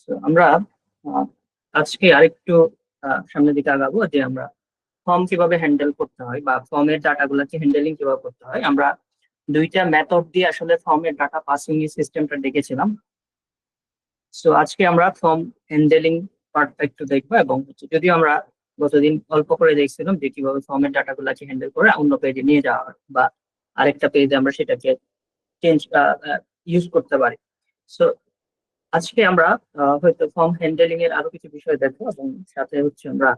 So, আমরা আজকে আরেকটু সামনের দিকে আগাবো যে আমরা ফর্ম কিভাবে হ্যান্ডেল করতে হয় বা ফর্মের ডাটাগুলোকে হ্যান্ডেলিং কিভাবে করতে হয়। আমরা দুইটা মেথড দিয়ে আসলে ফর্মের ডাটা পাসিং সিস্টেমটা দেখেছিলাম। সো আজকে আমরা ফর্ম হ্যান্ডেলিং পার্টটা একটু দেখবো, এবং যদিও আমরা গতদিন অল্প করে দেখছিলাম যে কিভাবে ফর্মের ডাটাগুলোকে হ্যান্ডেল করে অন্য পেজে নিয়ে যাওয়া হয় বা আরেকটা পেজে আমরা সেটাকে চেঞ্জ ইউজ করতে পারি। সো আজকে আমরা হয়তো ফর্ম হ্যান্ডেলিং এর আরো কিছু বিষয় দেখবো, এবং সাথে হচ্ছে আমরা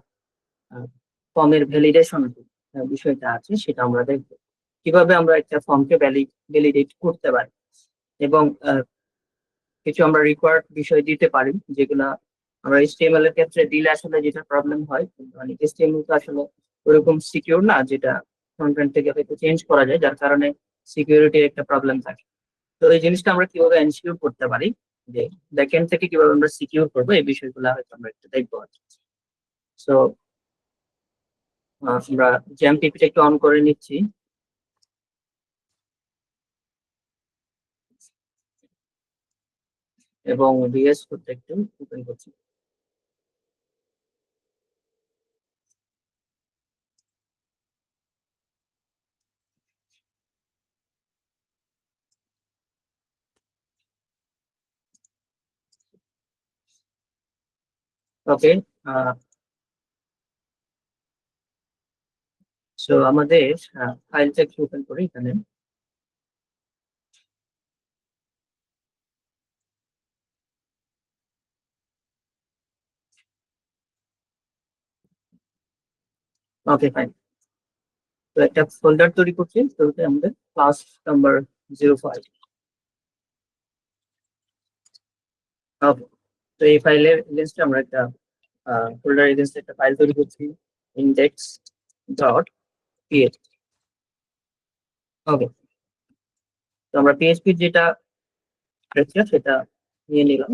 ফর্মের ভ্যালিডেশন বিষয়টা আছে সেটা আমরা দেখবো, কিভাবে আমরা একটা ফর্মকে ভ্যালিডেট করতে পারি, এবং কিছু আমরা রিকোয়ার্ড বিষয় দিতে পারি যেগুলা আমরা এইচটিএমএল এর ক্ষেত্রে দিলে আসলে যেটা প্রবলেম হয়, মানে এইচটিএমএল তো আসলে ওরকম সিকিউর না যেটা ফ্রন্ট এন্ড থেকে হয়তো চেঞ্জ করা যায়, যার কারণে সিকিউরিটির একটা প্রবলেম থাকে। তো এই জিনিসটা আমরা কিভাবে এনশিওর করতে পারি, যে ব্যাকএন্ড থেকে কিভাবে আমরা সিকিউর করবো, এই বিষয়গুলো হয়তো আমরা একটু দেখবো। সো আমরা জ্যামপিপিটা একটু অন করে নিচ্ছি, এবং ভিএস কোডটা একটু ওপেন করছি। ওকে, সো আমাদের ফাইলটা একটু ওপেন করি এখানে। ওকে, ফাইন। তো একটা ফোল্ডার তৈরি করছি, তো আমাদের ক্লাস নাম্বার 05। ওকে, তো এই ফাইলের এগেইনস্টে আমরা একটা ফোল্ডার এগেইনস্টে একটা ফাইল তৈরি করছি, ইন্ডেক্স ডট পিএইচপি। ওকে, তো আমরা পিএইচপি যেটা সেটা নিয়ে নিলাম।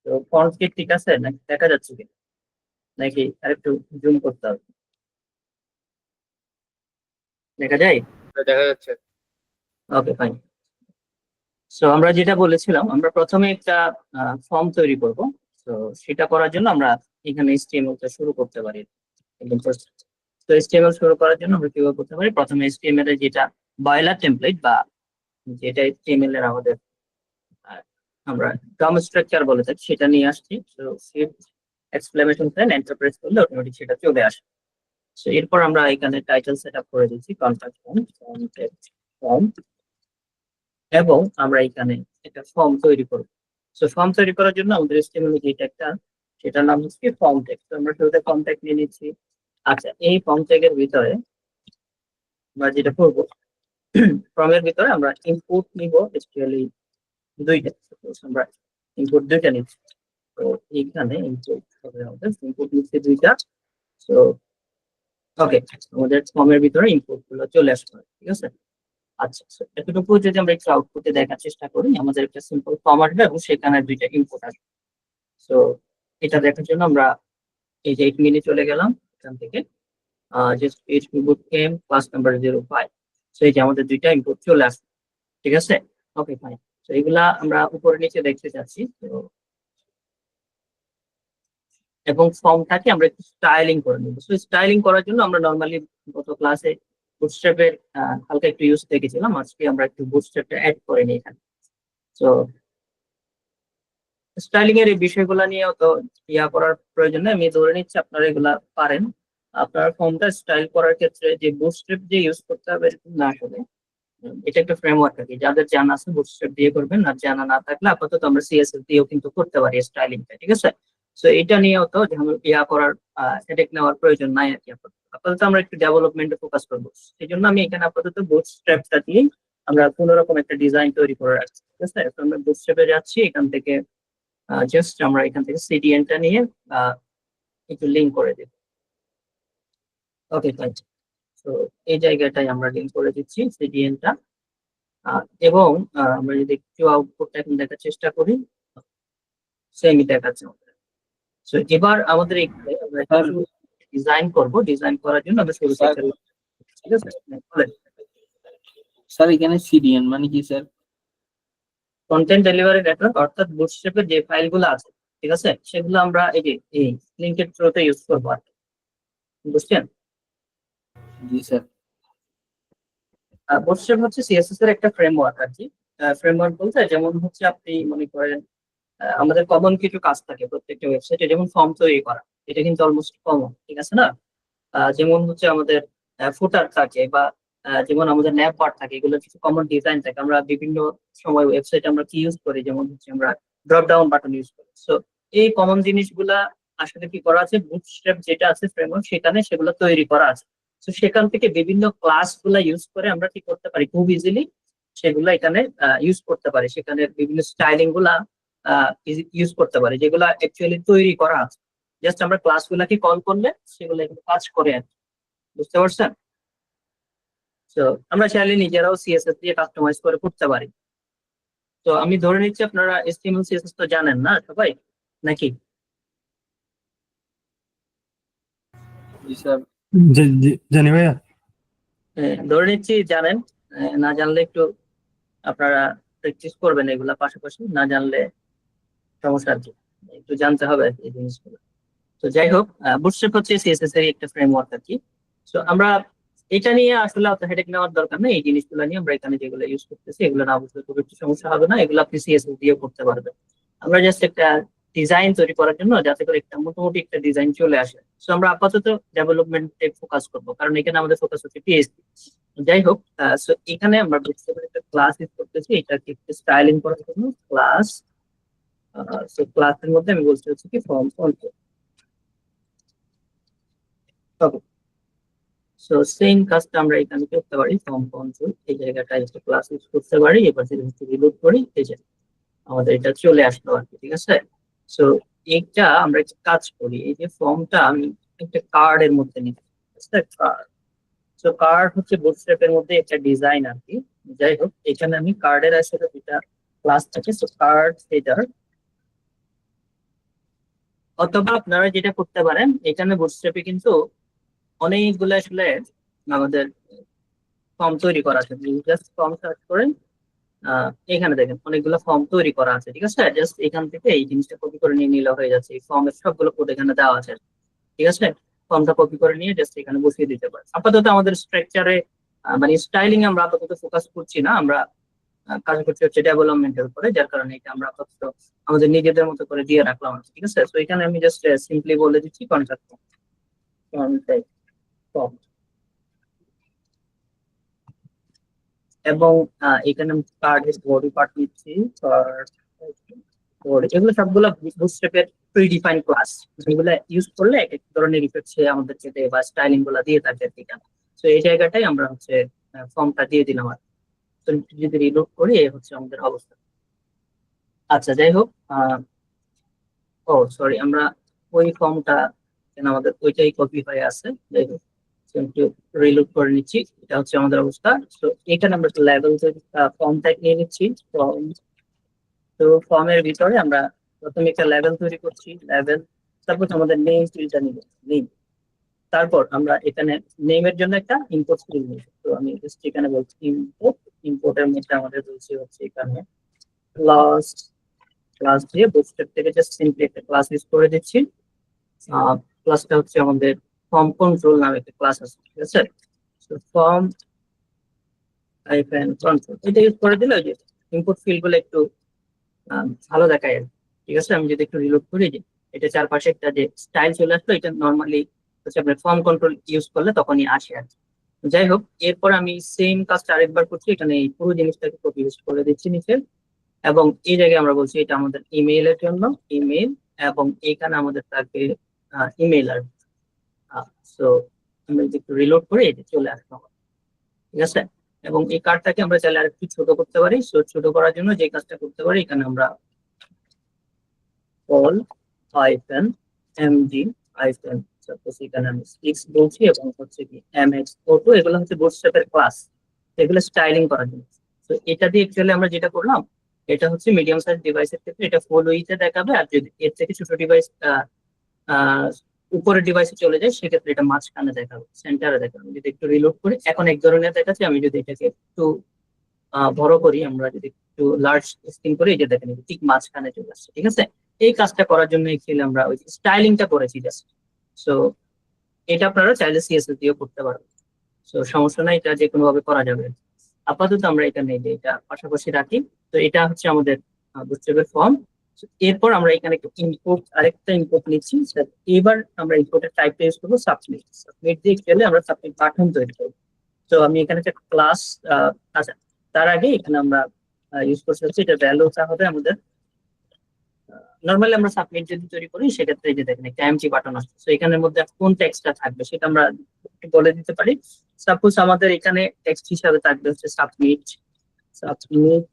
তো ফন্ট কি ঠিক আছে নাকি দেখা যাচ্ছে কি, নাকি আরেকটু জুম করতে হবে? দেখা যায়? দেখা যাচ্ছে। ওকে, ফাইন। সো আমরা যেটা বলেছিলাম, আমরা প্রথমে একটা ফর্ম তৈরি করব। তো সেটা করার জন্য আমরা এখানে HTML টা শুরু করতে পারি একদম ফার্স্ট। তো HTML শুরু করার জন্য আমরা কিভাবে করতে পারি, প্রথমে HTML এর যেটা বয়লার টেমপ্লেট বা যেটা HTML এর আমাদের আহ, আমরা ডম স্ট্রাকচার বলে থাকি সেটা নিয়ে আসছি। তো shift exclamation sign enter press করলে অটোমেটিক সেটা চলে আসে। তো এরপর আমরা এখানে টাইটেল সেটআপ করে দিচ্ছি কন্টাক্ট ফর্ম, এবং আমরা এখানে একটা ফর্ম তৈরি করব। সো ফর্ম তৈরি করার জন্য আমাদের HTML যে ট্যাগটা, সেটার নাম হচ্ছে ফর্ম ট্যাগ। তো আমরা শুরুতে ফর্ম ট্যাগ নিয়ে নিচ্ছি। আচ্ছা, এই ফর্ম ট্যাগের ভিতরে আমরা যেটা করব, ফর্মের ভিতরে আমরা ইনপুট নিব স্পেশালি দুইটা। আমরা ইনপুট দুইটা নিচ্ছি। তো এইখানে ইনপুট হবে, আমাদের ইনপুট নিচ্ছে দুইটা। তো ওকে, আমাদের ফর্মের ভিতরে ইনপুট গুলো চলে আসবে, ঠিক আছে। আচ্ছা, এতটুকু যদি আমরা একটু আউটপুটে দেখার চেষ্টা করি, আমাদের একটা সিম্পল ফর্ম আসবে এবং সেখানে দুইটা ইনপুট আসবে। তো এটা দেখার জন্য আমরা এই যে 8 মিনিট চলে গেলাম এখান থেকে, just PHP boot camp class number 05। তো এই যে আমাদের দুইটা ইনপুট চলে আসবে, ঠিক আছে। ওকে, ফাইন। তো এগুলা আমরা উপরে নিচে দেখতে চাচ্ছি। তো এবং ফর্মটাকে আমরা একটু স্টাইলিং করে নেবো। তো স্টাইলিং করার জন্য আমরা নর্মালি গত ক্লাসে বুটস্ট্র্যাপের হালকা একটু ইউজ দেখেছিলাম, আজকে আমরা একটু বুটস্ট্র্যাপটা অ্যাড করে নিই এখানে। তো স্টাইলিং এর এই বিষয়গুলো নিয়েও তো করার প্রয়োজন নেই, আমি ধরে নিচ্ছি আপনারা এগুলা পারেন। আপনার ফর্মটা স্টাইল করার ক্ষেত্রে যে বুটস্ট্র্যাপ যে ইউজ করতে হবে এরকম না, আসলে এটা একটা ফ্রেমওয়ার্ক আর কি। যাদের জানা আছে বুটস্ট্র্যাপ দিয়ে করবেন, আর জানা না থাকলে আপাতত আমরা CSS দিয়েও কিন্তু করতে পারি স্টাইলিংটা, ঠিক আছে। তো এটা নিয়েও তো যেমন করার হেডেক নেওয়ার প্রয়োজন নাই আর কি। আপাতত আমরা একটু ডেভেলপমেন্টে ফোকাস করবো, সেই জন্য আমি এখানে আপাতত বুটস্ট্র্যাপটা দিয়ে আমরা কোন রকম একটা ডিজাইন তৈরি করে রাখছি, ঠিক আছে। এখন আমরা বুটস্ট্র্যাপে যাচ্ছি, এখান থেকে জাস্ট আমরা এখান থেকে CDN টা নিয়ে একটু লিঙ্ক করে দেব। ওকে, ফাইন। তো এই জায়গাটায় আমরা লিঙ্ক করে দিচ্ছি CDN টা। এবং আমরা যদি একটু আউটপুটটা এখন দেখার চেষ্টা করি, সেমই দেখাচ্ছে আমাদের। তো এবার আমাদের এখানে আমরা ডিজাইন করব, ডিজাইন করার জন্য আমরা শুরু থেকে, ঠিক আছে। স্যার এখানে সিডিএন মানে কি স্যার? কন্টেন্ট ডেলিভারি নেটওয়ার্ক অর্থাৎ বুটস্ট্র্যাপের যে ফাইলগুলো আছে, ঠিক আছে, সেগুলো আমরা এই লিঙ্কের থ্রুতে ইউজ করবো আর কি। বুঝছেন? জি স্যার। বুটস্ট্র্যাপ হচ্ছে সিএসএস এর একটা ফ্রেমওয়ার্ক আর কি। ফ্রেমওয়ার্ক বলতে যেমন হচ্ছে আপনি মনে করেন আমাদের কমন কিছু কাজ থাকে প্রত্যেকটা ওয়েবসাইটে, যেমন ফর্ম তৈরি করা, এটা কিন্তু অলমোস্ট কমন, ঠিক আছে না? যেমন হচ্ছে আমাদের ফুটার থাকে বা যেমন আমাদের ন্যাপ বার থাকে, এগুলো কিছু কমন ডিজাইন থাকে। আমরা বিভিন্ন সময় ওয়েবসাইটে আমরা কি ইউজ করি, যেমন হচ্ছে আমরা ড্রপ ডাউন বাটন ইউজ করি। সো এই কমন জিনিসগুলা আসলে কি করা আছে, বুটস্ট্র্যাপ যেটা আছে ফ্রেমওয়ার্ক, সেখানে সেগুলো তৈরি করা আছে। তো সেখান থেকে বিভিন্ন ক্লাস গুলা ইউজ করে আমরা কি করতে পারি, খুব ইজিলি সেগুলো এখানে ইউজ করতে পারি। সেখানে বিভিন্ন স্টাইলিং গুলা ইউজ করতে পারি, যেগুলা অ্যাকচুয়ালি তৈরি করা আছে। জাস্ট আমরা ক্লাস গুলাকে কল করলে সেগুলো এখানে কাজ করে আর কি। বুঝতে পারছেন? তো আমরা চাইলে নিজেরাও সিএসএস দিয়ে কাস্টমাইজ করে করতে পারি। তো আমি ধরে নিচ্ছি আপনারা এচটিএমএল সিএসএস তো জানেন না সবাই, নাকি? জি স্যার। জানি ভাইয়া। ধরে নিচ্ছি জানেন। না জানলে একটু আপনারা প্র্যাকটিস করবেন এগুলা পাশাপাশি, না জানলে সমস্যা আর কি, একটু জানতে হবে এই জিনিসগুলো। তো যাই হোক, বুটস্ট্র্যাপ হচ্ছে সিএসএস এর একটা ফ্রেমওয়ার্ক আর কি। তো আমরা এটা নিয়ে আসলে অত হেডেক নেওয়ার দরকার নেই। এই জিনিসগুলো নিয়ে আমরা এখানে যেগুলো ইউজ করতেছি এগুলো না বুঝলে খুব একটু সমস্যা হবে না, এগুলো আপনি সিএসএস দিয়ে করতে পারবেন। আমরা জাস্ট একটা ডিজাইন তৈরি করার জন্য যাতে করে একটা মোটামুটি একটা ডিজাইন চলে আসে, তো আমরা আপাতত ডেভেলপমেন্টে ফোকাস করবো, কারণ এখানে আমাদের ফোকাস হচ্ছে পিএইচপি। যাই হোক, সো এখানে আমরা বুটস্ট্র্যাপের একটা ক্লাস ইউজ করতেছি, এটাকে একটু স্টাইলিং করার জন্য ক্লাস। সো ক্লাসের মধ্যে আমি বলতে হচ্ছে কি ফর্ম কন্ট্রোল। সো সেম কাজটা আমরা এখানে করতে পারি, ফর্ম কন্ট্রোল এই জায়গাটা একটা ক্লাস ইউজ করতে পারি। এবার যদি রিলোড করি, এই যে আমাদের এটা চলে আসলো আর কি, ঠিক আছে? সো এইটা আমরা একটা কাজ করি, এই যে ফর্মটা আমি একটা কার্ডের মধ্যে নিই, কার্ড। সো কার্ড হচ্ছে বুটস্ট্র্যাপের মধ্যে একটা ডিজাইন আর কি। যাই হোক, এখানে আমি কার্ডের আসলে দুটা ক্লাস থাকে, সো কার্ড হেডার। অথবা আপনারা যেটা করতে পারেন, এখানে বুটস্ট্র্যাপে কিন্তু অনেকগুলো আসলে আমাদের ফর্ম তৈরি করা আছে। জাস্ট ফর্ম সার্চ করেন, এখানে দেখেন অনেকগুলো ফর্ম তৈরি করা আছে, ঠিক আছে? জাস্ট এখান থেকে এই জিনিসটা কপি করে নিয়ে নিলে হয়ে যাচ্ছে। এই ফর্মের সবগুলো কোড এখানে দেওয়া আছে, ঠিক আছে? ফর্মটা কপি করে নিয়ে জাস্ট এখানে বসিয়ে দিতে পারে। আপাতত আমাদের স্ট্রাকচারে মানে স্টাইলিং আমরা আপাতত ফোকাস করছি না, আমরা কাজ করছি হচ্ছে ডেভেলপমেন্টের উপরে, যার কারণে এটা আমরা আপাতত আমাদের নিজেদের মতো করে দিয়ে রাখলাম, ঠিক আছে? তো এখানে আমি জাস্ট সিম্পলি বলে দিচ্ছি কন্ট্রাক্ট ফর্ম, এবং এখানে কার্ডের বডি পার্ট নিচ্ছি, কার্ড বডি, এগুলো সবগুলো বুটস্ট্র্যাপের প্রিডিফাইন্ড ক্লাস, যেগুলো ইউজ করলে এক এক ধরনের ইফেক্ট সে আমাদের যেতে বা স্টাইলিং গুলা দিয়ে থাকে আর কি। তো এই জায়গাটাই আমরা হচ্ছে ফর্মটা দিয়ে দিলাম আর কি। তো যদি রিলোড করি, এই হচ্ছে আমাদের অবস্থা। আচ্ছা, যাই হোক, ও সরি, আমরা ওই ফর্মটা আমাদের ওইটাই কপি হয়ে আছে। যাই হোক, একটু রিলোড করে নিচ্ছি, এটা হচ্ছে আমাদের অবস্থা। তো এখানে আমরা লেভেল ফর্ম টাইপ নিয়ে নিচ্ছি। তো ফর্মের ভিতরে আমরা প্রথমে একটা লেভেল তৈরি করছি, লেভেল। তারপর আমাদের নেম ফিল্ডটা নিব, নেম। তারপর আমরা এখানে নেমের জন্য একটা ইনপুট ফিল্ড নিব। তো আমি জাস্ট এখানে বলছি ইনপুট, ইনপুটের মধ্যে আমাদের বলছি হচ্ছে এখানে ক্লাস, ক্লাস দিয়ে বুটস্ট্র্যাপ থেকে জাস্ট সিম্পলি একটা ক্লাস ইউজ করে দিচ্ছি। ক্লাসটা হচ্ছে আমাদের ফর্ম কন্ট্রোল নামে একটা ক্লাস আছে, ঠিক আছে? ফর্ম কন্ট্রোল এটা ইউজ করে দিলে ওই যে ইনপুট ফিল্ড গুলো একটু ভালো দেখায় আর কি, ঠিক আছে? আমি যদি একটু রিলোড করি, যে এটা চারপাশে একটা যে স্টাইল চলে আসলো, এটা নর্মালি হচ্ছে আপনার ফর্ম কন্ট্রোল ইউজ করলে তখনই আসে আর কি। যাই হোক, এরপর আমি সেম কাজটা আরেকবার করছি, এখানে এই পুরো জিনিসটাকে কপি পেস্ট করে দিচ্ছি নিচে, এবং এই জায়গায় আমরা বলছি এটা আমাদের ইমেইলের জন্য, ইমেইল, এবং এখানে আমাদের থাকবে ইমেইল আর। সো আমরা যদি একটু রিলোড করি, এটা চলে আসলো, ঠিক আছে? এবং এই কার্ডটাকে আমরা চাইলে আরেকটু ছোট করতে পারি। সো ছোট করার জন্য যে কাজটা করতে পারি, এখানে আমরা all hyphen md hyphen, suppose এখানে আমি 6 বলছি, এবং হচ্ছে কি mx photo, এগুলো হচ্ছে বুটস্ট্র্যাপের ক্লাস, এগুলো স্টাইলিং করার জন্য। তো এটা দিয়ে অ্যাকচুয়ালি আমরা যেটা করলাম, এটা হচ্ছে মিডিয়াম সাইজ ডিভাইসের ক্ষেত্রে এটা ফুল উইথে দেখাবে, আর যদি এর থেকে ছোট ডিভাইস উপরের ডিভাইসে চলে যায়, সেক্ষেত্রে এটা মাঝখানে দেখাবে, সেন্টারে দেখাবে। যদি একটু রিলোড করি, এখন এক ধরনের দেখাচ্ছে। আমি যদি এটাকে একটু বড় করি, আমরা যদি একটু লার্জ স্ক্রিন করে এই যে দেখেন ঠিক মাঝখানে চলে আসছে, ঠিক আছে। এই কাজটা করার জন্য অ্যাকচুয়ালি আমরা ওই স্টাইলিংটা করেছি জাস্ট। সো এটা আপনারা চাইলে সিএসএস দিয়েও করতে পারবেন, সো সমস্যা নাই, এটা যে কোনো ভাবে করা যাবে। আপাতত আমরা এখানে এই যে এটা পাশাপাশি রাখি। তো এটা হচ্ছে আমাদের বুস্ট্র্যাপের ফর্ম। এরপর আমরা এখানে আরেকটা ইনপুট নিচ্ছি। এবার আমরা ইনপুটের টাইপটা ইউজ করবো সাবমিট। সাবমিট দিয়ে গেলে আমরা সাবমিট বাটন তৈরি করবো। তো আমি এখানে একটা ক্লাস, আচ্ছা তার আগে এখানে আমরা ইউজ করতে হচ্ছে এটা ভ্যালুটা হবে আমাদের, নর্মালি আমরা সাবমিট যদি তৈরি করি সেক্ষেত্রে এই যে দেখেন একটা এমটি বাটন আসছে। তো এখানের মধ্যে কোন টেক্সটটা থাকবে সেটা আমরা একটু বলে দিতে পারি। সাপোজ আমাদের এখানে টেক্সট হিসাবে থাকবে হচ্ছে সাবমিট। সাবমিট।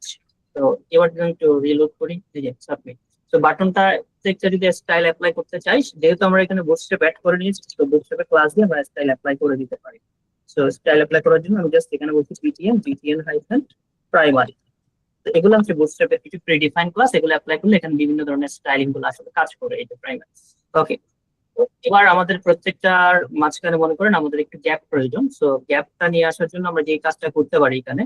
তো এবার যদি আমি একটু রিলোড করি, এই যে সাবমিট। তো বাটনটা একটা যদি স্টাইল অ্যাপ্লাই করতে চাই, যেহেতু আমরা এখানে বুটস্ট্র্যাপ অ্যাড করে নিয়েছি, তো বুটস্ট্র্যাপের ক্লাস দিয়ে আমরা স্টাইল অ্যাপ্লাই করে দিতে পারি। সো স্টাইল অ্যাপ্লাই করার জন্য আমি জাস্ট এখানে বলছি বিটিএন হাইফেন প্রাইমারি। তো এগুলো হচ্ছে বুটস্ট্র্যাপের কিছু প্রিডিফাইন ক্লাস, এগুলো অ্যাপ্লাই করলে এখানে বিভিন্ন ধরনের স্টাইলিং গুলো আসলে কাজ করে, এই যে প্রাইমারি। ওকে, এবার আমাদের প্রত্যেকটার মাঝখানে মনে করেন আমাদের একটু গ্যাপ প্রয়োজন। সো গ্যাপটা নিয়ে আসার জন্য আমরা যে কাজটা করতে পারি এখানে,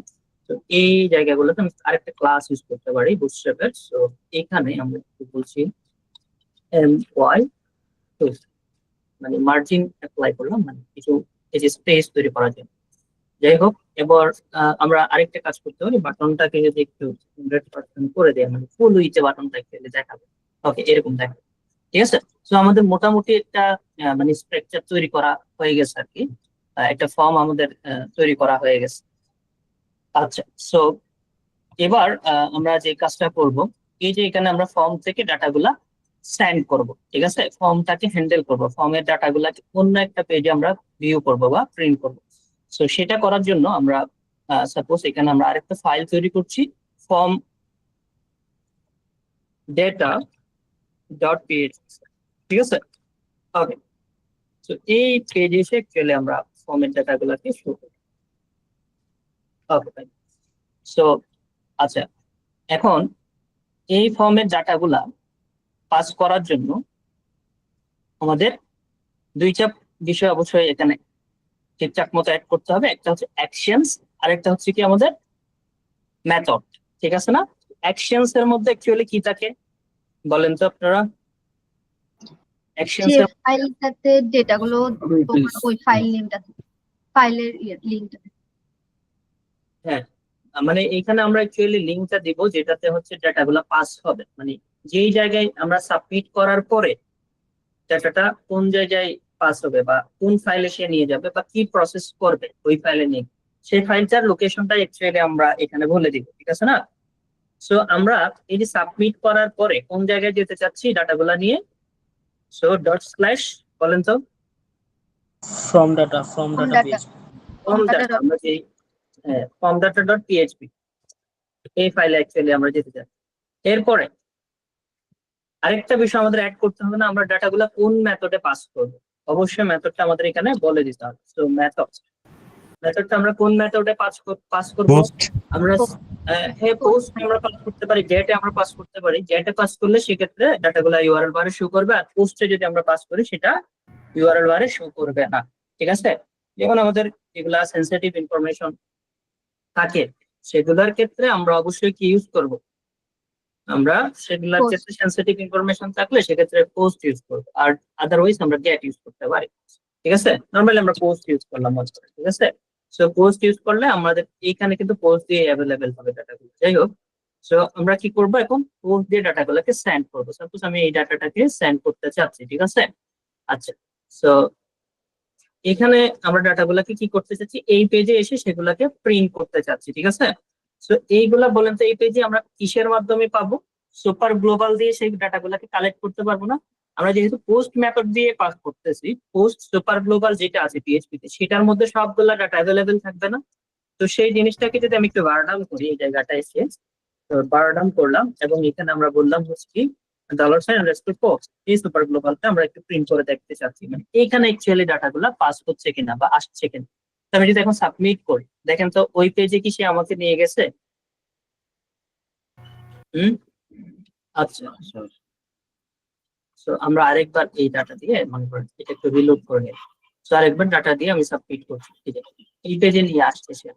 তো এই জায়গাগুলোতে আমি আরেকটা ক্লাস ইউজ করতে পারি বুটস্ট্র্যাপের। সো এখানে আমরা বলছি ওয়াই, মানে মার্জিন অ্যাপ্লাই করলাম, মানে কিছু এই যে স্পেস তৈরি করার জন্য। যাই হোক, এবার আমরা আরেকটা কাজ করতে পারি, বাটনটাকে যদি একটু 100% করে দেয়, মানে ফুল উইথে বাটনটা খেলে দেখাবে। ওকে, এরকম দেখাবে, ঠিক আছে। তো আমাদের মোটামুটি একটা মানে স্ট্রাকচার তৈরি করা হয়ে গেছে আর কি, একটা ফর্ম আমাদের তৈরি করা হয়ে গেছে। আচ্ছা, সো এবার আমরা যে কাজটা করব, এই যে এখানে আমরা ফর্ম থেকে ডাটাগুলা সেন্ড করব, ঠিক আছে, ফর্মটাকে হ্যান্ডেল করব, ফর্মের ডাটাগুলাকে অন্য একটা পেজে আমরা ভিউ করব বা প্রিন্ট করব। সো সেটা করার জন্য আমরা সাপোজ এখানে আমরা আরেকটা ফাইল তৈরি করছি, ফর্ম ডেটা ডট পিএইচপি, ঠিক আছে। ওকে, তো এই পেজে এসে অ্যাকচুয়ালি আমরা ফর্মের ডাটাগুলোকে শো করি। Okay fine. সো আচ্ছা, এখন এই ফর্মের ডাটাগুলা পাস করার জন্য আমাদের দুইটা বিষয় অবশ্যই এখানে ঠিকঠাক মতো অ্যাড করতে হবে। একটা হচ্ছে অ্যাকশনস, আর একটা হচ্ছে কি আমাদের মেথড, ঠিক আছে না। অ্যাকশনস এর মধ্যে অ্যাকচুয়ালি কি থাকে বলেন তো আপনারা? অ্যাকশনস যে এর, ফাইলটাতে ডেটাগুলো তোমার ওই ফাইল নেমটা ফাইলের লিংকটা। হ্যাঁ, মানে এখানে আমরা অ্যাকচুয়ালি লিঙ্কটা দিব যেটাতে হচ্ছে ডাটাগুলো পাস হবে, মানে যেই জায়গায় আমরা সাবমিট করার পরে ডাটাটা কোন জায়গায় পাস হবে বা কোন ফাইলে সে নিয়ে যাবে বা কি প্রসেস করবে ওই ফাইলে নিয়ে, সেই ফাইলটার লোকেশনটা অ্যাকচুয়ালি আমরা এখানে বলে দিব, ঠিক আছে না। সো আমরা এই যে সাবমিট করার পরে কোন জায়গায় যেতে চাচ্ছি ডাটাগুলা নিয়ে, সো ডট স্ল্যাশ বলেন তো, from data data form data, আমরা যে ফর্ম ডাটা ডট পিএইচপি এই ফাইলে অ্যাকচুয়ালি আমরা যেতে চাই। এরপরে আরেকটা বিষয় আমাদের অ্যাড করতে হবে, না আমরা ডাটাগুলা কোন মেথডে পাস করব, অবশ্যই মেথডটা আমাদের এখানে বলে দিতে হবে। তো মেথডটা আমরা কোন মেথডে পাস করব, পোস্ট আমরা হ্যাঁ পোস্ট আমরা পাস করতে পারি, গেটে আমরা পাস করতে পারি। গেটে পাস করলে সেক্ষেত্রে ডাটাগুলা ইউআরএল বারে শো করবে, আর পোস্টে যদি আমরা পাস করি সেটা ইউআরএল বারে শো করবে না, ঠিক আছে। যেমন আমাদের এগুলা সেনসিটিভ ইনফরমেশন থাকে সেগুলোর ক্ষেত্রে আমরা অবশ্যই কি ইউজ করব, আমরা সেগুলোর Post. ক্ষেত্রে সেনসিটিভ ইনফরমেশন থাকলে সেক্ষেত্রে পোস্ট ইউজ করবো, আর আদারওয়াইজ আমরা গেট ইউজ করতে পারি, ঠিক আছে। নর্মালি আমরা পোস্ট ইউজ করলাম মনে করি, ঠিক আছে। সো পোস্ট ইউজ করলে আমাদের এইখানে কিন্তু পোস্ট দিয়ে অ্যাভেলেবেল হবে ডাটাগুলো। যাই হোক, সো আমরা কি করব, এখন পোস্ট দিয়ে ডাটাগুলোকে সেন্ড করবো। সাপোজ আমি এই ডাটাটাকে সেন্ড করতে চাচ্ছি, ঠিক আছে। আচ্ছা, সো এখানে আমরা ডাটাগুলোকে কি করতে চাচ্ছি, এই পেজে এসে সেগুলোকে প্রিন্ট করতে চাচ্ছি, ঠিক আছে। সো এইগুলা বলেন তো, এই পেজে আমরা কিসের মাধ্যমে পাবো? সুপার গ্লোবাল দিয়ে সেই ডাটাগুলোকে কালেক্ট করতে পারবো না। আমরা যেহেতু পোস্ট মেথড দিয়ে পাস করতেছি, পোস্ট সুপার গ্লোবাল যেটা আছে পিএইচপি তে, সেটার মধ্যে সবগুলা ডাটা অ্যাভেলেবেল থাকবে না। তো সেই জিনিসটাকে যদি আমি একটু বারডাউন করি, এই জায়গাটা এসে বারডাউন করলাম এবং এখানে আমরা বললাম হচ্ছে কি $_ পোস্ট, এই সুপার গ্লোবালটা আমরা একটু প্রিন্ট করে দেখতে চাচ্ছি, মানে এখানে অ্যাকচুয়ালি ডাটাগুলো পাস হচ্ছে কিনা বা আসছে কিনা। তো আমি যদি এখন সাবমিট করি, দেখেন তো ওই পেজে কি সে আমাকে নিয়ে গেছে? হুম, আচ্ছা। তো আমরা আরেকবার এই ডাটা দিয়ে মনে করেন এটা একটু রিলোড করে নিই। তো আরেকবার ডাটা দিয়ে আমি সাবমিট করছি, ঠিক আছে, এই পেজে নিয়ে আসছে সে।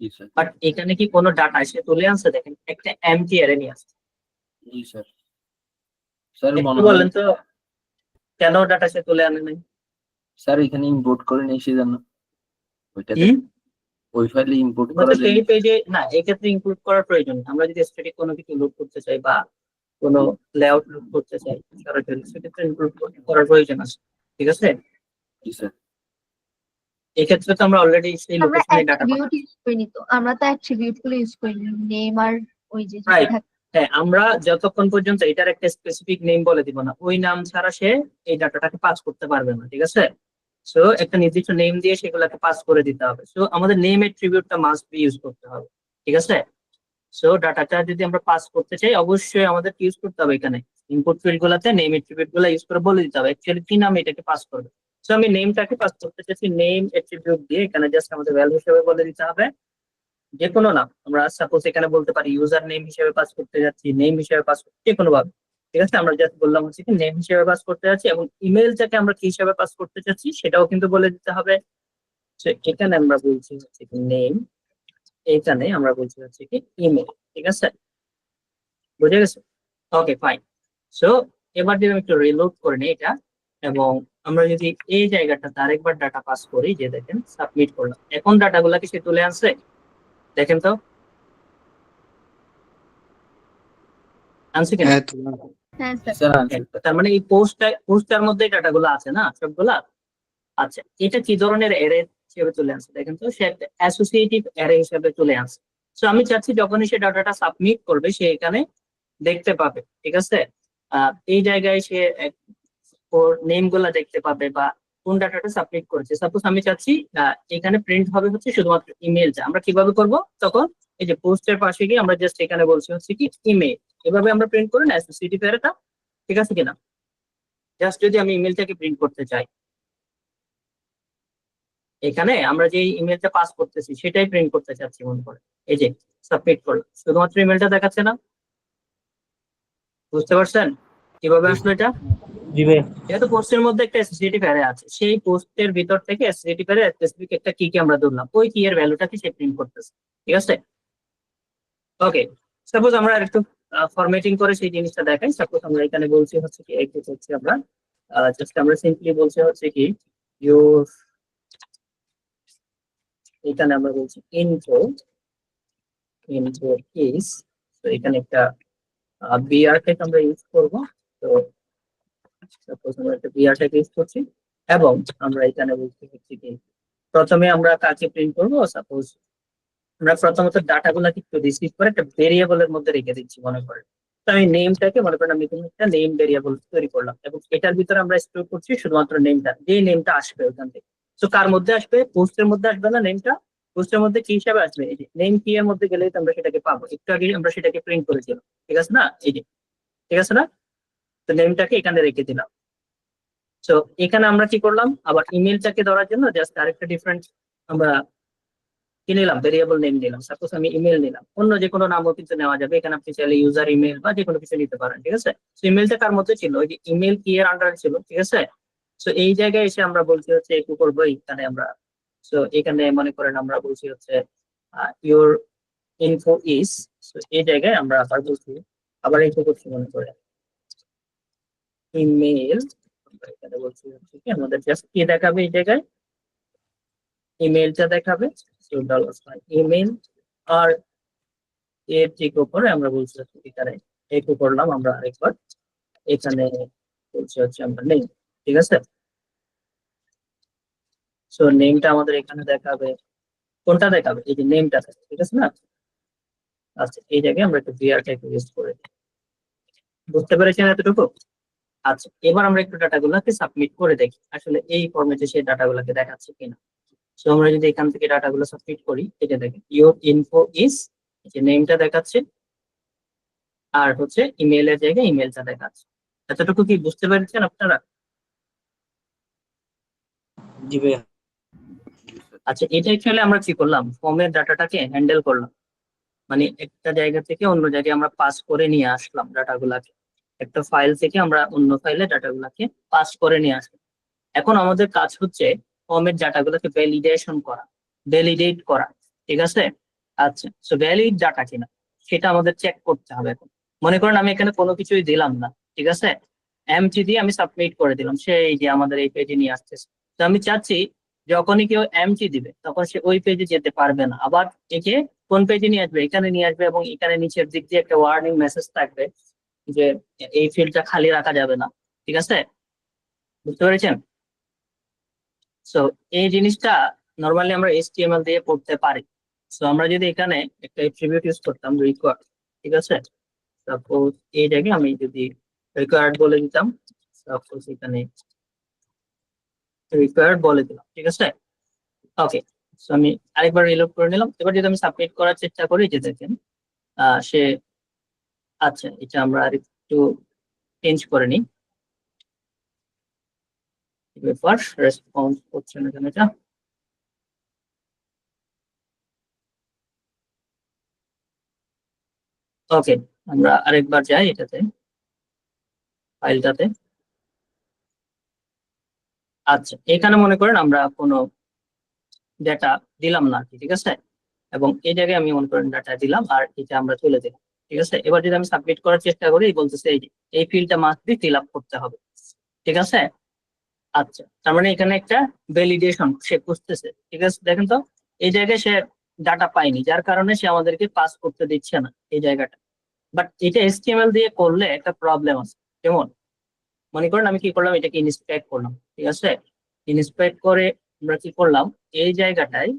জি স্যার। বাট এখানে কি কোনো ডাটা এসে তুলে আনছে? দেখেন একটা এমটি অ্যারে নিয়ে আসছে। জি স্যার। স্যার একটু মনে হয় বলেন তো কেন ডাটা সে তুলে আনে নাই? স্যার এখানে ইম্পোর্ট করে নিয়ে এসে জানো ওইটাতে হুম? ওই ফাইলে ইম্পোর্ট আমরা করা তো যায় সেই পেজে না, এক্ষেত্রে ইনক্লুড করার প্রয়োজন নেই। আমরা যদি স্ট্যাটিক কোনো কিছু লোড করতে চাই বা কোনো লেআউট লোড করতে চাই সরাসরি, সেক্ষেত্রে ইনক্লুড করার প্রয়োজন আছে। ঠিক আছে, জি স্যার। এক্ষেত্রে তো আমরা অলরেডি সেই আমরা লোকেশনে ডাটা অ্যাট্রিবিউট ইউজ করিনি তো, আমরা তো অ্যাট্রিবিউট গুলো ইউজ করিনি, নেম আর ওই যে যেটা রাইট। থাকে। হ্যাঁ, আমরা যতক্ষণ পর্যন্ত এটার একটা স্পেসিফিক নেম বলে দিব না, ওই নাম ছাড়া সে এই ডাটাটাকে পাস করতে পারবে না। ঠিক আছে, সো একটা নির্দিষ্ট নেম দিয়ে সেগুলোকে পাস করে দিতে হবে। সো আমাদের নেম এট্রিবিউটটা মাস্ট বি ইউজ করতে হবে। ঠিক আছে, সো ডাটাটা যদি আমরা পাস করতে চাই, অবশ্যই আমাদের ইউজ করতে হবে এখানে ইনপুট ফিল্ড গুলাতে নেম এট্রিবিউট গুলা ইউজ করে বলে দিতে হবে অ্যাকচুয়ালি কি নাম এটাকে পাস করবে। সো আমি নেমটাকে পাস করতে চাইছি, নেম এট্রিবিউট দিয়ে এখানে জাস্ট আমাদের ভ্যালু হিসেবে বলে দিতে হবে যে কোনো নাম। আমরা সাপোজ এখানে বলতে পারি ইউজার নেম হিসেবে পাস করতে যাচ্ছি, নেম হিসেবে পাস করতে, যে কোনো ভাবে। ঠিক আছে, আমরা জাস্ট বললাম হচ্ছে কি নেম হিসেবে পাস করতে যাচ্ছি, এবং ইমেলটাকে আমরা কি হিসেবে পাস করতে চাচ্ছি সেটাও কিন্তু বলে দিতে হবে। So, এখানে আমরা বলছি হচ্ছে কি নেম, এখানে আমরা বলছি হচ্ছে কি ইমেল। ঠিক আছে, বুঝে গেছে? Okay fine. সো এবার যদি আমি একটু রিলোড করে নিই এটা, এবং আমরা যদি এই জায়গাটাতে আরেকবার ডাটা পাস করি, যে দেখেন সাবমিট করলাম, এখন ডাটাগুলা কি সে তুলে আনছে? দেখেন তো আনছে কিনা? হ্যাঁ তো হ্যাঁ জি স্যার। স্যার হ্যাঁ, তার মানে এই পোস্টটার মধ্যে ডাটাগুলো আছে না সবগুলা? আচ্ছা, এটা কি ধরনের অ্যারে হিসেবে চলে আসছে? দেখেন তো সে একটা অ্যাসোসিয়েটিভ অ্যারে হিসেবে চলে আসছে। সো আমি চাচ্ছি যখনই সে ডাটাটা সাবমিট করবে সে এখানে দেখতে পাবে। ঠিক আছে, এই জায়গায় সে ওর নেম গুলা দেখতে পাবে বা কোন ডাটাটা সাবমিট করেছে। সাপোজ আমি চাচ্ছি এখানে প্রিন্ট হবে হচ্ছে শুধুমাত্র ইমেলটা। আমরা কিভাবে করব তখন? এই যে পোস্টের পাশে গিয়ে আমরা জাস্ট এখানে বলছি হচ্ছে কি ইমেল, এভাবে আমরা প্রিন্ট করে না অ্যাসোসিয়েটিভ অ্যারেটা। ঠিক আছে কিনা? জাস্ট যদি আমি ইমেলটাকে প্রিন্ট করতে চাই, এখানে আমরা যে ইমেলটা পাস করতেছি সেটাই প্রিন্ট করতে চাচ্ছি মনে করে, এই যে সাবমিট করলাম, শুধুমাত্র ইমেলটা দেখাচ্ছে না। বুঝতে পারছেন কিভাবে আসলো এটা? জি ভাইয়া। যেহেতু পোস্টের মধ্যে একটা অ্যাসোসিয়েটিভ অ্যারে আছে, সেই পোস্টের ভিতর থেকে অ্যাসোসিয়েটিভ অ্যারে স্পেসিফিক একটা কি আমরা ধরলাম, ওই কি এর ভ্যালুটাকে সে প্রিন্ট করতেছে। ঠিক আছে, ওকে। সাপোজ আমরা একটু ফরম্যাটিং করে সেই জিনিসটা দেখাই। সাপোজ আমরা এখানে বলছি হচ্ছে কি একটু হচ্ছে আমরা জাস্ট আমরা সিম্পলি বলছি হচ্ছে কি ইউর, এখানে আমরা বলছি ইনফো ইজ, তো এখানে একটা বিআর টেক আমরা ইউজ করব। তো সাপোজ আমরা একটা বিআর টেক ইউজ করছি, এবং আমরা এখানে বলছি হচ্ছে কি প্রথমে আমরা কাকে প্রিন্ট করব। সাপোজ আমরা প্রথমত ডাটা গুলা কিন্তু রিসিভ করে একটা ভেরিয়েবলের মধ্যে রেখে দিচ্ছি মনে করেন। তো আমি নেমটাকে মনে করেন আমি কোনো একটা নেম ভেরিয়েবল তৈরি করলাম, এবং এটার ভিতরে আমরা স্টোর করছি শুধুমাত্র নেমটা, যে নেমটা আসবে ওখান থেকে। তো কার মধ্যে আসবে? পোস্টের মধ্যে আসবে না নেমটা? পোস্টের মধ্যে কি হিসাবে আসবে? এই যে নেম কি এর মধ্যে গেলেই তো আমরা সেটাকে পাবো। একটু আগে আমরা সেটাকে প্রিন্ট করেছিলাম। ঠিক আছে না? এই যে, ঠিক আছে না? তো নেমটাকে এখানে রেখে দিলাম। তো এখানে আমরা কি করলাম, আবার ইমেলটাকে ধরার জন্য জাস্ট আরেকটা ডিফারেন্ট আমরা কি নিলাম, ভেরিয়েবল নেম নিলাম। সাপোজ আমি ইমেল নিলাম, অন্য যে কোনো নামও কিন্তু নেওয়া যাবে এখানে, আপনি চাইলে ইউজার ইমেল বা যে কোনো কিছু নিতে পারেন। ঠিক আছে, তো ইমেলটা কার মধ্যে ছিল? ওই যে ইমেল কি এর আন্ডারে ছিল। ঠিক আছে, তো এই জায়গায় এসে আমরা বলছি হচ্ছে একটু করবো এখানে আমরা। তো এখানে মনে করেন আমরা বলছি হচ্ছে ইউর ইনফো ইজ, এই জায়গায় আমরা আবার বলছি, আবার ইনফো করছি মনে করে ইমেল। এখানে বলছি হচ্ছে কি আমাদের জাস্ট কি দেখাবে এই জায়গায়, ইমেলটা দেখাবে। ইমেল আর এর ঠিক উপরে আমরা বলছি হচ্ছে এখানে একটু করলাম আমরা আরেকবার, এখানে বলছি হচ্ছে আমরা নেই। ঠিক আছে, সো নেমটা আমাদের এখানে দেখাবে, কোনটা দেখাবে? এই যে নেমটা দেখাবে। ঠিক আছে না? আচ্ছা, এই জায়গায় আমরা একটু বিআর টাইপ ইউজ করে দিই। বুঝতে পেরেছেন এতটুকু? আচ্ছা, এবার আমরা একটু ডাটাগুলোকে সাবমিট করে দেখি আসলে এই ফরম্যাটে সেই ডাটাগুলোকে দেখাচ্ছে কিনা। সো আমরা যদি এখান থেকে ডাটাগুলো সাবমিট করি, এটা দেখেন ইউর ইনফো ইজ, যে নেমটা দেখাচ্ছে, আর হচ্ছে ইমেলের জায়গায় ইমেলটা দেখাচ্ছে। এতটুকু কি বুঝতে পেরেছেন আপনারা? জি ভাইয়া। আচ্ছা, এটা অ্যাকচুয়ালি আমরা কি করলাম, ফর্মের ডাটাটাকে হ্যান্ডেল করলাম, মানে একটা জায়গা থেকে অন্য জায়গায় আমরা পাস করে নিয়ে আসলাম ডাটাগুলাকে, একটা ফাইল থেকে আমরা অন্য ফাইলে ডাটাগুলাকে পাস করে নিয়ে আসলাম। এখন আমাদের কাজ হচ্ছে ফর্মের ডাটাগুলোকে ভ্যালিডেশন করা, ভ্যালিডেট করা। ঠিক আছে, আচ্ছা, সো ভ্যালিড ডাটা কিনা সেটা আমাদের চেক করতে হবে। এখন মনে করেন আমি এখানে কোনো কিছুই দিলাম না, ঠিক আছে, এমটি দিয়ে আমি সাবমিট করে দিলাম, সে এই যে আমাদের এই পেজে নিয়ে আসতেছে। তো আমি চাচ্ছি যখনই কেউ এমটি দিবে তখন সে ওই পেজে যেতে পারবে না, আবার একে কোন পেজে নিয়ে আসবে, এখানে নিয়ে আসবে, এবং এখানে নিচের দিক দিয়ে একটা ওয়ার্নিং মেসেজ থাকবে যে এই ফিল্ডটা খালি রাখা যাবে না, ঠিক আছে, বুঝতে পেরেছেন? সো এই জিনিসটা নর্মালি আমরা HTML দিয়ে করতে পারি। সো আমরা যদি এখানে একটা অ্যাট্রিবিউট ইউজ করতাম রিকোয়ার্ড, ঠিক আছে, সাপোজ এই জায়গায় আমি যদি রিকোয়ার্ড বলে দিতাম, সাপোজ এখানে রিকোয়ার্ড বলে দিলাম, ঠিক আছে, ওকে। সো আমি আরেকবার রিলোড করে নিলাম। এবার যদি আমি সাবমিট করার চেষ্টা করি, যে দেখেন সে, আচ্ছা এটা আমরা আরেকটু চেঞ্জ করে নিই, ব্যাপার রেসপন্স করছে না কেন এটা। ওকে, আমরা আরেকবার যাই এটাতে, ফাইলটাতে। আচ্ছা, এখানে মনে করেন আমরা কোনো ডেটা দিলাম না আর কি, ঠিক আছে, এবং এই জায়গায় আমি মনে করেন ডাটা দিলাম আর এটা আমরা তুলে দিলাম, ঠিক আছে। এবার যদি আমি সাবমিট করার চেষ্টা করি, বলতেছে এই যে এই ফিল্ডটা মাস্ট বি ফিল আপ করতে হবে, ঠিক আছে। আচ্ছা, তার মানে এখানে একটা ভ্যালিডেশন সে খুঁজতেছে, ঠিক আছে। দেখেন তো এই জায়গায় সে ডাটা পায়নি, যার কারণে সে আমাদেরকে পাস করতে দিচ্ছে না এই জায়গাটা। বাট এটা HTML দিয়ে করলে একটা প্রবলেম আছে। যেমন মনে করেন আমি কি করলাম, এটাকে ইনস্পেক্ট করলাম, ঠিক আছে, ইনস্পেক্ট করে আমরা কি করলাম, এই জায়গাটায়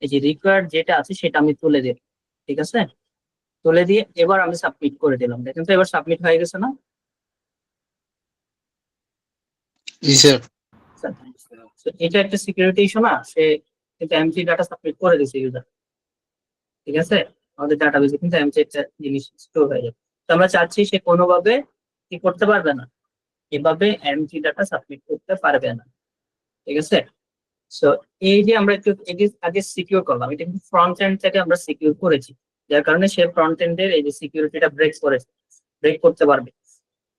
এই যে রিকোয়ার্ড যেটা আছে সেটা আমি তুলে দিলাম, ঠিক আছে, তুলে দিয়ে এবার আমি সাবমিট করে দিলাম। দেখেন তো এবার সাবমিট হয়ে গেছে না? জি স্যার। So, এটা একটা সিকিউরিটি ইস্যু না, সে কিন্তু এমটি ডাটা সাবমিট করে দিয়েছে ইউজার, ঠিক আছে, আমাদের ডাটাবেসে কিন্তু এমটি একটা জিনিস স্টোর হয়ে যাবে। তো আমরা চাচ্ছি সে কোনোভাবে কি করতে পারবে না, এভাবে এমটি ডাটা সাবমিট করতে পারবে না, ঠিক আছে। সো এই যে আমরা একটু আগে সিকিউর করলাম, এটা কিন্তু ফ্রন্ট এন্ড থেকে আমরা সিকিউর করেছি, যার কারণে সে ফ্রন্ট এন্ডের এই যে সিকিউরিটিটা ব্রেক করতে পারবে।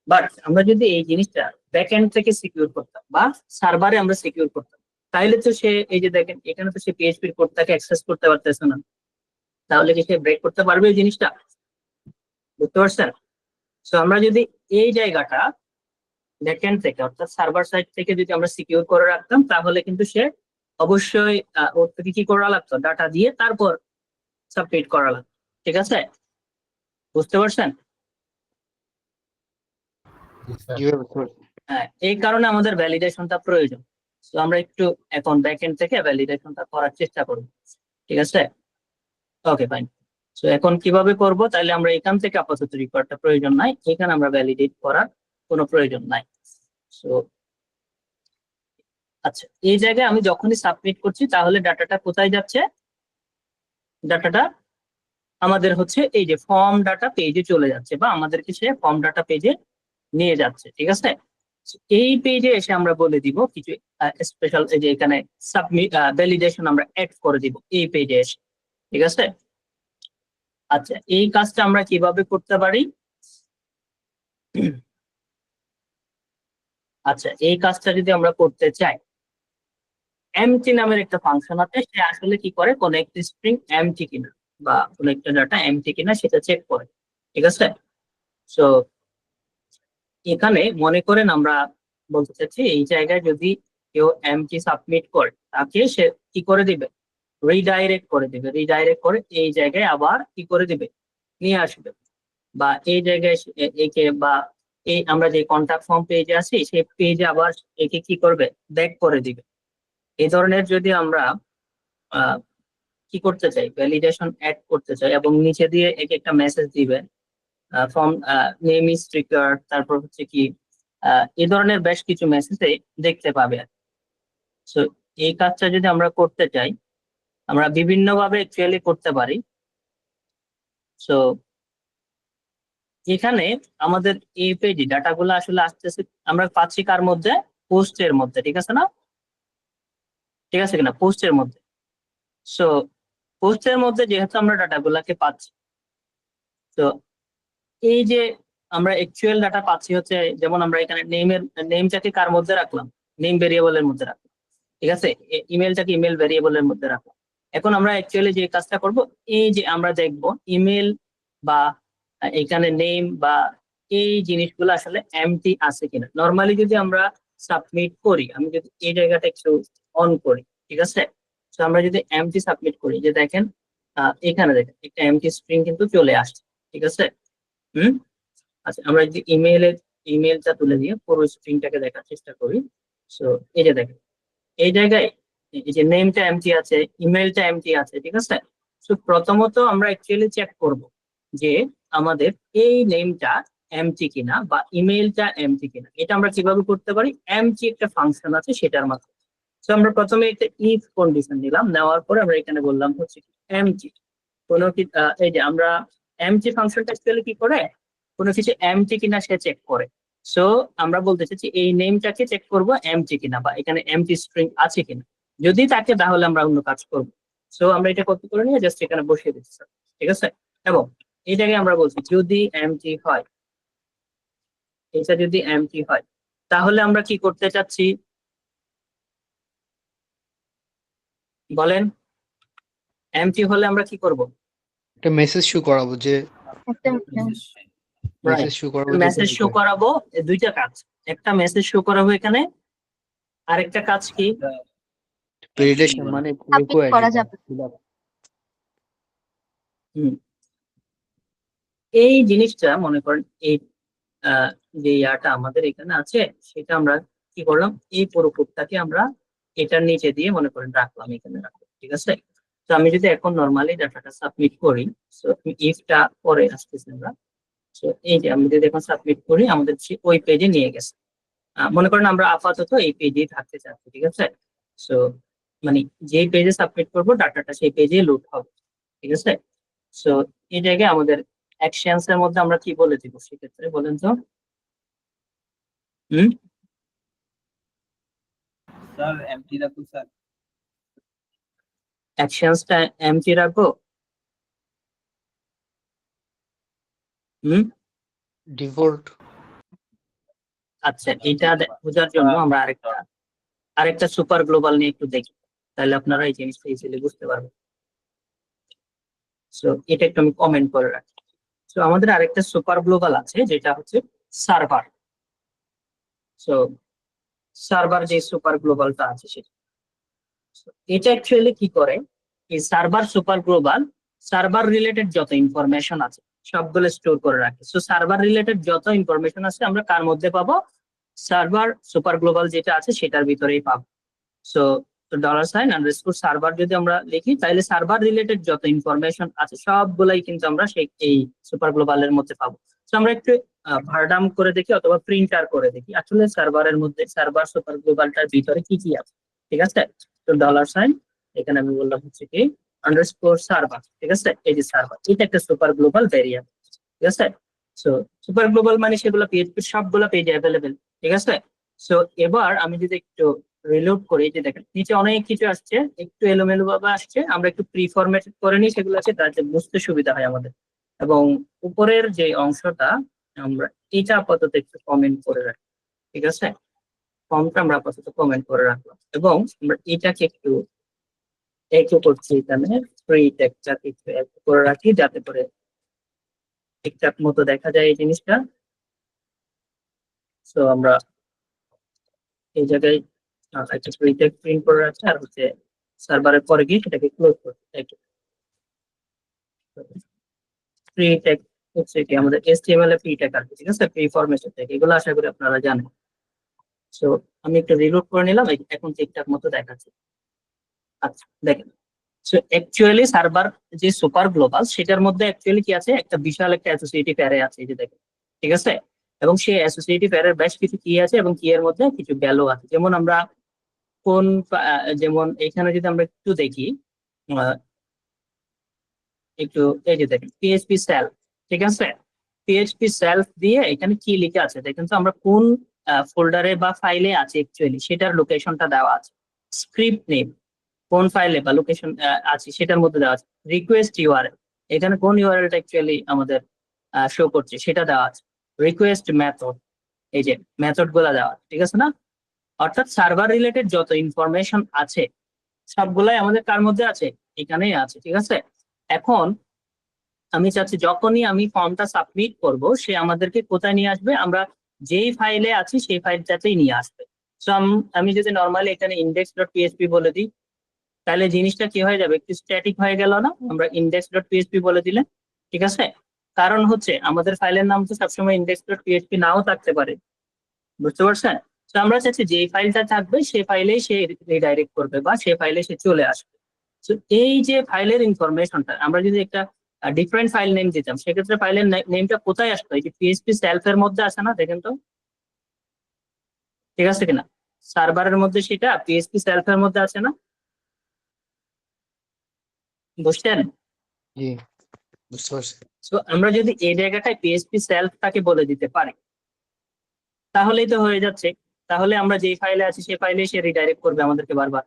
বাট আমরা যদি এই জিনিসটা ব্যাক এন্ড থেকে সিকিউর করতাম বা সার্ভারে আমরা সিকিউর করতাম, তাহলে তো সে এই যে দেখেন এখানে তো সে PHP এর কোডটাকে অ্যাক্সেস করতে পারতেছে না, তাহলে কি সে ব্রেক করতে পারবে এই জিনিসটা? বুঝতে পারছেন? সো আমরা যদি এই জায়গাটা ব্যাকএন্ড থেকে অর্থাৎ সার্ভার সাইড থেকে যদি আমরা সিকিউর করে রাখতাম, তাহলে কিন্তু সে অবশ্যই ওর থেকে কি করা লাগতো, ডাটা দিয়ে তারপর সাবমিট করা লাগতো, ঠিক আছে, বুঝতে পারছেন? হ্যাঁ, এই কারণে আমাদের ভ্যালিডেশনটা প্রয়োজন। তো আমরা একটু এখন ব্যাকএন্ড থেকে ভ্যালিডেশনটা করার চেষ্টা করব, ঠিক আছে, ওকে ফাইন। সো এখন কিভাবে করব, তাহলে আমরা এখান থেকে আপাতত রিকোয়ার্ডটা প্রয়োজন নাই, এখানে আমরা ভ্যালিডেট করার কোনো প্রয়োজন নাই। সো আচ্ছা, এই জায়গায় আমি যখনই সাবমিট করছি তাহলে ডাটাটা কোথায় যাচ্ছে, ডাটাটা আমাদের হচ্ছে এই যে ফর্ম ডাটা পেজে চলে যাচ্ছে, বা আমাদেরকে সে ফর্ম ডাটা পেজে নিয়ে যাচ্ছে, ঠিক আছে। এই পেজে এসে আমরা বলে দিব কিছু স্পেশাল, এই যে এখানে সাবমিট ভ্যালিডেশন আমরা অ্যাড করে দিব এই পেজে এসে, ঠিক আছে। আচ্ছা, এই কাজটা আমরা কিভাবে করতে পারি? আচ্ছা, এই কাজটা যদি আমরা করতে চাই, এমটি নামের একটা ফাংশন আছে, সে আসলে কি করে, কোন একটা স্ট্রিং এমটি কিনা বা কোন একটা ডাটা এমটি কিনা সেটা চেক করে, ঠিক আছে। সো এখানে মনে করেন আমরা বলতে চাচ্ছি এই জায়গায় যদি কেউ এমটি সাবমিট করে, তাকে সে কি করে দিবে, রিডাইরেক্ট করে দিবে, রিডাইরেক্ট করে এই জায়গায় আবার কি করে দিবে, নিয়ে আসবে, বা এই জায়গায় একে বা এই আমরা যে কন্টাক্ট ফর্ম পেজে আছি সেই পেজে আবার একে কি করবে, ব্যাক করে দিবে। এই ধরনের যদি আমরা কি করতে চাই, ভ্যালিডেশন অ্যাড করতে চাই, এবং নিচে দিয়ে একে একটা মেসেজ দিবে, ফর্ম নেম ইজ রিকোয়ার্ড, তারপর হচ্ছে কি এই ধরনের বেশ কিছু মেসেজ দেখতে পাবে। সো এই কাজটা যদি আমরা করতে চাই, আমরা বিভিন্ন ভাবে অ্যাকচুয়ালি করতে পারি। সো এখানে আমাদের এই পেজে ডাটাগুলো আসলে আসতেছে, আমরা পাচ্ছি কার মধ্যে, পোস্টের মধ্যে, ঠিক আছে না, ঠিক আছে কিনা, পোস্টের মধ্যে। সো পোস্টের মধ্যে যেহেতু আমরা ডাটাগুলাকে পাচ্ছি, তো এই যে আমরা অ্যাকচুয়াল ডাটা পাচ্ছি হচ্ছে, যেমন আমরা এখানে নেমটাকে কার মধ্যে রাখলাম, নেম ভেরিয়েবলের মধ্যে রাখলাম, ঠিক আছে, ইমেলটাকে ইমেল ভেরিয়েবলের মধ্যে রাখলাম। এখন আমরা অ্যাকচুয়ালি যে কাজটা করব, এই যে আমরা দেখব ইমেল বা এখানে নেম বা এই জিনিসগুলো আসলে এমটি আছে কিনা। নর্মালি যদি আমরা সাবমিট করি, আমি যদি এই জায়গাটা একটু অন করি, ঠিক আছে, তো আমরা যদি এমটি সাবমিট করি, যে দেখেন এখানে দেখেন একটা এমটি স্ট্রিং কিন্তু চলে আসছে, ঠিক আছে। আচ্ছা, আমরা যদি ইমেলটা তুলে দিয়ে পুরো স্ট্রিংটাকে দেখার চেষ্টা করি, সো এই যে দেখেন এই জায়গায় এই যে নেমটা এমটি আছে, ইমেলটা এমটি আছে, ঠিক আছে। সো প্রথমত আমরা অ্যাকচুয়ালি চেক করব যে আমাদের এই নেমটা এমটি কিনা বা ইমেলটা এমটি কিনা। এটা আমরা কিভাবে করতে পারি, এমটি একটা ফাংশন আছে সেটার মাধ্যমে। তো আমরা প্রথমে একটা ইফ কন্ডিশন নিলাম, নেওয়ার পরে আমরা এখানে বললাম হচ্ছে এমটি কোনো কি এই যে আমরা এমটি ফাংশনটা অ্যাকচুয়ালি কি করে, কোনো কিছু এমটি কিনা সে চেক করে। সো আমরা বলতে চাচ্ছি এই নেমটাকে চেক করব এমটি কিনা বা এখানে এমটি স্ট্রিং আছে কিনা। যদি থাকে তাহলে আমরা অন্য কাজ করব। সো আমরা এটা কপি করে নিয়ে জাস্ট এখানে বসিয়ে দিচ্ছি, ঠিক আছে। এবং এই জায়গায় আমরা বলছি যদি এমটি হয়, এটা যদি এমটি হয় তাহলে আমরা কি করতে চাচ্ছি বলেন, এমটি হলে আমরা কি করব? একটা মেসেজ শো করাবো যে একটা মেসেজ শো করাবো মেসেজ শো করাবো। দুইটা কাজ, একটা মেসেজ শো করাবো এখানে, আরেকটা কাজ কি, ভ্যালিডেশন মানে সাবমিট করা যাবে। এই জিনিসটা মনে করেন এই যে ইয়াটা আমাদের এখানে আছে সেটা আমরা কি করলাম, এই পুরো কোডটাকে আমরা এটার নিচে দিয়ে মনে করেন রাখলাম, এখানে রাখলাম, ঠিক আছে। তো আমি যদি এখন নর্মালি ডাটাটা সাবমিট করি, সো ইফটা পরে আসতেছে আমরা, সো এই যে আমি যদি এখন সাবমিট করি আমাদের ওই পেজে নিয়ে গেছে। মনে করেন আমরা আপাতত এই পেজেই থাকতে চাচ্ছি, ঠিক আছে। সো মানে যে পেজে সাবমিট করবো ডাটাটা সেই পেজে লোড হবে, ঠিক আছে। সো এই জায়গায় আমাদের অ্যাকশনস এর মধ্যে আমরা কি বলে দিব সেক্ষেত্রে বলেন তো? স্যার এমটি রাখুন স্যার। অ্যাকশনসটা এমটি রাখবো। ডিফল্ট। আচ্ছা, এটা বোঝার জন্য আমরা আরেকটা সুপার গ্লোবাল নিয়ে একটু দেখি, তাহলে আপনারা এই জিনিসটা ইজিলি বুঝতে পারবেন। সো এটা একটু আমি কমেন্ট করে রাখি। সো আমাদের আরেকটা সুপার গ্লোবাল আছে যেটা হচ্ছে সার্ভার। সো সার্ভার যে সুপার গ্লোবালটা আছে সেটা, এটা অ্যাকচুয়ালি কি করে, এই server super global server related যত ইনফরমেশন আছে সবগুলো স্টোর করে রাখে। সো সার্ভার রিলেটেড যত ইনফরমেশন আছে আমরা কার মধ্যে পাবো, সার্ভার সুপার গ্লোবাল যেটা আছে সেটার ভিতরেই পাবো। সো $_ সার্ভার যদি আমরা লিখি তাহলে সার্ভার রিলেটেড যত ইনফরমেশন আছে সবগুলাই কিন্তু আমরা সেই এই সুপার গ্লোবালের মধ্যে পাবো। তো আমরা একটু ভার্ডাম করে দেখি অথবা প্রিন্টার করে দেখি আসলে সার্ভারের মধ্যে সার্ভার সুপার গ্লোবালটার ভিতরে কি কি আছে, ঠিক আছে। তো $, এখানে আমি বললাম হচ্ছে কি _সার্ভার, ঠিক আছে। এই যে সার্ভার, এটা একটা সুপার গ্লোবাল ভেরিয়েবল, ঠিক আছে। সো সুপার গ্লোবাল মানে সেগুলো পিএইচপি সবগুলো পেজে অ্যাভেলেবেল, ঠিক আছে। সো এবার আমি যদি একটু রিলোড করি, যে দেখেন নিচে অনেক কিছু আসছে, একটু এলোমেলো ভাবে আসছে, আমরা একটু প্রি ফরম্যাটেড করে নিই সেগুলো আছে তাতে বুঝতে সুবিধা হয় আমাদের। এবং উপরের যে অংশটা আমরা এটা আপাতত একটু কমেন্ট করে রাখি, ঠিক আছে। ফর্মটা আমরা আপাতত কমেন্ট করে রাখলাম এবং আমরা এটাকে একটু করছি এখানে ফ্রি টেক্সটটাকে একটু একটু করে রাখি যাতে করে ঠিকঠাক মতো দেখা যায় এই জিনিসটা। সো আমরা এই জায়গায় একটা ফ্রি টেক্সট প্রিন্ট করে রাখছি আর হচ্ছে সার্ভারের পরে গিয়ে সেটাকে ক্লোজ করতে ফ্রি টেক্সট হচ্ছে কি আমাদের HTML এ ফ্রি টেক্সট আছে, ঠিক আছে, ফ্রি ফরম্যাট থেকে, এগুলো আশা করি আপনারা জানেন। সো আমি একটু রিলোড করে নিলাম, এখন ঠিকঠাক মতো দেখাচ্ছে। আচ্ছা দেখেন, সো অ্যাকচুয়ালি সার্ভার যে সুপার গ্লোবাল সেটার মধ্যে অ্যাকচুয়ালি কি আছে, একটা বিশাল একটা অ্যাসোসিয়েটিভ অ্যারে আছে, এই যে দেখেন, ঠিক আছে। এবং সেই অ্যাসোসিয়েটিভ অ্যারের বেশ কিছু কি আছে এবং কি এর মধ্যে কিছু ভ্যালু আছে। যেমন আমরা যেমন এখানে যদি আমরা একটু দেখি, একটু এই যে দেখেন পিএইচপি সেলফ, ঠিক আছে। পিএইচপি সেলফ দিয়ে এখানে কি লিখে আছে দেখেন তো, আমরা কোন ফোল্ডারে বা ফাইলে আছে অ্যাকচুয়ালি সেটার লোকেশনটা দেওয়া আছে, স্ক্রিপ্ট নেম কোন ফাইলে বা লোকেশন আছে সেটার মধ্যে দেওয়া আছে, রিকোয়েস্ট ইউআরএল এখানে কোন ইউআরএলটা অ্যাকচুয়ালি আমাদের শো করছে সেটা দেওয়া আছে, রিকোয়েস্ট মেথড এই যে মেথড গুলা দেওয়া, ঠিক আছে না। অর্থাৎ সার্ভার রিলেটেড যত ইনফরমেশন আছে সবগুলাই আমাদের কার মধ্যে আছে, এখানেই আছে, ঠিক আছে। এখন আমি চাচ্ছি যখনই আমি ফর্মটা সাবমিট করব, সে আমাদেরকে কোথায় নিয়ে আসবে, আমরা যেই ফাইলে আছি সেই ফাইলটাতেই নিয়ে আসবে। সো আমি যদি নর্মালি এখানে index.php বলে দিই, তাহলে জিনিসটা কি হয়ে যাবে, একটু স্ট্যাটিক হয়ে গেল না, আমরা index.php বলে দিলে, ঠিক আছে। কারণ হচ্ছে আমাদের ফাইলের নাম তো সবসময় index.php নাও থাকতে পারে, বুঝতে পারছেন। তো আমরা চাচ্ছি যে ফাইলটা থাকবে সেই ফাইলেই সে রিডাইরেক্ট করবে বা সেই ফাইলে সে চলে আসবে। তো এই যে ফাইলের ইনফরমেশনটা আমরা যদি একটা ডিফারেন্ট ফাইল নেম দিতাম, সেক্ষেত্রে ফাইলের নেমটা কোথায় আসতো, এই যে পিএইচপি সেলফ এর মধ্যে আসে না, দেখেন তো ঠিক আছে কিনা, সার্ভারের মধ্যে সেটা পিএইচপি সেলফ এর মধ্যে আছে না, বুঝছেন। জি, বুঝতে পারছি। তো আমরা যদি এই জায়গাটায় পিএইচপি সেলফটাকে বলে দিতে পারি তাহলেই তো হয়ে যাচ্ছে। তাহলে আমরা যেই ফাইলে আছি সেই ফাইলে সে রিডাইরেক্ট করবে আমাদেরকে বারবার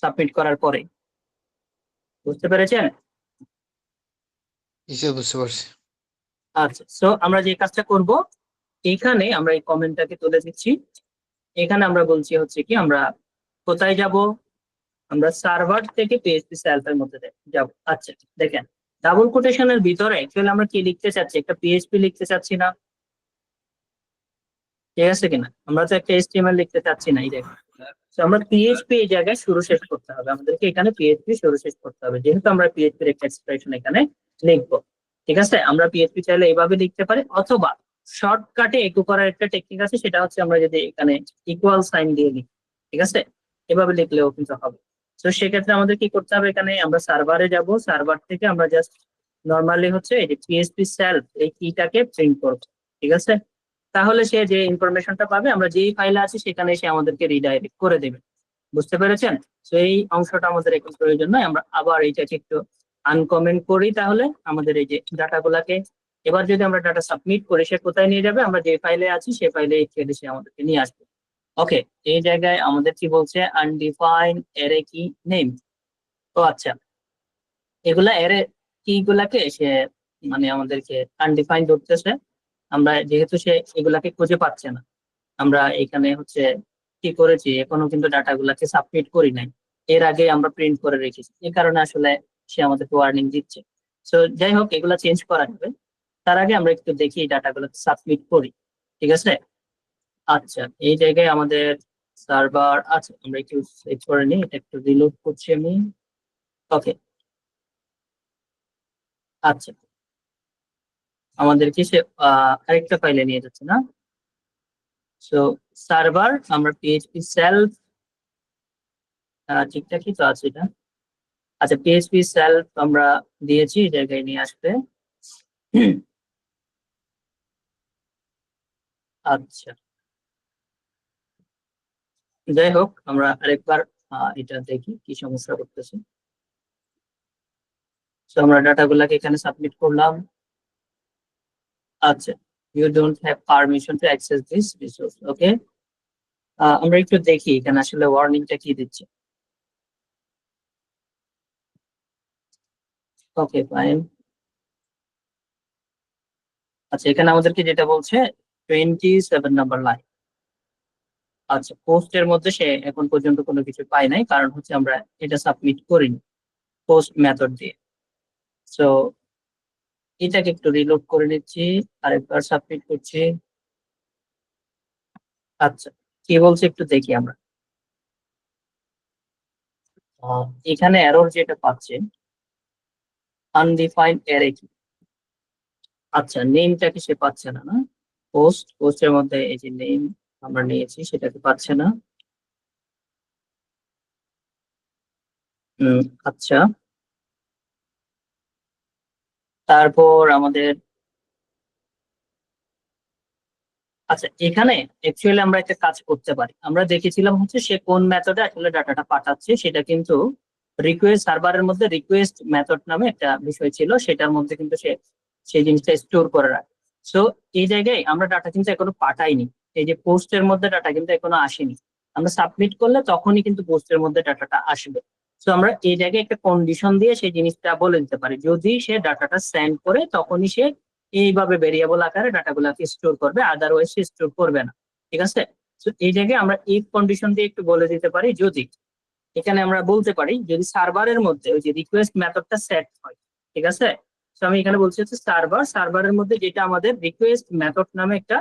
সাবমিট করার পরে, বুঝতে পেরেছেন। জি স্যার, বুঝতে পারছি। আচ্ছা, সো আমরা যে কাজটা করব, এইখানে আমরা এই কমেন্টটাকে তুলে দিচ্ছি। এখানে আমরা বলছি হচ্ছে কি আমরা কোথায় যাব, আমরা সার্ভার থেকে পিএইচপি সেলফ এর মধ্যে যাব। আচ্ছা দেখেন, ডাবল কোটেশনের ভিতরে অ্যাকচুয়ালি আমরা কি লিখতে চাচ্ছি, একটা পিএইচপি লিখতে চাচ্ছি না, ঠিক আছে কিনা, আমরা তো একটা এইচটিএমএল লিখতে চাচ্ছি না, এই দেখেন। তো আমরা পিএইচপি এই জায়গায় শুরু শেষ করতে হবে, আমাদেরকে এখানে পিএইচপি শুরু শেষ করতে হবে, যেহেতু আমরা পিএইচপির একটা এক্সপ্রেশন এখানে লিখবো, ঠিক আছে। আমরা পিএইচপি চাইলে এইভাবে লিখতে পারি, অথবা শর্টকাটে একু করার একটা টেকনিক আছে, সেটা হচ্ছে আমরা যদি এখানে ইকুয়াল সাইন দিয়ে লিখি, ঠিক আছে, এভাবে লিখলেও কিন্তু হবে। তো সেক্ষেত্রে আমাদের কি করতে হবে, এখানে আমরা সার্ভারে যাব, সার্ভার থেকে আমরা জাস্ট নর্মালি হচ্ছে এই যে পিএইচপি সেলফ এই কিটাকে প্রিন্ট করবো, ঠিক আছে। তাহলে সে যে ইনফরমেশনটা পাবে, আমরা যেই ফাইলে আছি সেখানে সে আমাদেরকে রিডাইরেক্ট করে দেবে, বুঝতে পেরেছেন। তো এই অংশটা আমাদের এখন প্রয়োজন নয়, আমরা আবার এইটাকে একটু আনকমেন্ট করি, তাহলে আমাদের এই যে ডাটাগুলাকে এবার যদি আমরা ডাটা সাবমিট করি, সে কোথায় নিয়ে যাবে, আমরা যে ফাইলে আছি সেই ফাইলে ছেড়ে সে আমাদেরকে নিয়ে আসবে। ওকে, এই জায়গায় আমাদের কি বলছে, আনডিফাইন্ড অ্যারে কি নেম। তো আচ্ছা, এগুলা অ্যারে কি গুলাকে সে মানে আমাদেরকে আনডিফাইন্ড ধরতেছে, আমরা যেহেতু সে এগুলাকে খুঁজে পাচ্ছে না, আমরা এখানে হচ্ছে কি করেছি, এখনো কিন্তু ডাটা গুলাকে সাবমিট করি নাই, এর আগে আমরা প্রিন্ট করে রেখেছি, এই কারণে আসলে সে আমাদেরকে ওয়ার্নিং দিচ্ছে। তো যাই হোক, এগুলা চেঞ্জ করা যাবে, তার আগে আমরা একটু দেখি এই ডাটাগুলোকে সাবমিট করি, ঠিক আছে। আচ্ছা, এই জায়গায় আমাদের সার্ভার আছে, আমরা একটু সেভ করে নিই, এটা একটু রিলোড করছি আমি। ওকে, আচ্ছা, আমাদেরকে সে আরেকটা ফাইলে নিয়ে যাচ্ছে না। সো সার্ভার আমরা পিএইচপি সেলফ ঠিকঠাকই তো আছে এটা। আচ্ছা, পিএইচপি সেলফ আমরা দিয়েছি, এই জায়গায় নিয়ে আসবে। আচ্ছা, যাই হোক, আমরা আরেকবার এটা দেখি কি সমস্যা করতেছে। তো আমরা ডাটাগুলোকে এখানে সাবমিট করলাম। আচ্ছা, you don't have permission to access this resource. Okay, আমরা একটু দেখি এখানে আসলে ওয়ার্নিংটা কি দিচ্ছে। Okay fine. আচ্ছা, এখানে আমাদেরকে যেটা বলছে 27 নাম্বার লাইন। আচ্ছা, পোস্টের মধ্যে সে এখন পর্যন্ত কোনো কিছু পায় নাই, কারণ হচ্ছে আমরা এটা সাবমিট করিনি পোস্ট মেথড দিয়ে। সো এটাকে একটু রিলোড করে নিচ্ছি, আরেকবার সাবমিট করছি। আচ্ছা, কি বলছে একটু দেখি আমরা। এখানে এরর যেটা পাচ্ছে, আনডিফাইন্ড অ্যারে কি। আচ্ছা, নেমটাকে সে পাচ্ছে না, না পোস্টের মধ্যে এই যে নেম আমরা নিয়েছি সেটাকে পাচ্ছে না। আচ্ছা, তারপর আমাদের আচ্ছা এখানে অ্যাকচুয়ালি আমরা একটা কাজ করতে পারি, আমরা দেখেছিলাম হচ্ছে সে কোন মেথডে আসলে ডাটাটা পাঠাচ্ছে, সেটা কিন্তু রিকোয়েস্ট সার্ভারের মধ্যে রিকোয়েস্ট মেথড নামে একটা বিষয় ছিল, সেটার মধ্যে কিন্তু সে সেই জিনিসটা স্টোর করে রাখে। সো এই জায়গায় আমরা ডাটা কিন্তু এখনো পাঠাইনি, এই যে পোস্টের মধ্যে ডাটা কিন্তু এখনো আসেনি, আমরা সাবমিট করলে তখনই কিন্তু পোস্টের মধ্যে ডাটাটা আসবে। সো আমরা এই জায়গায় একটা কন্ডিশন দিয়ে সেই জিনিসটা বলে দিতে পারি, যদি সে ডাটাটা সেন্ড করে তখনই সে এইভাবে ভেরিয়েবল আকারে ডাটাগুলোকে স্টোর করবে, আদারওয়াইজ সে স্টোর করবে না, ঠিক আছে। তো এই জায়গায় আমরা ইফ কন্ডিশন দিয়ে একটু বলে দিতে পারি, যদি এখানে আমরা বলতে পারি যদি সার্ভারের মধ্যে ওই যে রিকোয়েস্ট মেথডটা সেট হয়, ঠিক আছে। তো আমি এখানে বলছি হচ্ছে সার্ভারের মধ্যে যেটা আমাদের রিকোয়েস্ট মেথড নামে একটা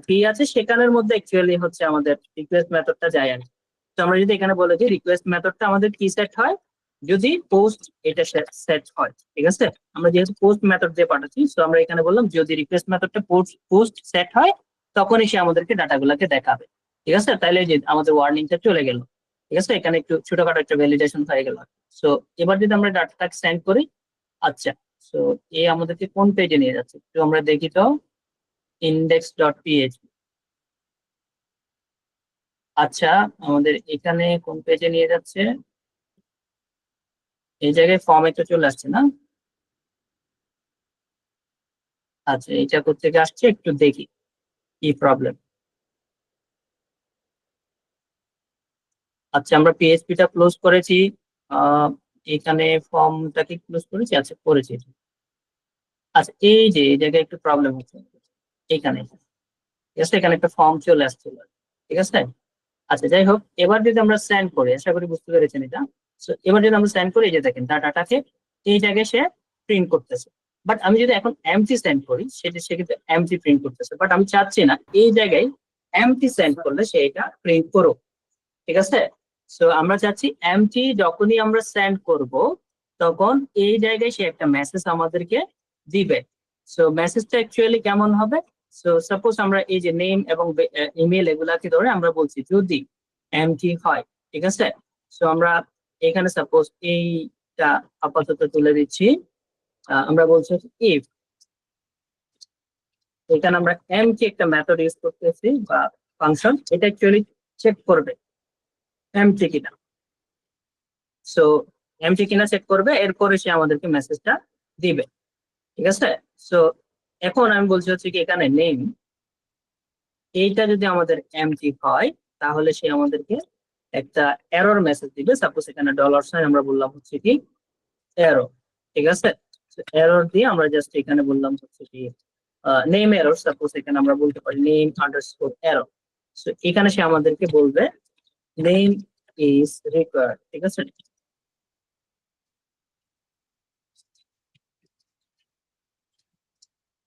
কি আছে, সেখানের মধ্যে অ্যাকচুয়ালি হচ্ছে আমাদের রিকোয়েস্ট মেথডটা যায় আর কি। তো আমরা যদি এখানে বলে দিই রিকোয়েস্ট মেথডটা আমাদের কি সেট হয়, যদি পোস্ট এটা সেট হয়, ঠিক আছে। আমরা যেহেতু পোস্ট মেথড দিয়ে পাঠাচ্ছি, তো আমরা এখানে বললাম যদি রিকোয়েস্ট মেথডটা পোস্ট সেট হয় তখনই সে আমাদেরকে ডাটাগুলোকে দেখাবে, ঠিক আছে। তাইলে যে আমাদের ওয়ার্নিংটা চলে গেল, ঠিক আছে। এখানে একটু ছোটখাটো একটা ভ্যালিডেশন হয়ে গেল। সো এবার যদি আমরা ডাটাটাকে সেন্ড করি, আচ্ছা, সো এ আমাদেরকে কোন পেজে নিয়ে যাচ্ছে একটু আমরা দেখি তো, index.php। আচ্ছা, আমাদের এখানে কোন পেজে নিয়ে যাচ্ছে, এই জায়গায় ফর্মে তো চলে আসছে না। আচ্ছা, এটা কোথেকে আসছে একটু দেখি কি প্রবলেম। আচ্ছা, আমরা পিএইচপিটা ক্লোজ করেছি, এখানে ফর্মটাকে ক্লোজ করেছি, আচ্ছা করেছি। আচ্ছা, এই যে এই জায়গায় একটু প্রবলেম হচ্ছে এখানে, ঠিক আছে। এখানে একটা ফর্ম চলে আসছিল, ঠিক আছে। আচ্ছা, যাই হোক, এবার যদি আমরা সেন্ড করি, আশা করি বুঝতে পেরেছেন এটা। So, এবার যদি আমরা সেন্ড করি, এই যে দেখেন ডাটাটাকে এই জায়গায় সে প্রিন্ট করতেছে। বাট আমি যদি এখন এমটি সেন্ড করি, সে কিন্তু এমটি প্রিন্ট করতেছে। বাট আমি চাচ্ছি না এই জায়গায় এমটি সেন্ড করলে সে এটা প্রিন্ট করুক, ঠিক আছে। সো আমরা চাচ্ছি এমটি যখনই আমরা সেন্ড করব তখন এই জায়গায় সে একটা মেসেজ আমাদেরকে দিবে। সো মেসেজটা অ্যাকচুয়ালি কেমন হবে, সো সাপোজ আমরা এই যে নেম এবং ইমেল এগুলাকে ধরে আমরা বলছি যদি এমটি হয়, ঠিক আছে। সো আমরা এখানে সাপোজ এইটা আপাতত তুলে দিচ্ছি, আমরা বলছি ইফ, এখানে আমরা এমটি একটা মেথড ইউজ করতেছি বা ফাংশন, এটা অ্যাকচুয়ালি চেক করবে এমটি কিনা। সো এমটি কিনা চেক করবে, এরপরে সে আমাদেরকে মেসেজটা দিবে, ঠিক আছে। সো এখন আমি বলছি হচ্ছে কি এখানে নেম, এইটা যদি আমাদের এমটি হয় তাহলে সে আমাদেরকে একটা এরর মেসেজ দিবে। সাপোজ এখানে $সাইন আমরা বললাম হচ্ছে কি এরর, ঠিক আছে। এরর দিয়ে আমরা জাস্ট এখানে বললাম হচ্ছে কি নেম এরর, সাপোজ এখানে আমরা বলতে পারি নেম আন্ডারস্কোর এরর। সো এখানে সে আমাদেরকে বলবে নেম ইজ রিকোয়ার্ড, ঠিক আছে।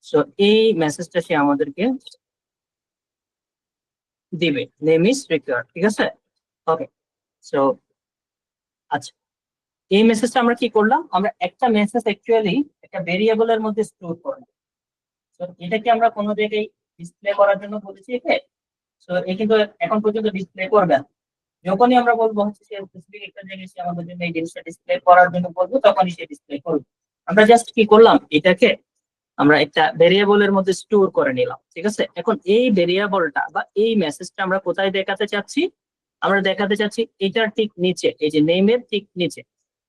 সো এই মেসেজটা সে আমাদেরকে দিবে, নেম ইজ রিকোয়ার্ড, ঠিক আছে। ওকে, সো আচ্ছা, এই মেসেজটা আমরা কি করলাম, আমরা একটা মেসেজ অ্যাকচুয়ালি একটা ভেরিয়েবলের মধ্যে স্টোর করলাম। তো এটাকে আমরা কোনো জায়গায় ডিসপ্লে করার জন্য বলেছি একে। তো এ কিন্তু এখন পর্যন্ত ডিসপ্লে করবে না। যখনই আমরা বলবো হচ্ছে সে স্পেসিফিক একটা জায়গায় সে আমাদের জন্য এই জিনিসটা ডিসপ্লে করার জন্য বলবো, তখনই সে ডিসপ্লে করবে। আমরা জাস্ট কি করলাম, এটাকে আমরা একটা ভেরিয়েবলের মধ্যে স্টোর করে নিলাম, ঠিক আছে। এখন এই ভেরিয়েবলটা বা এই মেসেজটা আমরা কোথায় দেখাতে চাচ্ছি, আমরা দেখাতে চাচ্ছি এটার ঠিক নিচে, এই যে নেমের ঠিক নিচে।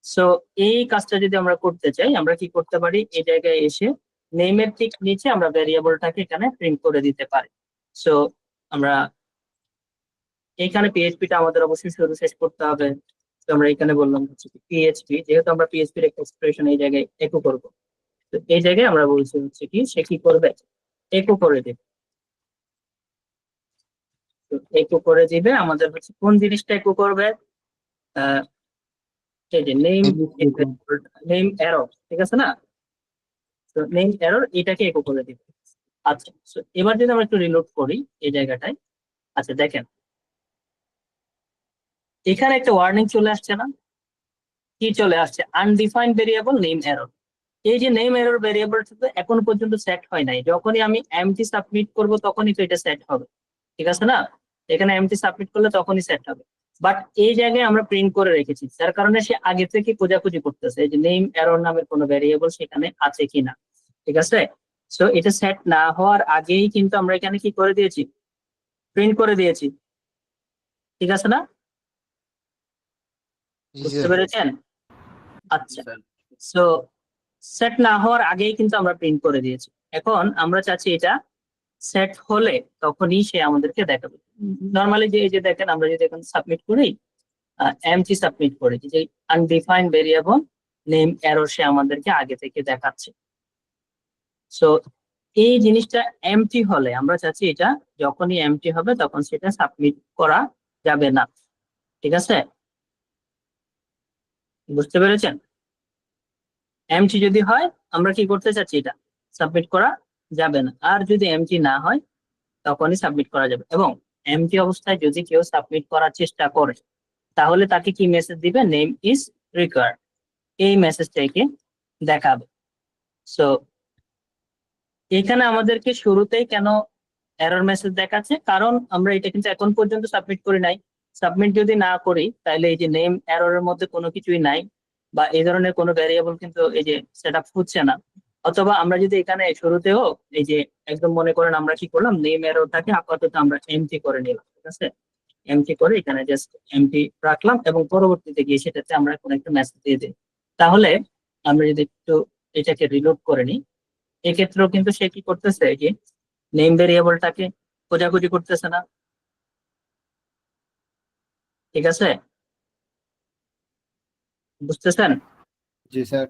সো এই কাজটা যদি আমরা করতে চাই, আমরা কি করতে পারি, এই জায়গায় এসে নেমের ঠিক নিচে আমরা ভেরিয়েবলটাকে এখানে প্রিন্ট করে দিতে পারি। সো আমরা এইখানে পিএইচপিটা আমাদের অবশ্যই শুরু শেষ করতে হবে। তো আমরা এখানে বললাম হচ্ছে পিএইচপি, যেহেতু আমরা পিএইচপির একটা এক্সপ্রেশন এই জায়গায় একো করব, তো এই জায়গায় আমরা বলছি হচ্ছে কি সে কি করবে, একো করে দেবে। তো একো করে দিবে আমাদের হচ্ছে কোন জিনিসটা একো করবে, এই যে নেম এরর, ঠিক আছে না। তো নেম এরর এটাকে একো করে দিবে। আচ্ছা, তো এবার যদি আমরা একটু রিলোড করি এই জায়গাটায়, আচ্ছা দেখেন এখানে একটা ওয়ার্নিং চলে আসছে না, কি চলে আসছে, আনডিফাইন্ড ভেরিয়েবল নেম এরর। এই যে নেম এরর ভেরিয়েবলটা এখন পর্যন্ত সেট হয় নাই, যখনই আমি এমটি সাবমিট করব তখনই তো এটা সেট হবে, ঠিক আছে না। এখানে এমটি সাবমিট করলে তখনই সেট হবে। বাট এই জায়গায় আমরা প্রিন্ট করে রেখেছি, যার কারণে সে আগে থেকে খোঁজাখুঁজি করতেছে এই যে নেম এরর নামের কোনো ভেরিয়েবল সেখানে আছে কিনা, ঠিক আছে। সো এটা সেট না হওয়ার আগেই কিন্তু আমরা এখানে কি করে দিয়েছি, প্রিন্ট করে দিয়েছি, ঠিক আছে না, জি বুঝতে স্যার। পেরেছেন। আচ্ছা, সো সেট না হওয়ার আগেই কিন্তু আমরা প্রিন্ট করে দিয়েছি। এখন আমরা চাচ্ছি এটা সেট হলে তখনই সে আমাদেরকে দেখাবে। নর্মালি যে এই যে দেখেন আমরা যদি এখন সাবমিট করি, এমটি সাবমিট করেছি, যে আনডিফাইন্ড ভেরিয়েবল নেম এরর সে আমাদেরকে আগে থেকে দেখাচ্ছে। সো এই জিনিসটা এমটি হলে আমরা চাচ্ছি এটা যখনই এমটি হবে তখন সেটা সাবমিট করা যাবে না, ঠিক আছে। বুঝতে পেরেছেন? এমটি যদি হয় আমরা কি করতে চাচ্ছি, এটা সাবমিট করা যাবে না। আর যদি এমটি না হয় তখনই সাবমিট করা যাবে। এবং এমটি অবস্থায় যদি কেউ সাবমিট করার চেষ্টা করে তাহলে তাকে কি মেসেজ দিবে, নেম ইজ রিকোয়ার্ড, এই মেসেজটাকে দেখাবে। সো এখানে আমাদেরকে শুরুতেই কেন এরর মেসেজ দেখাচ্ছে, কারণ আমরা এটা কিন্তু এখন পর্যন্ত সাবমিট করি নাই। সাবমিট যদি না করি তাহলে এই যে নেম এররের মধ্যে কোনো কিছুই নাই, বা এই ধরনের কোনো ভ্যারিয়েবল কিন্তু এই যে সেট আপ হচ্ছে না। অথবা আমরা যদি এখানে শুরুতেও এই যে একদম মনে করেন আমরা কি করলাম, নেম এররটাকে আপাতত আমরা এমটি করে নিলাম, ঠিক আছে, এমটি করে এখানে জাস্ট এমটি রাখলাম এবং পরবর্তীতে গিয়ে সেটাতে আমরা কোনো একটা মেসেজ দিয়ে দিই। তাহলে আমরা যদি একটু এটাকে রিলোড করে নিই, এক্ষেত্রেও কিন্তু সে কি করতেছে, এই যে নেম ভেরিয়েবলটাকে খোঁজাখুঁজি করতেছে না, ঠিক আছে, বুঝতেছেন? জি স্যার।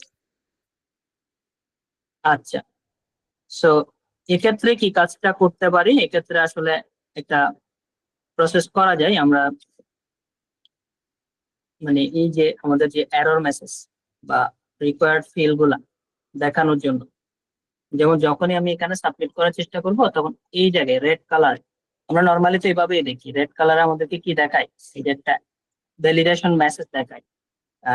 আচ্ছা, সো এক্ষেত্রে কি কাজটা করতে পারি, এক্ষেত্রে আসলে একটা প্রসেস করা যায়। আমরা মানে এই যে আমাদের যে এরর মেসেজ বা রিকোয়ার্ড ফিল্ড গুলা দেখানোর জন্য, যেমন যখনই আমি এখানে সাবমিট করার চেষ্টা করব তখন এই জায়গায় রেড কালার, আমরা নর্মালি তো এইভাবেই দেখি, রেড কালারে আমাদেরকে কি দেখায়, এই যে একটা ভ্যালিডেশন মেসেজ দেখায়।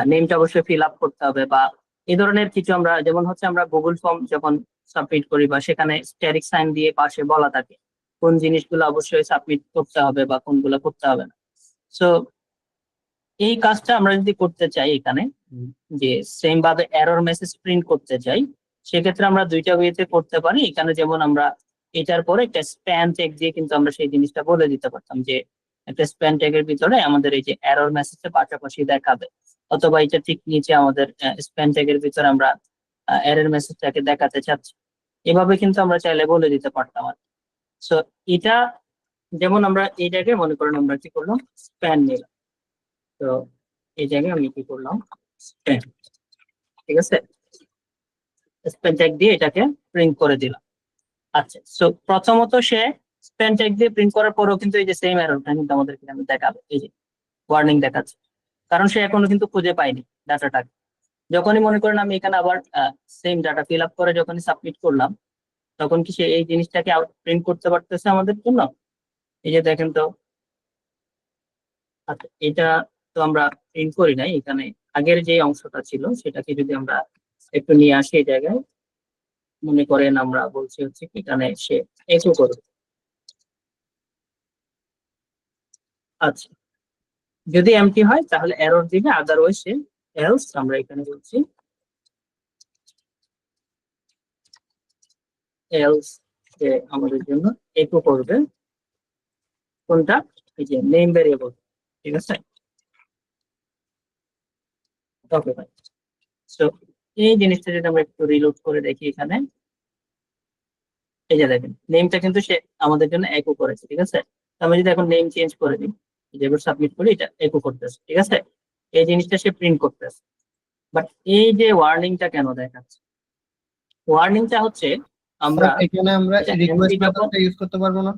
নেমটা অবশ্যই ফিল আপ করতে হবে বা এই ধরনের কিছু। আমরা যেমন হচ্ছে আমরা গুগল ফর্ম যখন সাবমিট করি বা সেখানে স্ট্যাটিক সাইন দিয়ে পাশে বলা থাকে কোন জিনিসগুলো অবশ্যই সাবমিট করতে হবে বা কোনগুলো করতে হবে না। সো এই কাজটা আমরা যদি করতে চাই এখানে, যে সেম ভাবে এরর মেসেজ প্রিন্ট করতে চাই, সেক্ষেত্রে আমরা দুইটা ওয়েতে করতে পারি। এখানে যেমন আমরা এটার পরে একটা স্প্যান ট্যাগ দিয়ে কিন্তু আমরা সেই জিনিসটা বলে দিতে পারতাম যে একটা স্প্যান ট্যাগের ভিতরে আমাদের এই যে এরর মেসেজটা পাশাপাশি দেখাবে, অথবা এটা ঠিক নিচে আমাদের স্প্যান ট্যাগের ভিতরে আমরা এরর মেসেজটাকে দেখাতে চাচ্ছি, এভাবে কিন্তু আমরা চাইলে বলে দিতে পারতাম আর। সো এটা যেমন আমরা এই জায়গায় মনে করেন আমরা কি করলাম, স্প্যান নিলাম। তো এই জায়গায় আমি কি করলাম, স্প্যান, ঠিক আছে, স্প্যান ট্যাগ দিয়ে এটাকে প্রিন্ট করে দিলাম। আচ্ছা, সো প্রথমত সে স্প্যান ট্যাগ দিয়ে প্রিন্ট করার পরেও কিন্তু এই যে সেম এররটা কিন্তু আমাদেরকে দেখাবে, এই যে ওয়ার্নিং দেখাচ্ছে, কারণ সে এখনো কিন্তু খুঁজে পায়নি ডাটাটাকে। যখনই মনে করেন আমি এখানে আবার সেম ডাটা ফিল আপ করে যখনই সাবমিট করলাম তখন কি সে এই জিনিসটাকে আউট প্রিন্ট করতে পারতেছে আমাদের জন্য, এই যে দেখেন তো। আচ্ছা, এটা তো আমরা প্রিন্ট করি নাই, এখানে আগের যে অংশটা ছিল সেটাকে যদি আমরা একটু নিয়ে আসি এই জায়গায়, মনে করেন আমরা বলছি হচ্ছে কি এখানে সে একটু করবে। আচ্ছা, যদি এমটি হয় তাহলে এরর দিবে, আদারওয়াইজ সে এলস, আমরা এখানে বলছি এলস, সে আমাদের জন্য একটু করবে কোনটা, এই যে নেম ভেরিয়েবল, ঠিক আছে। ওকে ভাই, সো এই জিনিসটা যদি আমরা একটু রিলোড করে দেখি এখানে, এই যে দেখেন নেমটা কিন্তু সে আমাদের জন্য একো করেছে, ঠিক আছে। তো আমি যদি এখন নেম চেঞ্জ করে দিই, যেগুলো সাবমিট করি, এটা একো করতেছে, ঠিক আছে, এই জিনিসটা সে প্রিন্ট করতেছে। বাট এই যে ওয়ার্নিংটা কেন দেখাচ্ছে, ওয়ার্নিংটা হচ্ছে আমরা স্যার এখানে আমরা এটা রিকোয়েস্ট empty যখন মেথডটা ইউজ করতে পারবো না?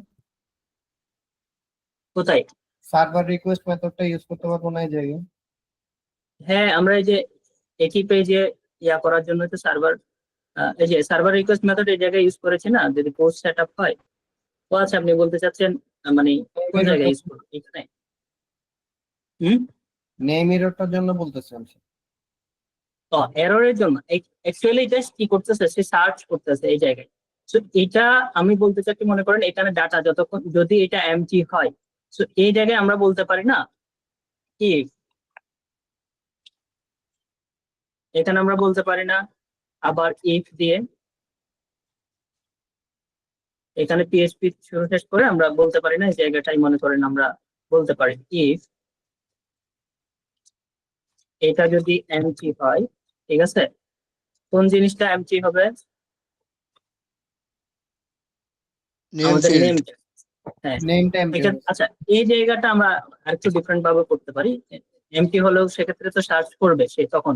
কোথায়, সার্ভার রিকোয়েস্ট মেথডটা ইউজ করতে পারবো না এই জায়গায়? হ্যাঁ আমরা এই যে একই পেজে ইয়া করার জন্য তো সার্ভার, এই যে সার্ভার রিকোয়েস্ট মেথড এই জায়গায় ইউজ করেছি না, যদি পোস্ট সেট আপ হয়। ও আচ্ছা, আপনি বলতে চাচ্ছেন মানে কোন জায়গায় ইউজ করবো এখানে? হুম, নেম এররটার জন্য বলতেছেন স্যার। তো এররের জন্য অ্যাকচুয়ালি এটা কি করতেছে, সে সার্চ করতেছে এই জায়গায়। সো এটা আমি বলতে চাচ্ছি, মনে করেন এখানে ডাটা যতক্ষণ যদি এটা এমটি হয়, সো এই জায়গায় আমরা বলতে পারি না কি, এখানে আমরা বলতে পারি না আবার ইফ দিয়ে, এখানে পিএইচপি শুরু শেষ করে আমরা বলতে পারি না এই জায়গাটাই মনে করেন আমরা বলতে পারি ইফ এটা যদি এমটি হয়, ঠিক আছে, কোন জিনিসটা এমটি হবে, নেম আমাদের ফিল্ড, নেমটা। হ্যাঁ, নেমটা এমটি হবে। আচ্ছা, এই জায়গাটা আমরা আরেকটু ডিফারেন্ট ভাবে করতে পারি। এমটি হলেও সেক্ষেত্রে তো সার্চ করবে সে তখন।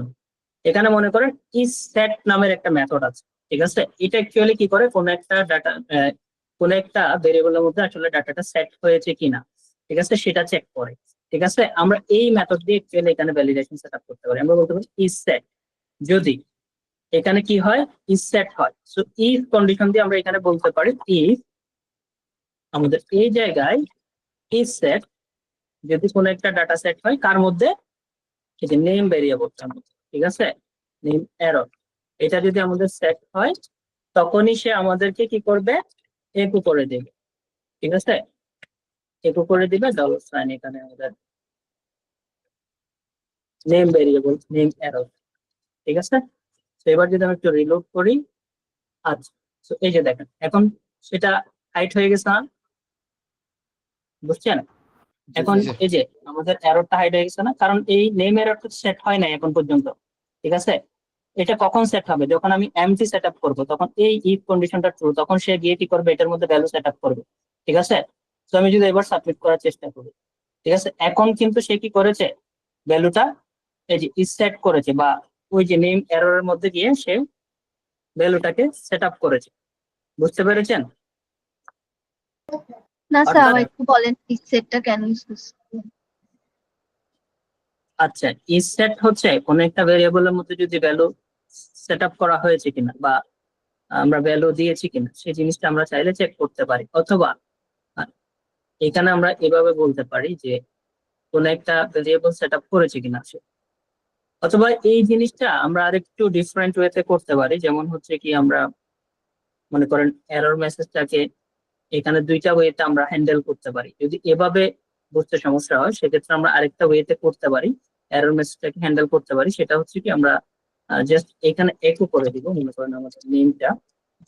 এখানে মনে করেন ইজ সেট নামের একটা মেথড আছে, ঠিক আছে। এটা অ্যাকচুয়ালি কি করে, কোন একটা ডাটা, কোন একটা ভেরিয়েবলের মধ্যে আসলে ডাটাটা সেট হয়েছে কিনা, ঠিক আছে, সেটা চেক করে। ঠিক আছে, আমরা এই মেথড দিয়ে অ্যাকচুয়ালি এখানে ভ্যালিডেশন সেটআপ করতে পারি। আমরা বলতে পারি ইজ সেট, যদি এখানে কি হয়, ইজ সেট হয়, সো ইফ কন্ডিশন দিয়ে আমরা এখানে বলতে পারি ইফ আমাদের এই জায়গায় ইজ সেট, যদি কোনো একটা ডাটা সেট হয় কার মধ্যে, এই যে নেম ভেরিয়েবলটার মধ্যে, ঠিক আছে, নেম এরর, এটা যদি আমাদের সেট হয় তখনই সে আমাদেরকে কি করবে, একু করে দেবে, ঠিক আছে, একু করে দিবে ডলার সাইন এখানে আমাদের নেম ভেরিয়েবল নেম এরর, ঠিক আছে। তো এবার যদি আমি একটু রিলোড করি, আচ্ছা, তো এই যে দেখেন এখন সেটা হাইট হয়ে গেছে না, বুঝছেন? এখন জি। এই যে আমাদের এররটা হাইড হয়ে গেছে না, কারণ এই নেম এররটা সেট হয় না এখন পর্যন্ত, ঠিক আছে। এটা কখন সেট হবে, যখন আমি এমটি সেট আপ করবো, তখন এই ইফ কন্ডিশনটা ট্রু, তখন সে গিয়ে কি করবে, এটার মধ্যে ভ্যালু সেট আপ করবে, ঠিক আছে। তো আমি যদি এবার সাবমিট করার চেষ্টা করি, ঠিক আছে, এখন কিন্তু সে কি করেছে, ভ্যালুটা এই যে ইজ সেট করেছে, বা ওই যে নেম এররের মধ্যে গিয়ে সে ভ্যালুটাকে সেট আপ করেছে, বুঝতে পেরেছেন? না স্যার, অর্থাৎ আবার একটু বলেন ইজ সেটটা কেন ইউজ করছেন? আচ্ছা, ইজ সেট হচ্ছে কোন একটা ভেরিয়েবলের মধ্যে যদি ভ্যালু সেট আপ করা হয়েছে কিনা, বা আমরা ভ্যালু দিয়েছি কিনা, সেই জিনিসটা আমরা চাইলে চেক করতে পারি। অথবা আহ, এখানে আমরা এভাবে বলতে পারি যে কোন একটা ভেরিয়েবল সেট আপ করেছে কিনা সে। অথবা এই জিনিসটা আমরা আরেকটু ডিফারেন্ট ওয়েতে করতে পারি, যেমন হচ্ছে কি আমরা মনে করেন এরর মেসেজটাকে এখানে দুইটা ওয়েতে আমরা হ্যান্ডেল করতে পারি। যদি এভাবে বুঝতে সমস্যা হয় সেক্ষেত্রে আমরা আরেকটা ওয়েতে করতে পারি, এরর মেসেজটাকে হ্যান্ডেল করতে পারি। সেটা হচ্ছে কি আমরা জাস্ট এখানে একু করে দিব, মনে করেন আমাদের নেমটা,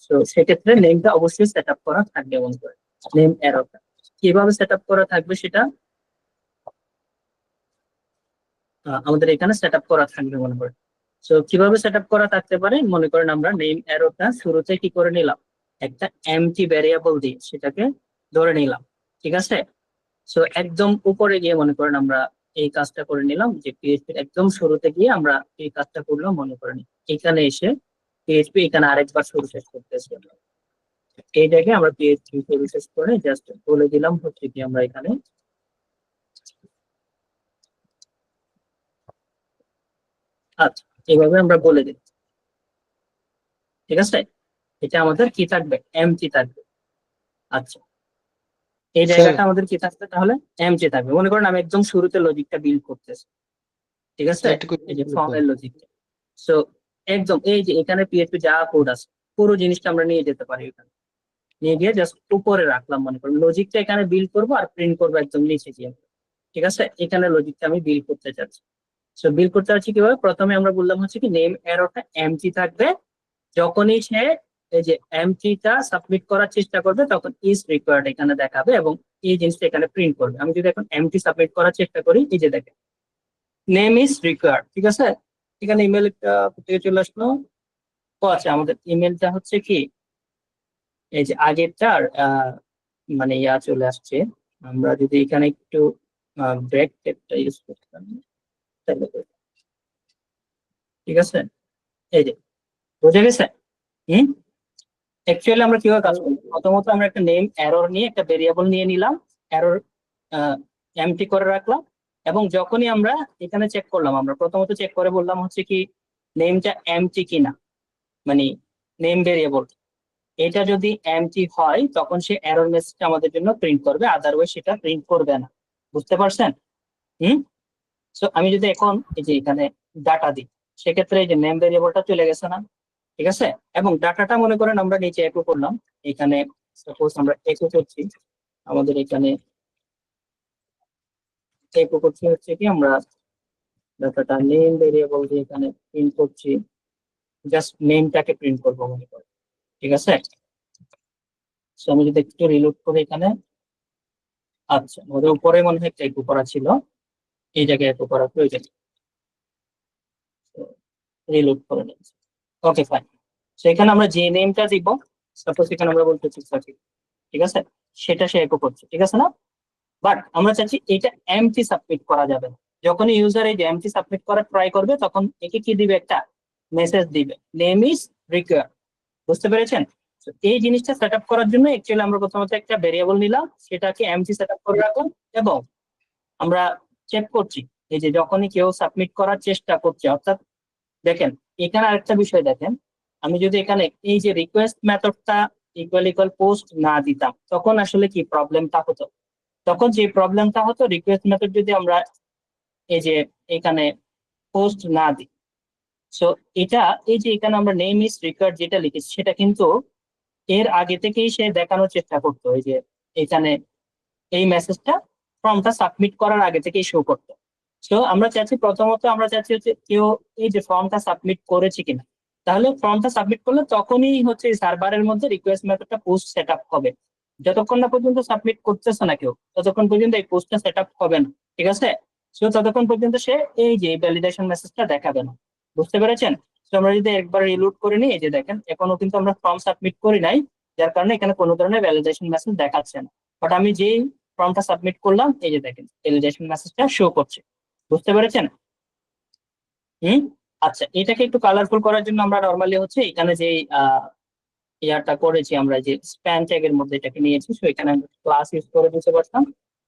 তো সেক্ষেত্রে নেমটা অবশ্যই সেট আপ করা থাকবে, মনে করেন নেম এররটা কিভাবে সেট আপ করা থাকবে সেটা আমাদের এখানে সেট আপ করা থাকবে, মনে করেন। তো কিভাবে সেট আপ করা থাকতে পারে, মনে করেন আমরা নেম এররটা শুরুতে কি করে নিলাম, একটা এমটি ভ্যারিয়েবল দিয়ে সেটাকে ধরে নিলাম, ঠিক আছে। সো একদম উপরে গিয়ে মনে করেন আমরা এই কাজটা করে নিলাম, যে পিএইচপি একদম শুরুতে গিয়ে আমরা এই কাজটা করলাম, মনে করেন এখানে এসে পিএইচপি এখানে আরেকবার শুরু শেষ করতেছি আমরা, এইটাকে আমরা পিএইচপি শুরু শেষ করে জাস্ট বলে দিলাম হচ্ছে কি আমরা এখানে, আচ্ছা এইভাবে আমরা বলে দিই, ঠিক আছে। এটা আমাদের কি থাকবে, এমটি থাকবে। আচ্ছা, এই জায়গাটা আমাদের কি থাকবে তাহলে, এমটি থাকবে। মনে করেন আমি একদম শুরুতে লজিকটা বিল্ড করতেছি, ঠিক আছে, এই যে ফর্মের লজিকটা। সো একদম এই যে এখানে পিএইচপি যা কোড আছে পুরো জিনিসটা আমরা নিয়ে যেতে পারি, এখানে নিয়ে গিয়ে জাস্ট উপরে রাখলাম, মনে করেন লজিকটা এখানে বিল্ড করবো আর প্রিন্ট করবো একদম নিচে গিয়ে, ঠিক আছে। এখানে লজিকটা আমি বিল্ড করতে চাচ্ছি। সো বিল্ড করতে চাচ্ছি কিভাবে, প্রথমে আমরা বললাম হচ্ছে কি নেম এররটা এমটি থাকবে, যখনই সে এই যে এমটিটা সাবমিট করার চেষ্টা করবে তখন ইজ রিকোয়ার্ড এখানে দেখাবে এবং এই জিনিসটা এখানে প্রিন্ট করবে। আমি যদি এখন এমটি সাবমিট করার চেষ্টা করি, এই যে দেখেন নেম ইজ রিকোয়ার্ড, ঠিক আছে। এখানে ইমেলটা থেকে চলে আসলো, ও আচ্ছা আমাদের ইমেলটা হচ্ছে কি এই যে আগেরটার মানে ইয়া চলে আসছে। আমরা যদি এখানে একটু ব্রেক টেপটা ইউজ করতে পারি তাহলে ঠিক আছে, এই যে বুঝে গেছে। হুম, অ্যাকচুয়ালি আমরা কিভাবে কাজ করবো, প্রথমত আমরা একটা নেম এরর নিয়ে একটা ভেরিয়েবল নিয়ে নিলাম, এরর এমটি করে রাখলাম, এবং যখনই আমরা এখানে চেক করলাম, আমরা প্রথমত চেক করে বললাম হচ্ছে কি নেমটা এমটি কিনা, মানে নেম ভেরিয়েবল এটা যদি এমটি হয় তখন সে এরর মেসেজটা আমাদের জন্য প্রিন্ট করবে, আদারওয়াইজ সেটা প্রিন্ট করবে না, বুঝতে পারছেন? হুম, সো আমি যদি এখন এই যে এখানে ডাটা দিই, সেক্ষেত্রে এই যে নেম ভেরিয়েবলটা চলে গেছে না, ঠিক আছে। এবং ডাটাটা মনে করেন আমরা নিচে একু করলাম, এখানে সাপোজ আমরা একু করছি, আমাদের এখানে একু করছি হচ্ছে কি আমরা ডাটাটা নেম ভেরিয়েবল দিয়ে এখানে প্রিন্ট করছি, জাস্ট নেমটাকে প্রিন্ট করবো মনে করেন, ঠিক আছে। সো আমি যদি একটু রিলোড করি এখানে, আচ্ছা ওদের উপরে মনে হয় একটা একু করা ছিল, এই জায়গায় একু করা প্রয়োজন, রিলোড করে নিচ্ছি, ওকে ফাইন। সেখানে আমরা যে নেমটা দিব, সাপোজ এখানে আমরা বলতেছি সাকিব, ঠিক আছে, সেটা সে একু করছে, ঠিক আছে না। বাট আমরা চাচ্ছি এটা এমটি সাবমিট করা যাবে না। যখনই ইউজার এই যে এমটি সাবমিট করার ট্রাই করবে তখন একে কি দিবে, একটা মেসেজ দিবে নেম ইজ রিকোয়ার্ড, বুঝতে পেরেছেন? তো এই জিনিসটা সেট আপ করার জন্য অ্যাকচুয়ালি আমরা প্রথমত একটা ভেরিয়েবল নিলাম, সেটাকে এমটি সেট আপ করে রাখলাম, এবং আমরা চেক করছি। এই যে যখনই কেউ সাবমিট করার চেষ্টা করছে, অর্থাৎ দেখেন এখানে আরেকটা বিষয় দেখেন, আমি যদি এখানে এই যে রিকোয়েস্ট মেথডটা ইকুয়াল ইকুয়াল পোস্ট না দিতাম, তখন আসলে কি প্রবলেমটা হতো? তখন যে প্রবলেমটা হতো, রিকোয়েস্ট মেথড যদি আমরা এই যে এখানে পোস্ট না দিই, সো এটা এই যে এখানে আমরা নেম ইজ রিকোয়ার্ড যেটা লিখেছি, সেটা কিন্তু এর আগে থেকেই সে দেখানোর চেষ্টা করতো। এই যে এখানে এই মেসেজটা ফর্মটা সাবমিট করার আগে থেকেই শো করতো। সো আমরা চাচ্ছি, প্রথমত আমরা চাচ্ছি হচ্ছে কেউ এই যে ফর্মটা সাবমিট করেছে কিনা। তাহলে ফর্মটা সাবমিট করলে তখনই হচ্ছে সার্ভারের মধ্যে রিকোয়েস্ট মেথডটা পোস্ট সেট আপ হবে। যতক্ষণ না পর্যন্ত সাবমিট করতেছে না কেউ, ততক্ষণ পর্যন্ত এই পোস্টটা সেট আপ হবে না, ঠিক আছে? সো ততক্ষণ পর্যন্ত সে এই যে ভ্যালিডেশন মেসেজটা দেখাবে না। বুঝতে পেরেছেন? তো আমরা যদি একবার রিলোড করে নিই, এই যে দেখেন এখনো কিন্তু আমরা ফর্ম সাবমিট করি নাই, যার কারণে এখানে কোনো ধরনের ভ্যালিডেশন মেসেজ দেখাচ্ছে না। বাট আমি যেই ফর্মটা সাবমিট করলাম, এই যে দেখেন ভ্যালিডেশন মেসেজটা শো করছে। বুঝতে পেরেছেন? হুম। আচ্ছা, এটাকে একটু কালারফুল করার জন্য আমরা নর্মালি হচ্ছে এখানে যে ইয়ারটা করেছি, আমরা যে স্প্যান ট্যাগের মধ্যে এটাকে নিয়েছি, তো এখানে ক্লাস ইউজ করে দিতে পারতাম।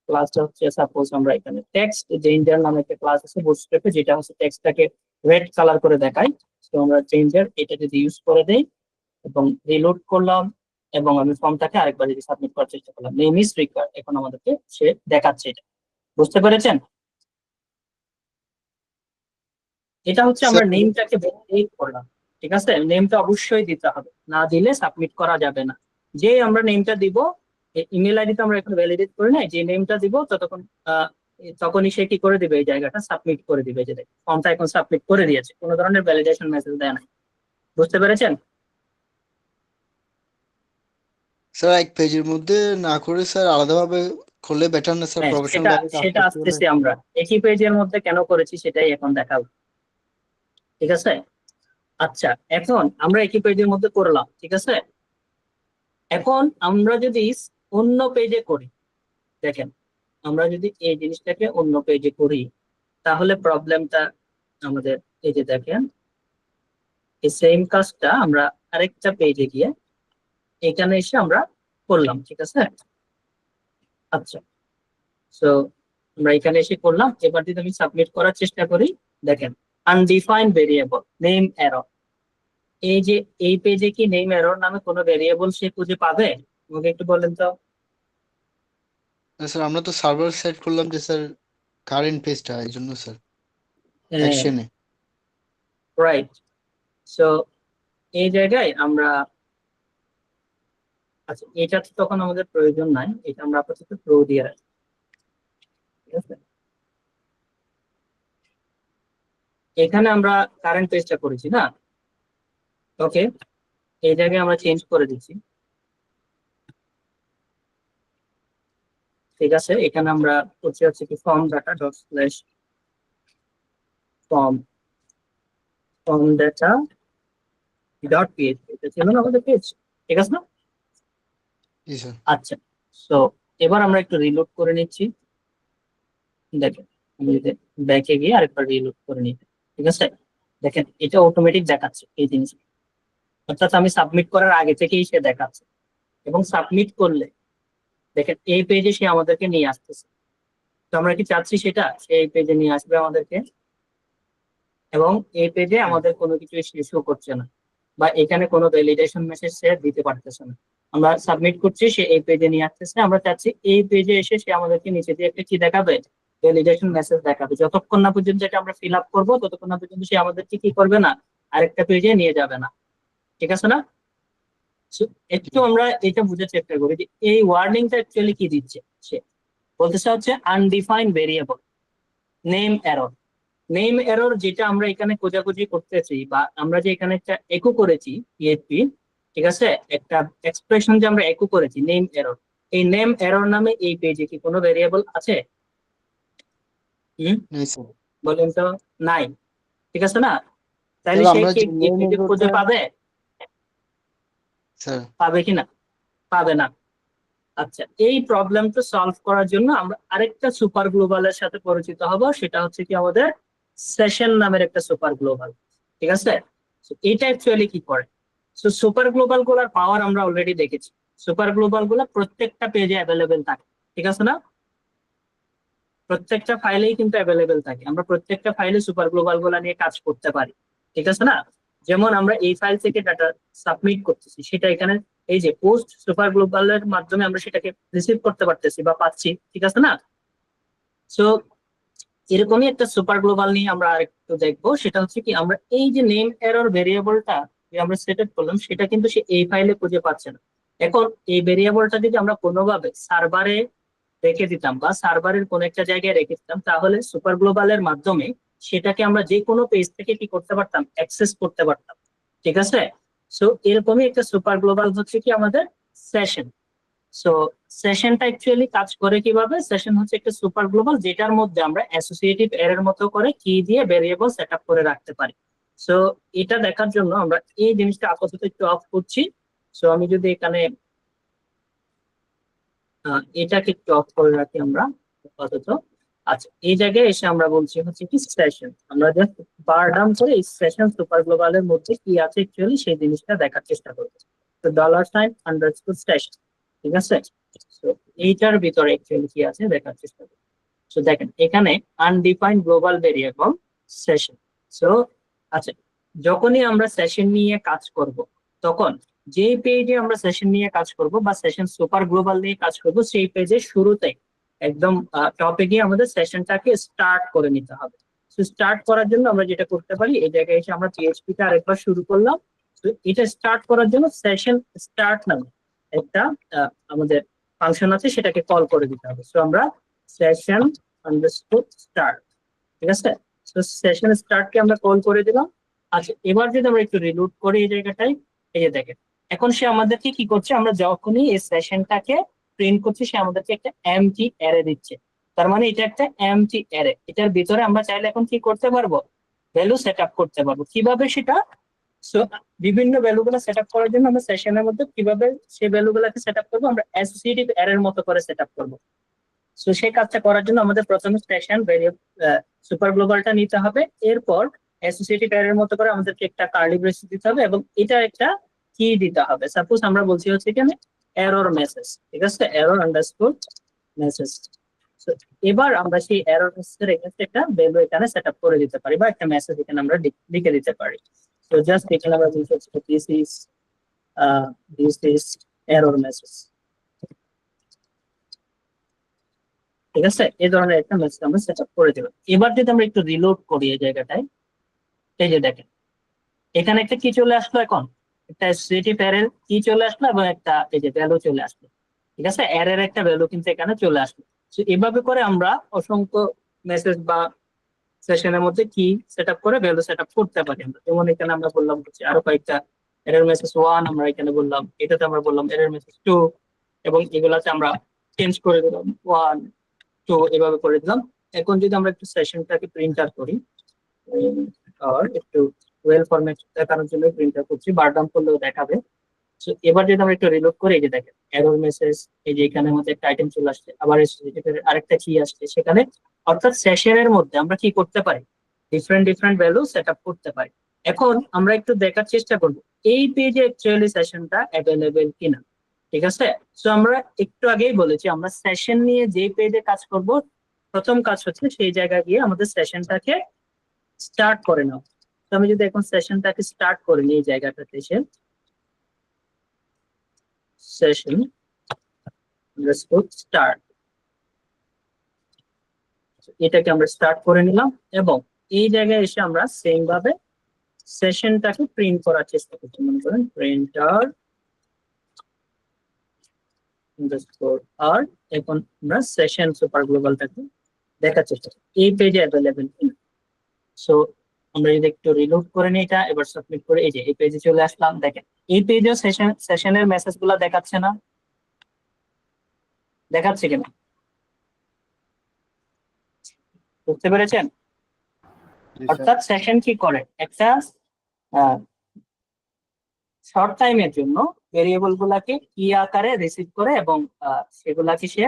ক্লাসটা হচ্ছে সাপোজ আমরা এখানে টেক্সট চেঞ্জার নামে একটা ক্লাস আছে বুটস্ট্র্যাপে, যেটা হচ্ছে টেক্সটটাকে রেড কালার করে দেখায়। তো আমরা চেঞ্জার এটা যদি ইউজ করে দেই এবং রিলোড করলাম, এবং আমি ফর্মটাকে আরেকবার যদি সাবমিট করার চেষ্টা করলাম, নেম ইজ রিকোয়ার্ড, এখন আমাদেরকে সে দেখাচ্ছে এটা। বুঝতে পেরেছেন? এটা হচ্ছে আমরা নেমটাকে ভ্যালিডেট করলাম, ঠিক আছে? নেমটা অবশ্যই দিতে হবে, না দিলে সাবমিট করা যাবে না। যে আমরা নেমটা দিব, ইমেল আইডি তো আমরা এখন ভ্যালিডেট করি না, যে নেমটা দিব ততক্ষণ তখনই সে কি করে দিবে, এই জায়গাটা সাবমিট করে দিবে। যে দেখুন ফর্মটা এখন সাবমিট করে দিয়েছে, কোনো ধরনের ভ্যালিডেশন মেসেজ দেয় না। বুঝতে পেরেছেন? স্যার এক পেজের মধ্যে না করে স্যার আলাদাভাবে করলে বেটার না স্যার, হ্যাঁ, প্রফেশনাল সেটা ভাবে কাজ সেটা করতে হলে? আসতেছি আমরা। একই পেজের মধ্যে কেন করেছি সেটাই এখন দেখাবো, ঠিক আছে? আচ্ছা, এখন আমরা একই পেজের মধ্যে করলাম, ঠিক আছে? এখন আমরা যদি অন্য পেজে করি, দেখেন আমরা যদি এই জিনিসটাকে অন্য পেজে করি, তাহলে প্রবলেমটা আমাদের এই যে দেখেন, এই সেম কাজটা আমরা আরেকটা পেজে গিয়ে এখানে এসে আমরা করলাম, ঠিক আছে? আচ্ছা, সো আমরা এখানে এসে করলাম। এবার যদি আমি সাবমিট করার চেষ্টা করি, দেখেন আনডিফাইন্ড ভেরিয়েবল নেম এরর। এই যে এই পেজে কি নেম এরর নামে কোনো ভেরিয়েবল সে খুঁজে পাবে? আমাকে একটু বলেন তো। না স্যার, আমরা তো সার্ভার সেট করলাম যে স্যার কারেন্ট পেজটা, এই জন্য স্যার অ্যাকশনে। রাইট। সো এই জায়গায় আমরা, আচ্ছা এটা তো তখন আমাদের প্রয়োজন নাই, এটা আমরা আপাতত প্রো দিয়ে রাখি, ঠিক আছে? এখানে আমরা কারেন্ট পেজটা করেছি না, ওকে, এই জায়গায় আমরা চেঞ্জ করে দিচ্ছি, ঠিক আছে? এখানে আমরা করছি হচ্ছে কি form data dot slash form form data dot PHP, এটা ছিল না আমাদের পেজ, ঠিক আছে না? জি স্যার। আচ্ছা, সো এবার আমরা একটু রিলোড করে নিচ্ছি। দেখেন আমি যদি ব্যাকে গিয়ে আরেকবার রিলোড করে নিই, ঠিক আছে? দেখেন এটা অটোমেটিক দেখাচ্ছে এই জিনিস, অর্থাৎ আমি সাবমিট করার আগে থেকেই সে দেখাচ্ছে। এবং সাবমিট করলে দেখেন এই পেজে সে আমাদেরকে নিয়ে আসতেছে। তো আমরা কি চাচ্ছি সেটা, সে এই পেজে নিয়ে আসবে আমাদেরকে, এবং এই পেজে আমাদের কোনো কিছু শো করছে না, বা এখানে কোনো ভ্যালিডেশন মেসেজ সে দিতে পারতেছে না। আমরা সাবমিট করছি, সে এই পেজে নিয়ে আসতেছে। আমরা চাচ্ছি এই পেজে এসে সে আমাদেরকে নিচে দিয়ে একটা কি দেখাবে, ভ্যালিডেশন মেসেজ দেখাবে। যতক্ষণ না পর্যন্ত এটা আমরা ফিল আপ করবো, ততক্ষণ না পর্যন্ত সে আমাদেরকে কি করবে না, আরেকটা পেজে নিয়ে যাবে না, ঠিক আছে না? So, একটু আমরা এটা বুঝার চেষ্টা করি যে এই ওয়ার্নিংটা অ্যাকচুয়ালি কি দিচ্ছে। সে বলতেছে হচ্ছে undefined variable name error. Name error যেটা আমরা এখানে খোঁজাখুঁজি করতেছি, বা আমরা যে এখানে একটা একো করেছি পিএইচপি, ঠিক আছে, একটা এক্সপ্রেশন যে আমরা একো করেছি নেম এরর, এই নেম এরর নামে এই পেজে কি কোনো ভেরিয়েবল আছে? নেই স্যার। বলেন তো। নাই, ঠিক আছে না? তাহলে স্যার সে আমরা কি যে এই নেম পেজে খুঁজে এররটা পাবে? স্যার, পাবে কিনা? পাবে না। আচ্ছা, এই প্রবলেমটা সলভ করার জন্য আমরা আরেকটা সুপার গ্লোবালের সাথে পরিচিত হব, সেটা হচ্ছে কি আমাদের সেশন নামের একটা সুপার গ্লোবাল, ঠিক আছে? So, এটা অ্যাকচুয়ালি কি করে? সো সুপার গ্লোবাল গুলার পাওয়ার আমরা অলরেডি দেখেছি। সুপার গ্লোবাল গুলা প্রত্যেকটা পেজে অ্যাভেলেবেল থাকে, ঠিক আছে না? প্রত্যেকটা ফাইলেই কিন্তু অ্যাভেলেবেল থাকে, আমরা প্রত্যেকটা ফাইলে সুপার গ্লোবাল গুলা নিয়ে কাজ করতে পারি, ঠিক আছে না? যেমন আমরা এই ফাইল থেকে ডাটা সাবমিট করতেছি, সেটা এখানে এই যে পোস্ট সুপার গ্লোবালের মাধ্যমে আমরা সেটাকে রিসিভ করতে পারতেছি বা পাচ্ছি, ঠিক আছে না? সো এরকমই একটা সুপার গ্লোবাল নিয়ে আমরা আরেকটু দেখবো, সেটা হচ্ছে কি আমরা এই যে নেম এরর ভেরিয়েবলটা যে আমরা সেট আপ করলাম সেটা কিন্তু সে এই ফাইলে খুঁজে পাচ্ছে না। এখন এই ভেরিয়েবলটা যদি আমরা কোনোভাবে সার্ভারে রেখে দিতাম বা সার্ভারের কোন একটা জায়গায় রেখে দিতাম, তাহলে সুপার গ্লোবালের মাধ্যমে সেটাকে আমরা যে কোনো পেজ থেকে কি করতে পারতাম, অ্যাক্সেস করতে পারতাম, ঠিক আছে? সো এরকমই একটা সুপার গ্লোবাল হচ্ছে কি আমাদের সেশন। সো সেশনটা অ্যাকচুয়ালি কাজ করে কিভাবে? সেশন হচ্ছে একটা সুপার গ্লোবাল যেটার মধ্যে আমরা অ্যাসোসিয়েটিভ এরর মতো করে কি দিয়ে ভেরিয়েবল সেট আপ করে রাখতে পারি। সো এটা দেখার জন্য আমরা এই জিনিসটা আপাতত একটু অফ করছি। সো আমি যদি এখানে এটাকে একটু অফ করে রাখি আমরা আপাতত। আচ্ছা, এই জায়গায় এসে আমরা বলছি হচ্ছে কি সেশন, আমরা জাস্ট বার ডাউন করে এই সেশন সুপার গ্লোবালের মধ্যে কি আছে অ্যাকচুয়ালি সেই জিনিসটা দেখার চেষ্টা করব। তো $_ সেশন, ঠিক আছে? তো এইটার ভিতরে অ্যাকচুয়ালি কি আছে দেখার চেষ্টা করব। সো দেখেন এখানে undefined global variable session. So আচ্ছা, যখনই আমরা সেশন নিয়ে কাজ করব তখন যে পেজে আমরা সেশন নিয়ে কাজ করব বা সেশন সুপার গ্লোবাল নিয়ে কাজ করব সেই পেজের শুরুতে একদম টপে গিয়ে আমাদের সেশনটাকে স্টার্ট করে নিতে হবে। সো স্টার্ট করার জন্য আমরা যেটা করতে পারি, এই জায়গায় এসে আমরা পিএইচপি টা আরেকবার শুরু করলাম। তো এটা স্টার্ট করার জন্য সেশন স্টার্ট নামে একটা আমাদের ফাংশন আছে, সেটাকে কল করে দিতে হবে। সো আমরা সেশন আন্ডারস্কোর স্টার্ট, ঠিক আছে? তো সেশন স্টার্টকে আমরা কল করে দিলাম। আচ্ছা, এবার যদি আমরা একটু রিলোড করি এই জায়গাটায়, এই যে দেখেন এখন সে আমাদেরকে কি করছে, আমরা যখনই এই সেশনটাকে প্রিন্ট করছি সে আমাদেরকে একটা এমটি অ্যারে দিচ্ছে। তার মানে এটা একটা এমটি অ্যারে, এটার ভিতরে আমরা চাইলে এখন কি করতে পারবো, ভ্যালু সেট আপ করতে পারবো। কিভাবে সেটা? সো বিভিন্ন ভ্যালু গুলো সেট আপ করার জন্য আমরা সেশনের মধ্যে কিভাবে সেই ভ্যালু গুলাকে সেট আপ করবো, আমরা অ্যাসোসিয়েটিভ অ্যারের মতো করে সেট আপ করবো। সো সেই কাজটা করার জন্য আমাদের প্রথমে সেশন ভেরিয়েবল সুপার গ্লোবালটা নিতে হবে, এরপর অ্যাসোসিয়েটিভ অ্যারের মতো করে আমাদেরকে একটা কার্লি ব্রেসেস দিতে হবে এবং এটা একটা কি দিতে হবে। সাপোজ আমরা বলছি হচ্ছে এখানে এরর মেসেজ, ঠিক আছে? Error underscore message. সো এবার আমরা সেই এরর মেসেজের এগেইনস্ট একটা ভ্যালু এখানে সেট আপ করে দিতে পারি বা একটা মেসেজ এখানে আমরা লিখে দিতে পারি। সো জাস্ট এখানে আমরা বলছি হচ্ছে দিস ইজ এরর মেসেজ, ঠিক আছে? এই ধরনের একটা মেসেজ আমরা সেট আপ করে দিলাম। এবার যদি আমরা একটু রিলোড করি এই জায়গাটায়, এই যে দেখেন এখানে একটা কি চলে আসলো, এখন একটা অ্যাসোসিয়েটিভ অ্যারের কি চলে আসলো এবং একটা এই যে ভ্যালু চলে আসলো, ঠিক আছে? অ্যারের একটা ভ্যালু কিন্তু এখানে চলে আসলো। তো এভাবে করে আমরা অসংখ্য মেসেজ বা সেশনের মধ্যে কি সেট আপ করে ভ্যালু সেট আপ করতে পারি আমরা। যেমন এখানে আমরা বললাম হচ্ছে আরো কয়েকটা এরর মেসেজ 1 আমরা এখানে বললাম, এটাতে আমরা বললাম এরর মেসেজ 2 এবং এগুলাতে আমরা চেঞ্জ করে দিলাম 1 2 এভাবে করে দিলাম। এখন যদি আমরা একটু সেশনটাকে প্রিন্ট আউট করি, আর একটু ওয়েল ফরম্যাট দেখানোর জন্য প্রিন্ট আউট করছি, বার ডাউন করলেও দেখাবে। সো এবার যদি আমরা একটু রিলোড করি, এই যে দেখেন এরর মেসেজ, এই যে এখানে আমাদের একটা আইটেম চলে আসছে, আবার আরেকটা কি আসছে সেখানে। অর্থাৎ সেশনের মধ্যে আমরা কি করতে পারি, ডিফারেন্ট ভ্যালু সেট আপ করতে পারি। এখন আমরা একটু দেখার চেষ্টা করব এই পেজে অ্যাকচুয়ালি সেশনটা অ্যাভেলেবেল কিনা, ঠিক আছে? সো আমরা একটু আগেই বলেছি আমরা সেশন নিয়ে যে পেজে কাজ করব, প্রথম কাজ হচ্ছে সেই জায়গায় গিয়ে আমাদের সেশনটাকে স্টার্ট করে নাও। তো আমি যদি এখন সেশনটাকে স্টার্ট করে নিই এই জায়গাটাতে এসে সেশন আন্ডারস্কোর স্টার্ট, এটাকে আমরা স্টার্ট করে নিলাম এবং এই জায়গায় এসে আমরা সেম ভাবে সেশনটাকে প্রিন্ট করার চেষ্টা করছি। মনে করেন প্রিন্টার আন্ডারস্কোর আর, এখন আমরা সেশন সুপার গ্লোবালটাকে দেখার চেষ্টা করি এই পেজে অ্যাভেলেবেল কিনা। সো আমরা যদি একটু রিলোড করে নিই এটা, এবার সাবমিট করে এই যে এই পেজে চলে আসলাম। দেখেন এই পেজেও সেশনের মেসেজ গুলা দেখাচ্ছে না, দেখাচ্ছে কিনা বুঝতে পেরেছেন? অর্থাৎ সেশন কি করে, একটা শর্ট টাইমের জন্য ভেরিয়েবল গুলাকে কি আকারে রিসিভ করে এবং সেগুলাকে সে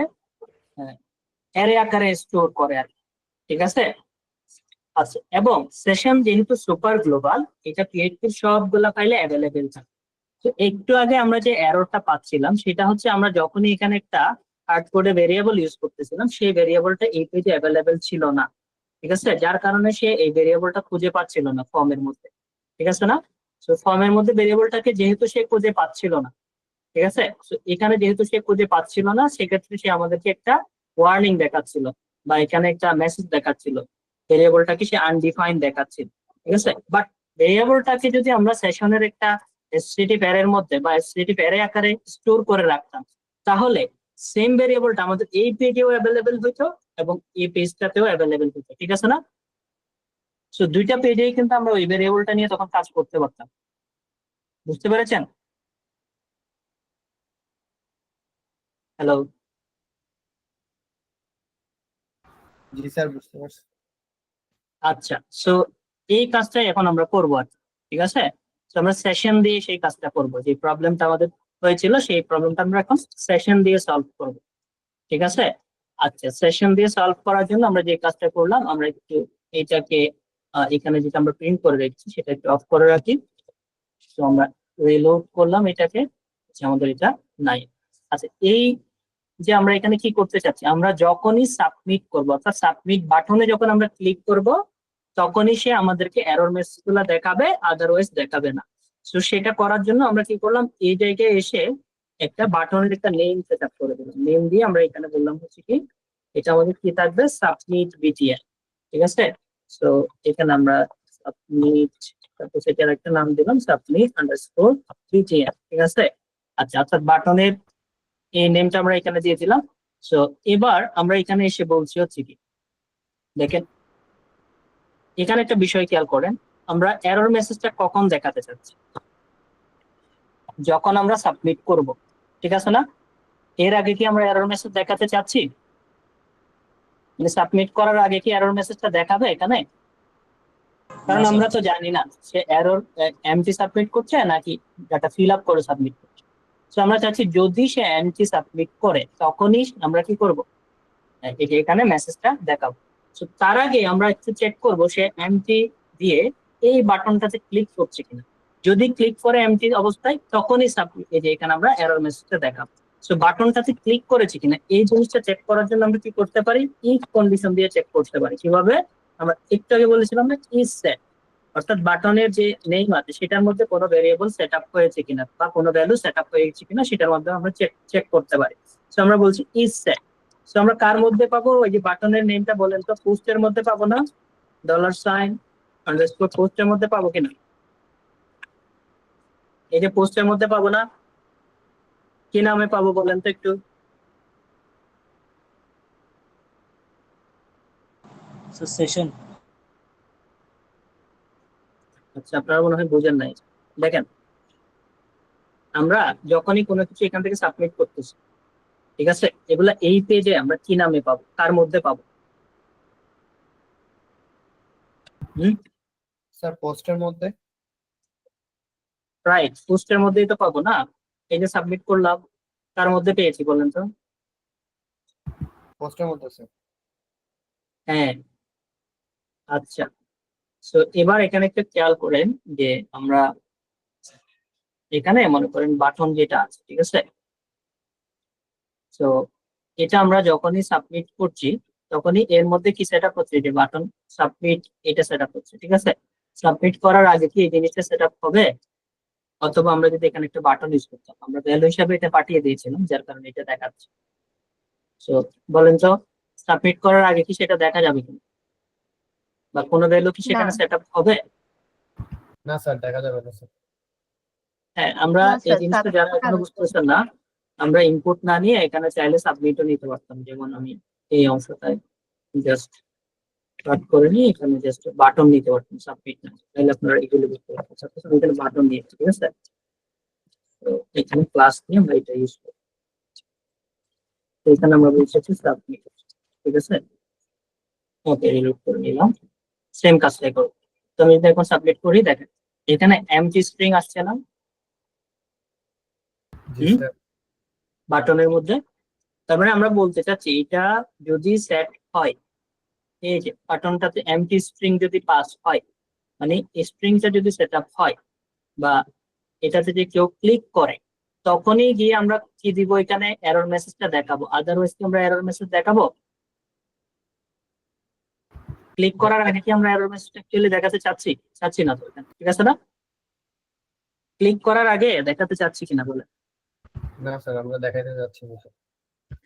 অ্যারে আকারে স্টোর করে আর কি, ঠিক আছে? আচ্ছা, এবং সেশন যেহেতু সুপার গ্লোবাল, এটা পিএইচপির সবগুলা ফাইলে অ্যাভেলেবেল থাকে। তো একটু আগে আমরা যে এররটা পাচ্ছিলাম সেটা হচ্ছে আমরা যখনই এখানে একটা হার্ড কোডে ভেরিয়েবল ইউজ করতেছিলাম সেই ভেরিয়েবলটা এই পেজে অ্যাভেলেবেল ছিল না, ঠিক আছে, যার কারণে সে এই ভেরিয়েবলটা খুঁজে পাচ্ছিল না ফর্মের মধ্যে, ঠিক আছে না। তো ফর্মের মধ্যে ভেরিয়েবলটাকে যেহেতু সে খুঁজে পাচ্ছিল না, ঠিক আছে, তো এখানে যেহেতু সে খুঁজে পাচ্ছিল না সেক্ষেত্রে সে আমাদেরকে একটা ওয়ার্নিং দেখাচ্ছিল বা এখানে একটা মেসেজ দেখাচ্ছিল, ভেরিয়েবলটাকে সে আনডিফাইন্ড দেখাচ্ছিল, ঠিক আছে। বাট ভেরিয়েবলটাকে যদি আমরা সেশনের একটা স্ট্যাটিক অ্যারের মধ্যে বা স্ট্যাটিক অ্যারে আকারে স্টোর করে রাখতাম, তাহলে সেম ভেরিয়েবলটা আমাদের এই পেজেও অ্যাভেলেবেল হইতো এবং এই পেজটাতেও অ্যাভেলেবেল হইতো, ঠিক আছে না। সো দুইটা পেজেই কিন্তু আমরা ওই ভেরিয়েবলটা নিয়ে তখন কাজ করতে পারতাম, বুঝতে পেরেছেন? হ্যালো, জি স্যার, বুঝতে পারছি। আচ্ছা। সো এই কাজটাই এখন আমরা করবো আর কি, ঠিক আছে। তো আমরা সেশন দিয়ে সেই কাজটা করব, যে প্রবলেমটা আমাদের হয়েছিল সেই প্রবলেমটা আমরা এখন সেশন দিয়ে সলভ করব, ঠিক আছে। আচ্ছা, সেশন দিয়ে সলভ করার জন্য আমরা যে কাজটা করলাম, আমরা একটু এটাকে এখানে যেটা আমরা প্রিন্ট করে রেখেছি সেটা একটু অফ করে রাখি। তো আমরা রিলোড করলাম এটাকে, যে আমাদের এটা নাই। আচ্ছা, এই যে আমরা এখানে কি করতে চাচ্ছি, আমরা যখনই সাবমিট করব অর্থাৎ সাবমিট বাটনে যখন আমরা ক্লিক করব তখনই সে আমাদেরকে এরর মেসেজ গুলো দেখাবে, আদারওয়াইজ দেখাবে না। তো সেটা করার জন্য আমরা কি করলাম, এই জায়গায় এসে একটা বাটনের একটা নেম সেট আপ করে দিলাম। নেম দিয়ে আমরা এখানে বললাম হচ্ছে কি, এটা আমাদের কি থাকবে, সাবমিট বিটিএল, ঠিক আছে। তো এখানে আমরা সাবমিট, তারপর সেটার একটা নাম দিলাম সাবমিট আন্ডারস্কোর বিটিএল, ঠিক আছে। আচ্ছা, অর্থাৎ বাটনের এই নেমটা আমরা এখানে দিয়ে দিলাম। সো এবার আমরা এখানে এসে বলছি হচ্ছে কি, দেখেন এখানে একটা বিষয় খেয়াল করেন, আমরা এরর মেসেজটা কখন দেখাতে চাচ্ছি, যখন আমরা সাবমিট করব, ঠিক আছে না। এর আগে কি আমরা এরর মেসেজ দেখাতে চাচ্ছি, মানে সাবমিট করার আগে কি এরর মেসেজটা দেখাবে এখানে? কারণ আমরা তো জানি না সে এরর এমটি সাবমিট করছে নাকি ডাটা ফিল আপ করে সাবমিট করছে। তো আমরা চাচ্ছি যদি সে এমটি সাবমিট করে তখনই আমরা কি করব, এই যে এখানে মেসেজটা দেখাবো। তো তার আগে আমরা একটু চেক করব সে এমটি দিয়ে এই বাটনটাতে ক্লিক করছে কিনা। যদি ক্লিক করে এমটি অবস্থায় তখনই সাবমিট, এই যে এখানে আমরা এরর মেসেজটা দেখাবো। সো বাটনটাতে ক্লিক করেছে কিনা এই জিনিসটা চেক করার জন্য আমরা কি করতে পারি, ইফ কন্ডিশন দিয়ে চেক করতে পারি। কিভাবে, আমরা একটু আগে বলেছিলাম না, ইজ সেট, অর্থাৎ বাটনের যে নেম আছে সেটার মধ্যে কোনো ভেরিয়েবল সেট আপ হয়েছে কিনা বা কোনো ভ্যালু সেট আপ হয়েছে কিনা সেটার মাধ্যমে আমরা চেক করতে পারি। সো আমরা বলছি ইজ সেট। সো আমরা কার মধ্যে পাবো, ওই যে বাটনের নেমটা বলেন তো, পোস্টের মধ্যে পাবো না, $, আন্ডারস্কোর পোস্টের মধ্যে পাবো কিনা, এই যে পোস্টের মধ্যে পাবো না, কি নামে পাবো বলেন তো একটু। সেশন। আচ্ছা, আপনারা মনে হয় বুঝেন নাই। দেখেন, আমরা যখনই কোনো কিছু এখান থেকে সাবমিট করতেছি, ঠিক আছে, এগুলা এই পেজে আমরা কি নামে পাবো, কার মধ্যে পাবো? স্যার পোস্টের মধ্যে। রাইট, পোস্টের মধ্যেই তো পাবো না। এই যে সাবমিট করলাম, কার মধ্যে পেয়েছি বলেন তো? পোস্টের মধ্যে স্যার। হ্যাঁ। আচ্ছা, তো এবার এখানে একটু খেয়াল করেন যে আমরা এখানে মনে করেন বাটন যেটা আছে, ঠিক আছে, তো এটা আমরা যখনই সাবমিট করছি তখনই এর মধ্যে কি সেট আপ হচ্ছে, যে বাটন সাবমিট এটা সেট আপ হচ্ছে, ঠিক আছে। সাবমিট করার আগে কি এই জিনিসটা সেট আপ হবে, অথবা আমরা যদি এখানে একটা বাটন ইউজ করতাম, আমরা ভ্যালু হিসাবে এটা পাঠিয়ে দিয়েছিলাম যার কারণে এটা দেখাচ্ছে। তো বলেন তো, সাবমিট করার আগে কি সেটা দেখা যাবে কিনা, বা কোনো ভ্যালু কি সেখানে না। সেট আপ হবে? না স্যার, দেখা যাবে না স্যার। হ্যাঁ, আমরা না এই স্যার, জিনিসটা যারা এখনো বুঝতেছেন না, আমরা ইনপুট না নিয়ে এখানে চাইলে সাবমিটও নিতে পারতাম। যেমন আমি এই অংশটায় জাস্ট কাট করে নিয়ে এখানে জাস্ট বাটন নিতে পারতাম, সাবমিট না, তাহলে আপনারা এগুলো বুঝতে পারতেন। সাথে সাথে এখানে বাটন নিয়েছি, ঠিক আছে। তো এখানে ক্লাস নিয়ে আমরা এটা ইউজ করি। তো এখানে আমরা বলছি সাবমিট, ঠিক আছে। ওকে, রিলোড করে নিলাম, সেম কাজটাই করবো। তো আমি যদি এখন সাবমিট করি, দেখেন এখানে এমটি স্ট্রিং আসছে না জি স্যার। বাটনের মধ্যে। তার মানে আমরা বলতে চাচ্ছি এটা যদি সেট হয়, এই যে বাটনটাতে এমটি স্ট্রিং যদি পাস হয়, মানে স্ট্রিংটা যদি সেট আপ হয় বা এটাতে যে কেউ ক্লিক করে তখনই গিয়ে আমরা কি দিব, এখানে এরর মেসেজটা দেখাবো, আদারওয়াইজ কি আমরা এরর মেসেজ দেখাবো? ক্লিক করার আগে কি আমরা এরর মেসেজটা অ্যাকচুয়ালি দেখাতে চাচ্ছি? চাচ্ছি না তো এখানে, ঠিক আছে না? ক্লিক করার আগে দেখাতে চাচ্ছি কিনা বলে? না স্যার, আমরা দেখাইতে যাচ্ছি না স্যার।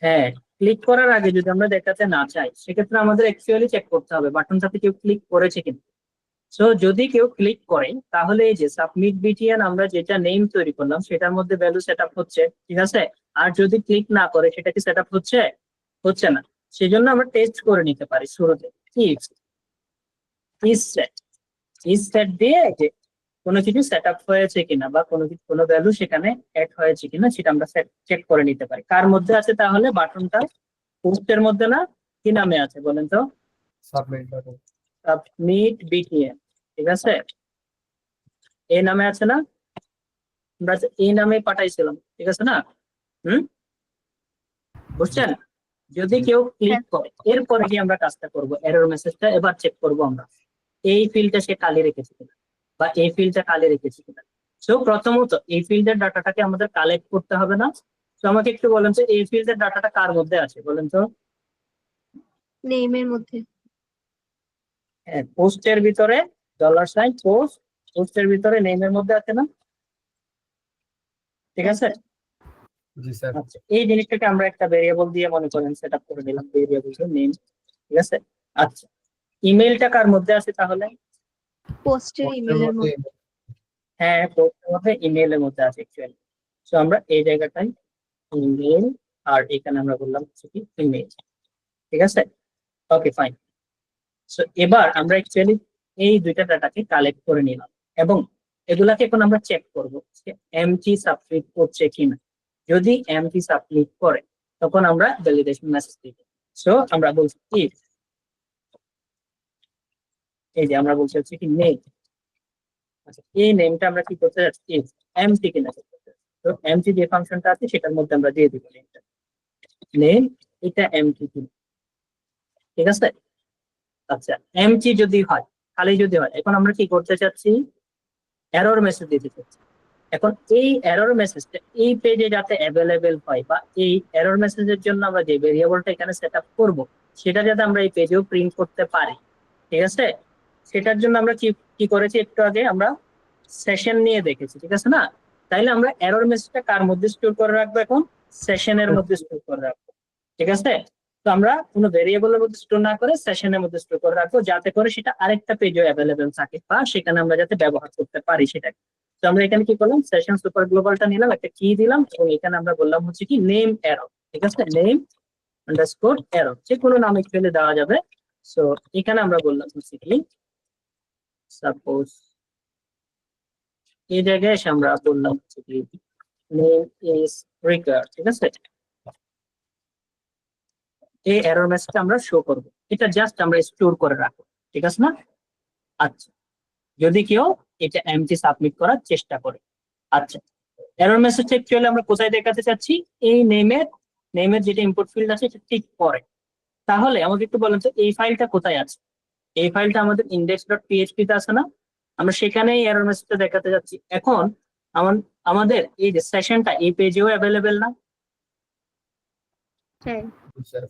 হ্যাঁ, ক্লিক করার আগে যদি আমরা দেখাতে না চাই, সেক্ষেত্রে আমাদের অ্যাকচুয়ালি চেক করতে হবে বাটনটাতে কেউ ক্লিক করেছে কিনা। সো যদি কেউ ক্লিক করে, তাহলে এই যে সাবমিট বিটিএন আমরা যেটা নেম তৈরি করলাম সেটার মধ্যে ভ্যালু সেট আপ হচ্ছে, ঠিক আছে? আর যদি ক্লিক না করে, সেটা কি সেট আপ হচ্ছে? হচ্ছে না। সেজন্য আমরা টেস্ট করে নিতে পারি শুরুতে, ইজ সেট দিয়ে যে কোনো কিছু সেট আপ হয়েছে কিনা বা কোনো ভ্যালু সেখানে অ্যাড হয়েছে কিনা সেটা আমরা চেক করে নিতে পারি। কার মধ্যে আছে তাহলে বাটনটা? পোস্টের মধ্যে না, কি নামে আছে বলেন তো? Submit button. সাবমিট বিটিএন, ঠিক আছে? এই নামে আছে না? আমরা এই নামে পাঠাইছিলাম, ঠিক আছে না? বুঝছেন? যদি কেউ ক্লিক করে, এরপরে কি আমরা কাজটা করব, এরর মেসেজটা এবার চেক করব আমরা, এই ফিল্ডটা সে খালি রেখেছে কিনা বা এই ফিল্ডটা খালি রেখেছে কিনা। সো প্রথমত এই ফিল্ডের ডাটাটাকে আমাদের কালেক্ট করতে হবে না? তো আমাকে একটু বলেন যে এই ফিল্ডের ডাটাটা কার মধ্যে আছে বলেন তো? নেমের মধ্যে। হ্যাঁ, পোস্টের ভিতরে $, পোস্টের ভিতরে নেমের মধ্যে আছে না? ঠিক আছে। জি স্যার। আচ্ছা, এই জিনিসটাকে আমরা একটা ভেরিয়েবল দিয়ে মনে করেন সেট আপ করে দিলাম, ভেরিয়েবল নেম, ঠিক আছে? আচ্ছা, ইমেলটা কার মধ্যে আছে তাহলে? পোস্টের ইমেলের মধ্যে। হ্যাঁ, পোস্টের মধ্যে ইমেলের মধ্যে আছে অ্যাকচুয়ালি। সো আমরা এই জায়গাটায় ইমেল, আর এখানে আমরা বললাম হচ্ছে কি ইমেল, ঠিক আছে? ওকে, ফাইন। সো এবার আমরা অ্যাকচুয়ালি এই দুইটা ডাটাকে কালেক্ট করে নিলাম এবং এগুলাকে এখন আমরা চেক করব যে এমটি সাবমিট করছে কিনা। যদি এমটি সাবমিট করে, তখন আমরা ভ্যালিডেশন মেসেজ দিব। সো আমরা বলছি ইফ, এই যে আমরা বলছি হচ্ছে কি নেম। আচ্ছা, এই নেমটা আমরা কি করতে যাচ্ছি? ইফ এমটি কিনা check করতে যাচ্ছি। তো এমটি যে ফাংশনটা আছে সেটার মধ্যে আমরা দিয়ে দিব নেমটা, নেম এটা এমটি কিনা, ঠিক আছে? আচ্ছা, এমটি যদি হয়, খালি যদি হয়, এখন আমরা কি করতে চাচ্ছি? এরর মেসেজ দিতে চাচ্ছি। এখন এই এরর মেসেজটা এই পেজে যাতে অ্যাভেলেবেল হয় বা এই এরর মেসেজের জন্য আমরা যে ভেরিয়েবলটা এখানে সেট আপ করবো সেটা যাতে আমরা এই পেজেও প্রিন্ট করতে পারি, ঠিক আছে? সেটার জন্য আমরা কি করেছি, একটু আগে আমরা সেশন নিয়ে দেখেছি, ঠিক আছে না? তাইলে আমরা এরর মেসেজটা কার মধ্যে স্টোর করে রাখবো? এখন সেশনের মধ্যে স্টোর করে রাখবো, ঠিক আছে? তো আমরা কোনো ভেরিয়েবলের মধ্যে স্টোর না করে সেশনের মধ্যে স্টোর করে রাখবো, যাতে করে সেটা আরেকটা পেজে অ্যাভেলেবেল থাকে বা সেখানে আমরা যাতে ব্যবহার করতে পারি সেটাকে। তো আমরা এখানে কি করলাম, সেশন সুপার গ্লোবালটা নিলাম, একটা কি দিলাম এবং এখানে আমরা বললাম হচ্ছে কি নেম এরর, ঠিক আছে? নেম আন্ডারস্কোর এরর, যে কোনো নাম ফেলে দেওয়া যাবে। সো এখানে আমরা বললাম হচ্ছে কি সাপোজ, এই জায়গায় এসে আমরা বললাম হচ্ছে কি নেম ইজ রিকোয়ার্ড, ঠিক আছে? এই এরর মেসেজটা আমরা শো করব, এটা জাস্ট আমরা স্টোর করে রাখবো, ঠিক আছে না? আচ্ছা, যদি কেউ এটা এমটি সাবমিট করার চেষ্টা করে, আচ্ছা, এরর মেসেজটা অ্যাকচুয়ালি আমরা কোথায় দেখাতে চাচ্ছি? এই নেমের যেটা ইনপুট ফিল্ড আছে সেটা ঠিক পরে। তাহলে আমাকে একটু বলেন তো এই ফাইলটা কোথায় আছে? এই ফাইলটা আমাদের index.php তে আছে না? আমরা সেখানেই এরর মেসেজটা দেখাতে যাচ্ছি। এখন আমাদের এই যে সেশনটা এই পেজেও অ্যাভেলেবেল না? হ্যাঁ। জি স্যার।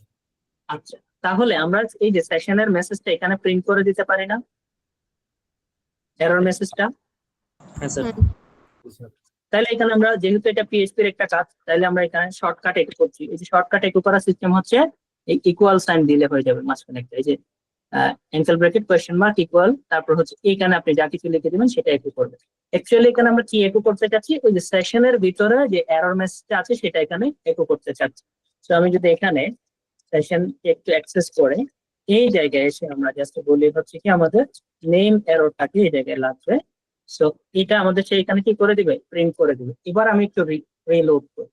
আচ্ছা, তাহলে আমরা এই যে সেশনের মেসেজটা এখানে প্রিন্ট করে দিতে পারি না, এরর মেসেজটা? হ্যাঁ স্যার। জি স্যার। তাহলে এখানে আমরা যেহেতু এটা PHP এর একটা কাজ, তাহলে আমরা এখানে শর্টকাট একু করছি। এই যে শর্টকাট একু করার সিস্টেম হচ্ছে এই ইকুয়াল সাইন দিলে হয়ে যাবে মাঝখানে একটা, এই যে angle bracket question mark equal, তারপর হচ্ছে এখানে আপনি যা কিছু লিখে দিবেন সেটা একু করবে। অ্যাকচুয়ালি এখানে আমরা কি একু করতে চাচ্ছি? ওই যে সেশনের ভিতরে যে এরর মেসেজটা আছে সেটা এখানে একু করতে চাচ্ছি। তো আমি যদি এখানে সেশন একটু অ্যাক্সেস করে এই জায়গায় এসে আমরা জাস্ট বলি হচ্ছে কি আমাদের নেম এররটাকে এই জায়গায় লাগবে। সো এটা আমাদের সে এখানে কি করে দিবে? প্রিন্ট করে দিবে। এবার আমি একটু রিলোড করি,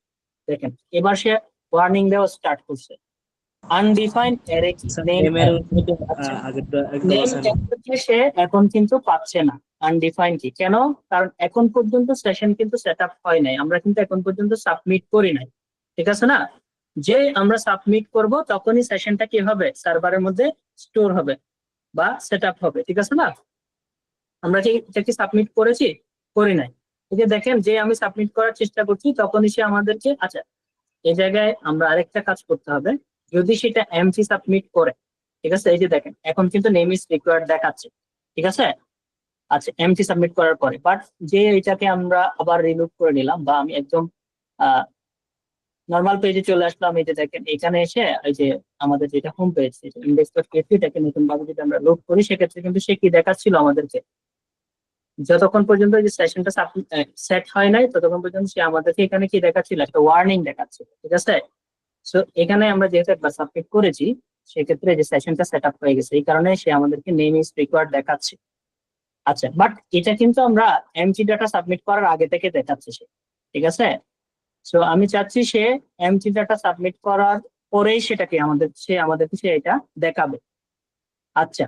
দেখেন এবার সে ওয়ার্নিং দেওয়া স্টার্ট করছে, আনডিফাইন্ড অ্যারে নেম নেমের মধ্যে আগেরটা একদম নেম আছে না। সে এখন কিন্তু পাচ্ছে না আনডিফাইন্ড কি। কেন? কারণ এখন পর্যন্ত সেশন কিন্তু সেট আপ হয় নাই, আমরা কিন্তু এখন পর্যন্ত সাবমিট করি নাই, ঠিক আছে না? যে আমরা সাবমিট করব তখনই সেশনটা কি হবে? সার্ভারের মধ্যে স্টোর হবে বা সেট আপ হবে, ঠিক আছে না? আমরা কি এটা কি সাবমিট করেছি? করি নাই। এই যে দেখেন যে আমি সাবমিট করার চেষ্টা করছি তখনই সে আমাদেরকে, আচ্ছা এই জায়গায় আমরা আরেকটা কাজ করতে হবে, যদি সেটা এমটি সাবমিট করে, ঠিক আছে, এই যে দেখেন এখন কিন্তু নেম ইজ রিকোয়ার্ড দেখাচ্ছে, ঠিক আছে। আচ্ছা এমটি সাবমিট করার পরে বাট যে এটাকে আমরা আবার রিলোড করে নিলাম, বা আমি একদম নর্মাল পেজে চলে আসলাম, এই যে দেখেন এখানে এসে এই যে আমাদের যেটা হোম পেজ index.php এটাকে নতুন ভাবে যদি আমরা লোড করি, সেক্ষেত্রে কিন্তু সে কি দেখাচ্ছিল আমাদেরকে, যতক্ষণ পর্যন্ত এই যে সেশনটা সেট হয় নাই ততক্ষণ পর্যন্ত সে আমাদেরকে এখানে কি দেখাচ্ছিল, একটা ওয়ার্নিং দেখাচ্ছিল, ঠিক আছে। সো এখানে আমরা যেহেতু একবার সাবমিট করেছি, সেক্ষেত্রে যে সেশনটা সেট আপ হয়ে গেছে, এই কারণে সে আমাদেরকে নেম ইজ রিকোয়ার্ড দেখাচ্ছে। আচ্ছা বাট এটা কিন্তু আমরা এমটি ডাটা সাবমিট করার আগে থেকে দেখাচ্ছে সে, ঠিক আছে। সো আমি চাচ্ছি সে এমটি ডাটা সাবমিট করার পরেই সেটাকে আমাদেরকে সে এটা দেখাবে। আচ্ছা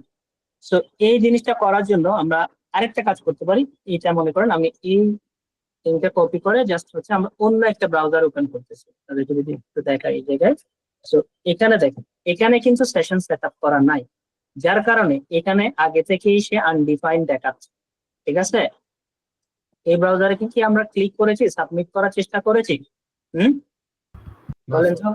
সো এই জিনিসটা করার জন্য আমরা আরেকটা কাজ করতে পারি। এটা মনে করেন আমি এই লিঙ্কটা কপি করে জাস্ট হচ্ছে আমরা অন্য একটা ব্রাউজার ওপেন করতেছি, তাদেরকে যদি একটু দেখাই এই জায়গায়। সো এখানে দেখেন এখানে কিন্তু সেশন সেট আপ করা নাই, যার কারণে এখানে আগে থেকেই সে আনডিফাইন্ড দেখাচ্ছে, ঠিক আছে। এই ব্রাউজারে কি আমরা ক্লিক করেছি, সাবমিট করার চেষ্টা করেছি? বলেন তো,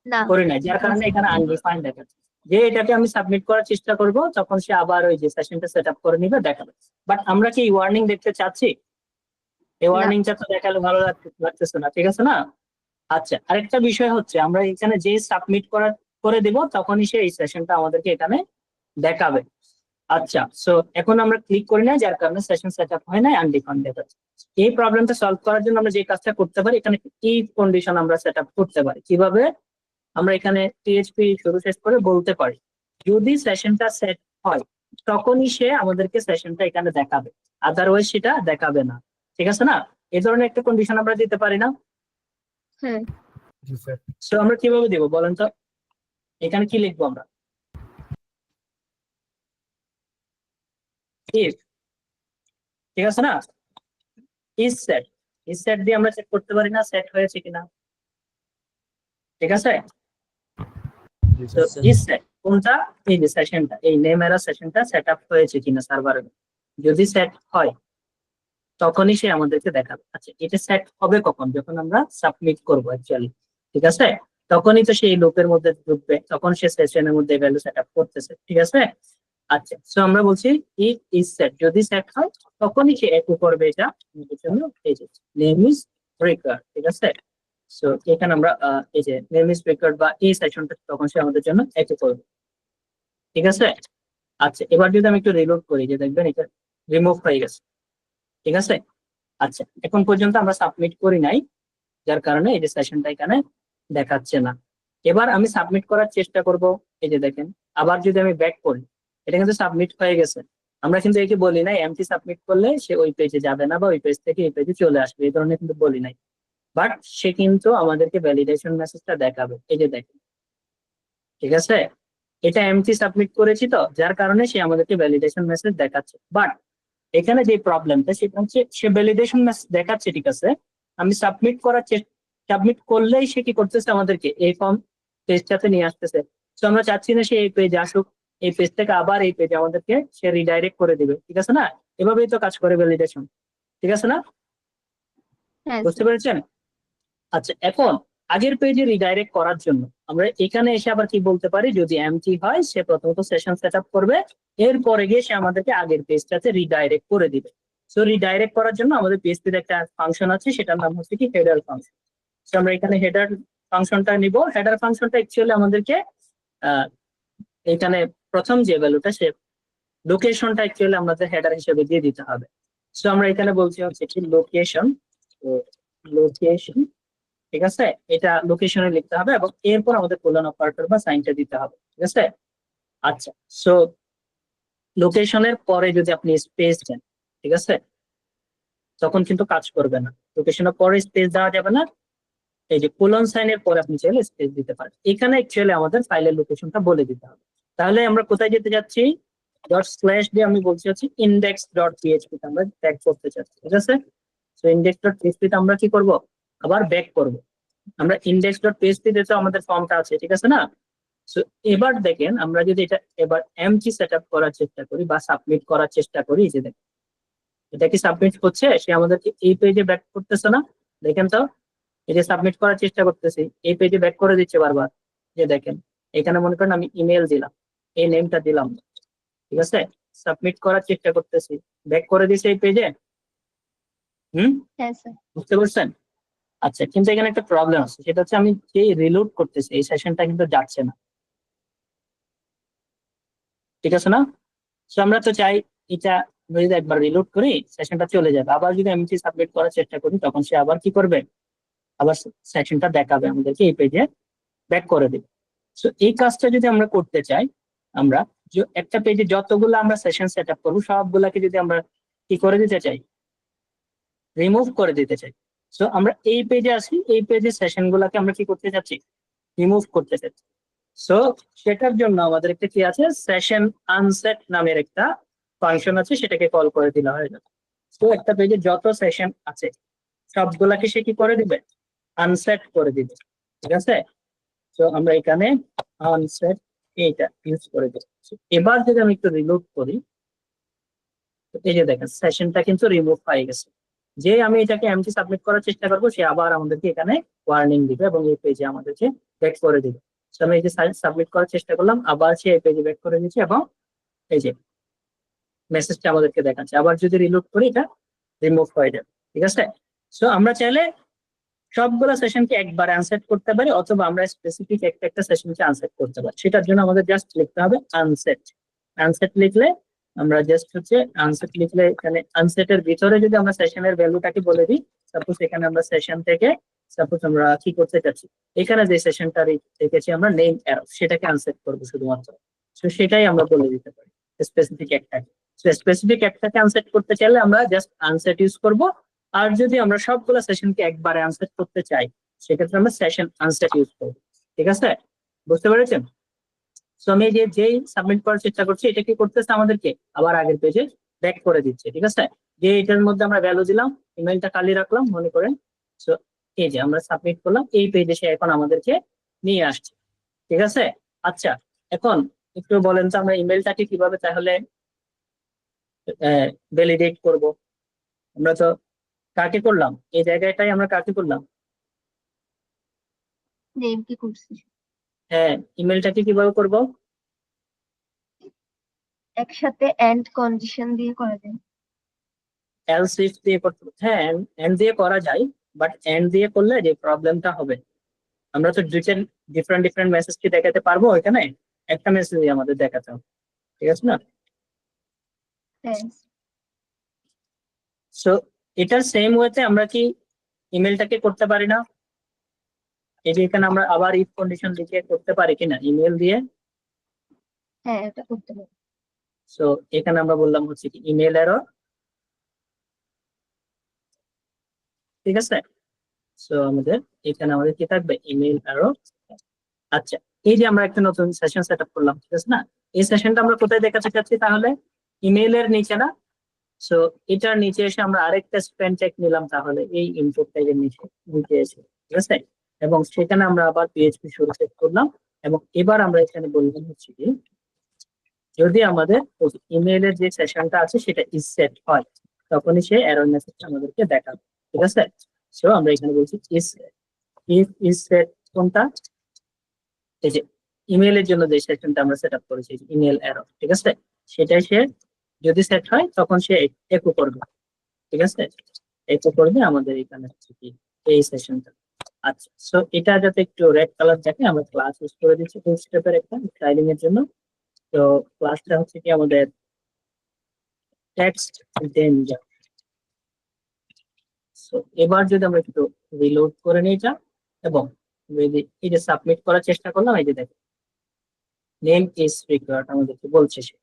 না। করি নাই, যার কারণে এখানে আনডিফাইন্ড দেখাচ্ছে। যে এটাকে আমি সাবমিট করার চেষ্টা করব তখন সে আবার ওই যে সেশনটা সেট আপ করে নিবে, দেখাবে। বাট আমরা কি ওয়ার্নিং দেখতে চাচ্ছি? এই ওয়ার্নিংটা তো দেখালে ভালো লাগতেছে না, ঠিক আছে না। আচ্ছা আরেকটা বিষয় হচ্ছে, আমরা এখানে যে সাবমিট করে দিব তখনই সে এই সেশনটা আমাদেরকে এখানে দেখাবে। আচ্ছা সো এখন আমরা ক্লিক করি না, যার কারণে সেশন সেট আপ হয় না, আনডিফাইন্ড দেখাচ্ছে। এই প্রবলেমটা সলভ করার জন্য আমরা যে কাজটা করতে পারি, এখানে ইফ কন্ডিশন আমরা সেট আপ করতে পারি। কিভাবে? আমরা এখানে পিএইচপি শুরু শেষ করে বলতে পারি যদি সেশনটা সেট হয় তখনই সে আমাদেরকে সেশনটা এখানে দেখাবে, আদারওয়াইজ সেটা দেখাবে না, ঠিক আছে না। এই ধরনের একটা কন্ডিশন আমরা দিতে পারি না। হ্যাঁ। জি স্যার। সো আমরা কিভাবে দিব বলেন তো? এখানে কি লিখবো আমরা? ইফ, ঠিক আছে না, ইজ সেট দিয়ে আমরা চেক করতে পারি না সেট হয়েছে কিনা, ঠিক আছে। জি তো স্যার। ইজ সেট কোনটা? এই যে সেশনটা, এই নেম এরা সেশনটা সেট আপ হয়েছে কিনা সার্ভারে, যদি সেট হয় তখনই সে আমাদেরকে দেখাবে। আচ্ছা এটা সেট হবে কখন? যখন আমরা সাবমিট করবো অ্যাকচুয়ালি, ঠিক আছে, তখনই তো সেই লুপের মধ্যে ঢুকবে, তখন সে সেশনের মধ্যে ভ্যালু সেট আপ করতেছে, ঠিক আছে। আচ্ছা সো আমরা বলছি ইফ ইজ সেট, যদি সেট হয় তখনই সে একু করবে এটা আমাদের জন্য, এই যে নেম ইজ রিকোয়ার্ড, ঠিক আছে। সো এখানে আমরা এই যে নেম ইজ রিকোয়ার্ড বা এই সেকশনটা তখন সে আমাদের জন্য একু করবে, ঠিক আছে। আচ্ছা এবার যদি আমি একটু রিলোড করি, যে দেখবেন এটা রিমুভ হয়ে গেছে, ঠিক আছে। আচ্ছা এখন পর্যন্ত আমরা সাবমিট করি নাই, যার কারণে এই যে সেশনটা এখানে দেখাচ্ছে না। এবার আমি সাবমিট করার চেষ্টা করব, এই যে দেখেন আবার যদি আমি ব্যাক করি, এটা কিন্তু সাবমিট হয়ে গেছে। আমরা কিন্তু একে বলি নাই এমটি সাবমিট করলে সে ওই পেজে যাবে না বা ওই পেজ থেকে এই পেজে চলে আসবে, এই ধরনের কিন্তু বলি নাই। বাট সে কিন্তু আমাদেরকে ভ্যালিডেশন মেসেজটা দেখাবে, এই যে দেখেন, ঠিক আছে। এটা এমটি সাবমিট করেছি তো, যার কারণে সে আমাদেরকে ভ্যালিডেশন মেসেজ দেখাচ্ছে। বাট এখানে যে প্রবলেমটা সেটা হচ্ছে সে ভ্যালিডেশন মেসেজ দেখাচ্ছে, ঠিক আছে, আমি সাবমিট করলেই সে কি করতেছে, আমাদেরকে এই ফর্ম পেজটাতে নিয়ে আসতেছে। তো আমরা চাচ্ছি না সে এই পেজে আসুক, এই পেজ থেকে আবার এই পেজে আমাদেরকে সে রিডাইরেক্ট করে দিবে, ঠিক আছে না। এভাবেই তো কাজ করে ভ্যালিডেশন, ঠিক আছে না, হ্যাঁ বুঝতে পেরেছেন? আচ্ছা এখন আগের পেজে রিডাইরেক্ট করার জন্য আমরা এখানে এসে আবার কি বলতে পারি, যদি এমটি হয় সে প্রথমত সেশন সেট আপ করবে, এরপরে গিয়ে সে আমাদেরকে আগের পেজটাতে রিডাইরেক্ট করে দিবে। সো রিডাইরেক্ট করার জন্য আমাদের পিএইচপিতে একটা ফাংশন আছে, সেটার নাম হচ্ছে কি হেডার ফাংশন। সো আমরা এখানে হেডার ফাংশনটা নিব। হেডার ফাংশনটা অ্যাকচুয়ালি আমাদেরকে এখানে প্রথম যে ভ্যালুটা, সে লোকেশনটা অ্যাকচুয়ালি আমাদের হেডার হিসেবে দিয়ে দিতে হবে। সো আমরা এখানে বলছি হচ্ছে কি লোকেশন, ঠিক আছে, এটা লোকেশনে লিখতে হবে এবং এরপর আমাদের কোলন অপারেটর বা সাইনটা দিতে হবে, ঠিক আছে। আচ্ছা সো লোকেশনের পরে যদি আপনি স্পেস দেন, ঠিক আছে, তখন কিন্তু কাজ করবে না। লোকেশনের পরে স্পেস দেওয়া যাবে না, এই যে কোলন সাইনের পরে আপনি চাইলে স্পেস দিতে পারেন। এখানে অ্যাকচুয়ালি আমাদের ফাইলের লোকেশনটা বলে দিতে হবে। তাহলে আমরা কোথায় যেতে যাচ্ছি, ডট স্ল্যাশ দিয়ে আমি বলছি হচ্ছে index.php তে আমরা ট্যাগ করতে চাচ্ছি, ঠিক আছে। সো index.php তে আমরা কি করব, আবার ব্যাক করব। আমরা index.php তে তো আমাদের ফর্মটা আছে, ঠিক আছে না। সো এবার দেখেন আমরা যদি এটা এবার এমটি সেটআপ করার চেষ্টা করি বা সাবমিট করার চেষ্টা করি, যে দেখেন এটা কি সাবমিট হচ্ছে? সে আমাদেরকে এই পেজে ব্যাক করতেছে না? দেখেন তো, এই যে সাবমিট করার চেষ্টা করতেছি, এই পেজে ব্যাক করে দিচ্ছে বারবার। যে দেখেন, এখানে মনে করেন আমি ইমেল দিলাম, এই নেমটা দিলাম, ঠিক আছে, সাবমিট করার চেষ্টা করতেছি, ব্যাক করে দিছে এই পেজে। হ্যাঁ স্যার। বুঝতে পারছেন? আচ্ছা, কিন্তু এখানে একটা প্রবলেম আছে, সেটা হচ্ছে আমি যে রিলোড করতেছি এই সেশনটা কিন্তু যাচ্ছে না, ঠিক আছে না? তো আমরা তো চাই এটা যদি একবার রিলোড করি সেশনটা চলে যাবে, আবার যদি এমটি সাবমিট করার চেষ্টা করি তখন সে আবার কি করবে, আবার সেশনটা দেখাবে আমাদেরকে, এই পেজে ব্যাক করে দিবে। তো এই কাজটা যদি আমরা করতে চাই, আমরা একটা পেজে যতগুলো আমরা সেশন সেট আপ করবো সবগুলাকে যদি আমরা কি করে দিতে চাই, রিমুভ করে দিতে চাই। তো আমরা এই পেজে আসি, এই পেজে সেশন গুলাকে আমরা কি করতে চাচ্ছি, রিমুভ করতে চাচ্ছি। সো সেটার জন্য আমাদের একটা কি আছে, সেশন আনসেট নামের একটা ফাংশন আছে, সেটাকে কল করে দিলে হয়ে যাবে। তো একটা পেজে যত সেশন আছে সবগুলাকে সে কি করে দিবে, আনসেট করে দিবে, ঠিক আছে। তো আমরা এখানে আনসেট এইটা ইউজ করে দিই। এবার যদি আমি একটু রিলোড করি, তো এই যে দেখেন সেশনটা কিন্তু রিমুভ হয়ে গেছে। যে আমি এটাকে এমটি সাবমিট করার চেষ্টা করবো সে আবার আমাদেরকে এখানে ওয়ার্নিং দিবে এবং এই পেজে আমাদেরকে ব্যাক করে দিবে। তো আমি এই যে সাবমিট করার চেষ্টা করলাম, আবার সে এই পেজে ব্যাক করে দিচ্ছে এবং এই যে মেসেজটা আমাদেরকে দেখাচ্ছে। আবার যদি রিলোড করি এটা রিমুভ হয়ে যাবে, ঠিক আছে। সো আমরা চাইলে সবগুলো সেশনকে একবার আনসেট করতে পারি, অথবা আমরা স্পেসিফিক একটা একটা সেশনকে আনসেট করতে পারি। সেটার জন্য আমাদের জাস্ট লিখতে হবে আনসেট। আনসেট লিখলে আমরা জাস্ট হচ্ছে আনসেট লিখলে এখানে আনসেটের ভিতরে যদি আমরা সেশনের ভ্যালুটাকে বলে দিই, সাপোজ এখানে আমরা সেশন থেকে সাপোজ আমরা কি করতে চাচ্ছি, এখানে যে সেশনটা রেখেছি আমরা নেম অ্যারো, সেটাকে আনসেট করবো শুধুমাত্র। তো সেটাই আমরা বলে দিতে পারি স্পেসিফিক একটাকে। স্পেসিফিক একটাকে আনসেট করতে চাইলে আমরা জাস্ট আনসেট ইউজ করব। আর যদি আমরা সবগুলো সেশনকে একবারে আনসেট করতে চাই সেক্ষেত্রে আমরা সেশন আনসেট ইউজ করবো, ঠিক আছে। বুঝতে পেরেছেন? তো আমি যেই সাবমিট করার চেষ্টা করছি এটা কি করতেছে, আমাদেরকে আবার আগের পেজে ব্যাক করে দিচ্ছে, ঠিক আছে। যে এটার মধ্যে আমরা ভ্যালু দিলাম, ইমেলটা খালি রাখলাম মনে করেন, তো এই যে আমরা সাবমিট করলাম, এই পেজে সে এখন আমাদেরকে নিয়ে আসছে, ঠিক আছে। আচ্ছা, এখন একটু বলেন তো আমরা ইমেলটাকে কিভাবে তাহলে ভ্যালিডেট করব? আমরা তো কাকে করলাম, এই জায়গাটাই আমরা কাকে করলাম, নেম কি করছি? হ্যাঁ, ইমেলটাকে কিভাবে করব? একসাথে এন্ড কন্ডিশন দিয়ে করা যায়। এলস ইফ দিয়ে করতে, হ্যাঁ এন্ড দিয়ে করা যায়, বাট এন্ড দিয়ে করলে যে প্রবলেমটা হবে, আমরা তো দুইটা ডিফারেন্ট ডিফারেন্ট মেসেজ কি দেখাতে পারবো, এখানে একটা মেসেজই আমাদের দেখাতে হবে, ঠিক আছে না। হ্যাঁ। সো এটার সেম ওয়েতে আমরা কি ইমেলটাকে করতে পারি না? এই যে এখানে আমরা আবার ইফ কন্ডিশন লিখে করতে পারি কিনা ইমেল দিয়ে। হ্যাঁ, এটা করতে পারি। সো এখানে আমরা বললাম হচ্ছে কি ইমেল এরর, ঠিক আছে। সো আমাদের এখানে আমাদের কি থাকবে, ইমেল এরর। আচ্ছা, এই যে আমরা একটা নতুন সেশন সেট আপ করলাম, ঠিক আছে না, এই সেশনটা আমরা কোথায় দেখাতে চাচ্ছি তাহলে, ইমেইলের নিচে না। সো এটার নিচে এসে আমরা আরেকটা স্পেন চেক নিলাম, তাহলে এই ইনপুট ট্যাগের নিচে নিচে এসে, ঠিক আছে। এবং সেখানে আমরা আবার পিএইচপি শুরু সেট করলাম, এবং এবার আমরা এখানে বললাম হচ্ছে কি, যদি আমাদের ইমেইলের যে সেশনটা আছে সেটা ইজ সেট হয় তখনই সে এরর মেসেজটা আমাদেরকে দেখাবে, ঠিক আছে। সো আমরা এখানে বলছি ইজ সেট কোনটা, এই যে ইমেইলের জন্য যে সেকশনটা আমরা সেট আপ করেছি ইমেল এরর, ঠিক আছে, সেটাই সে যদি সেট হয় তখন সে একো করবে, ঠিক আছে, একো করবে আমাদের এখানে হচ্ছে কি এই সেশনটা। আচ্ছা, সো এটা যাতে একটু রেড কালার দেখে আমরা ক্লাস ইউজ করে দিচ্ছি টু স্টেপের একটা স্টাইলিং এর জন্য। তো ক্লাসটা হচ্ছে কি আমাদের টেক্সট ডেঞ্জার। সো এবার যদি আমরা একটু রিলোড করে নিই এটা, এবং যদি এই যে সাবমিট করার চেষ্টা করলাম, এই যে দেখো নেম ইজ রিকোয়ার্ড আমাদেরকে বলছে, সে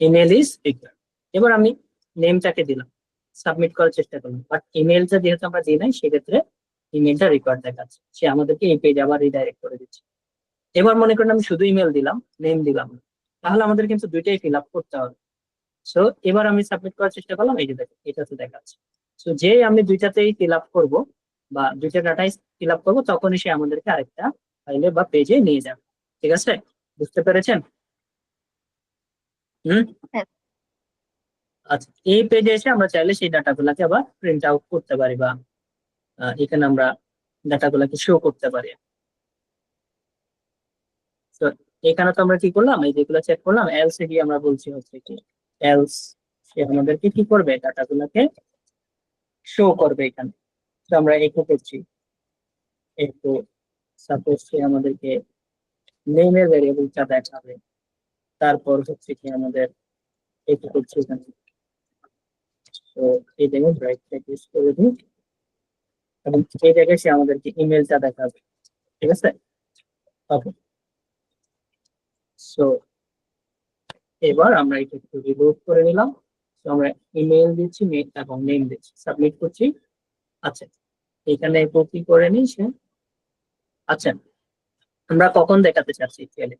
ইমেল ইজ রিকোয়ার্ড। এবার আমি নেমটাকে দিলাম, সাবমিট করার চেষ্টা করলাম, বাট ইমেলটা যেহেতু আমরা দিই নাই সেক্ষেত্রে ইমেলটা রিকোয়ার্ড দেখাচ্ছে, সে আমাদেরকে এই পেজ আবার রিডাইরেক্ট করে দিচ্ছে। এবার মনে করেন আমি শুধু ইমেল দিলাম, নেম দিলাম না, তাহলে আমাদের কিন্তু দুইটাই ফিল আপ করতে হবে। সো এবার আমি সাবমিট করার চেষ্টা করলাম, এই যে দেখো এটা তো দেখাচ্ছে। সো যে আমি দুইটাতেই ফিল আপ করবো বা দুইটা ডাটাই ফিল আপ করবো তখনই সে আমাদেরকে আরেকটা ফাইলে বা পেজে নিয়ে যাবে, ঠিক আছে। বুঝতে পেরেছেন? হুম। হ্যাঁ। আচ্ছা, এই পেজে এসে আমরা চাইলে সেই ডাটাগুলোকে আবার প্রিন্ট আউট করতে পারি বা এখানে আমরা ডাটাগুলোকে শো করতে পারি। তো এখানে তো আমরা কি করলাম, এই যেগুলো চেক করলাম, এলস এ গিয়ে আমরা বলছি হচ্ছে কি এলস সে আমাদেরকে কি করবে, ডাটাগুলোকে শো করবে এখানে। তো আমরা একে করছি, একটু সাপোজ সে আমাদেরকে নেমের ভেরিয়েবলটা দেখাবে। তারপর হচ্ছে কি আমাদের একে করছি এখানে, তো এই জায়গায় ব্রাইট ইউজ করে দিই এবং এই জায়গায় সে আমাদেরকে ইমেলটা দেখাবে। ঠিক আছে, ওকে। সো এবার আমরা এটা একটু রিলোড করে নিলাম। তো আমরা ইমেল দিচ্ছি এবং নেম দিচ্ছি, সাবমিট করছি। আচ্ছা, এখানে কপি করে নিই সে। আচ্ছা, আমরা কখন দেখাতে চাচ্ছি অ্যাকচুয়ালি,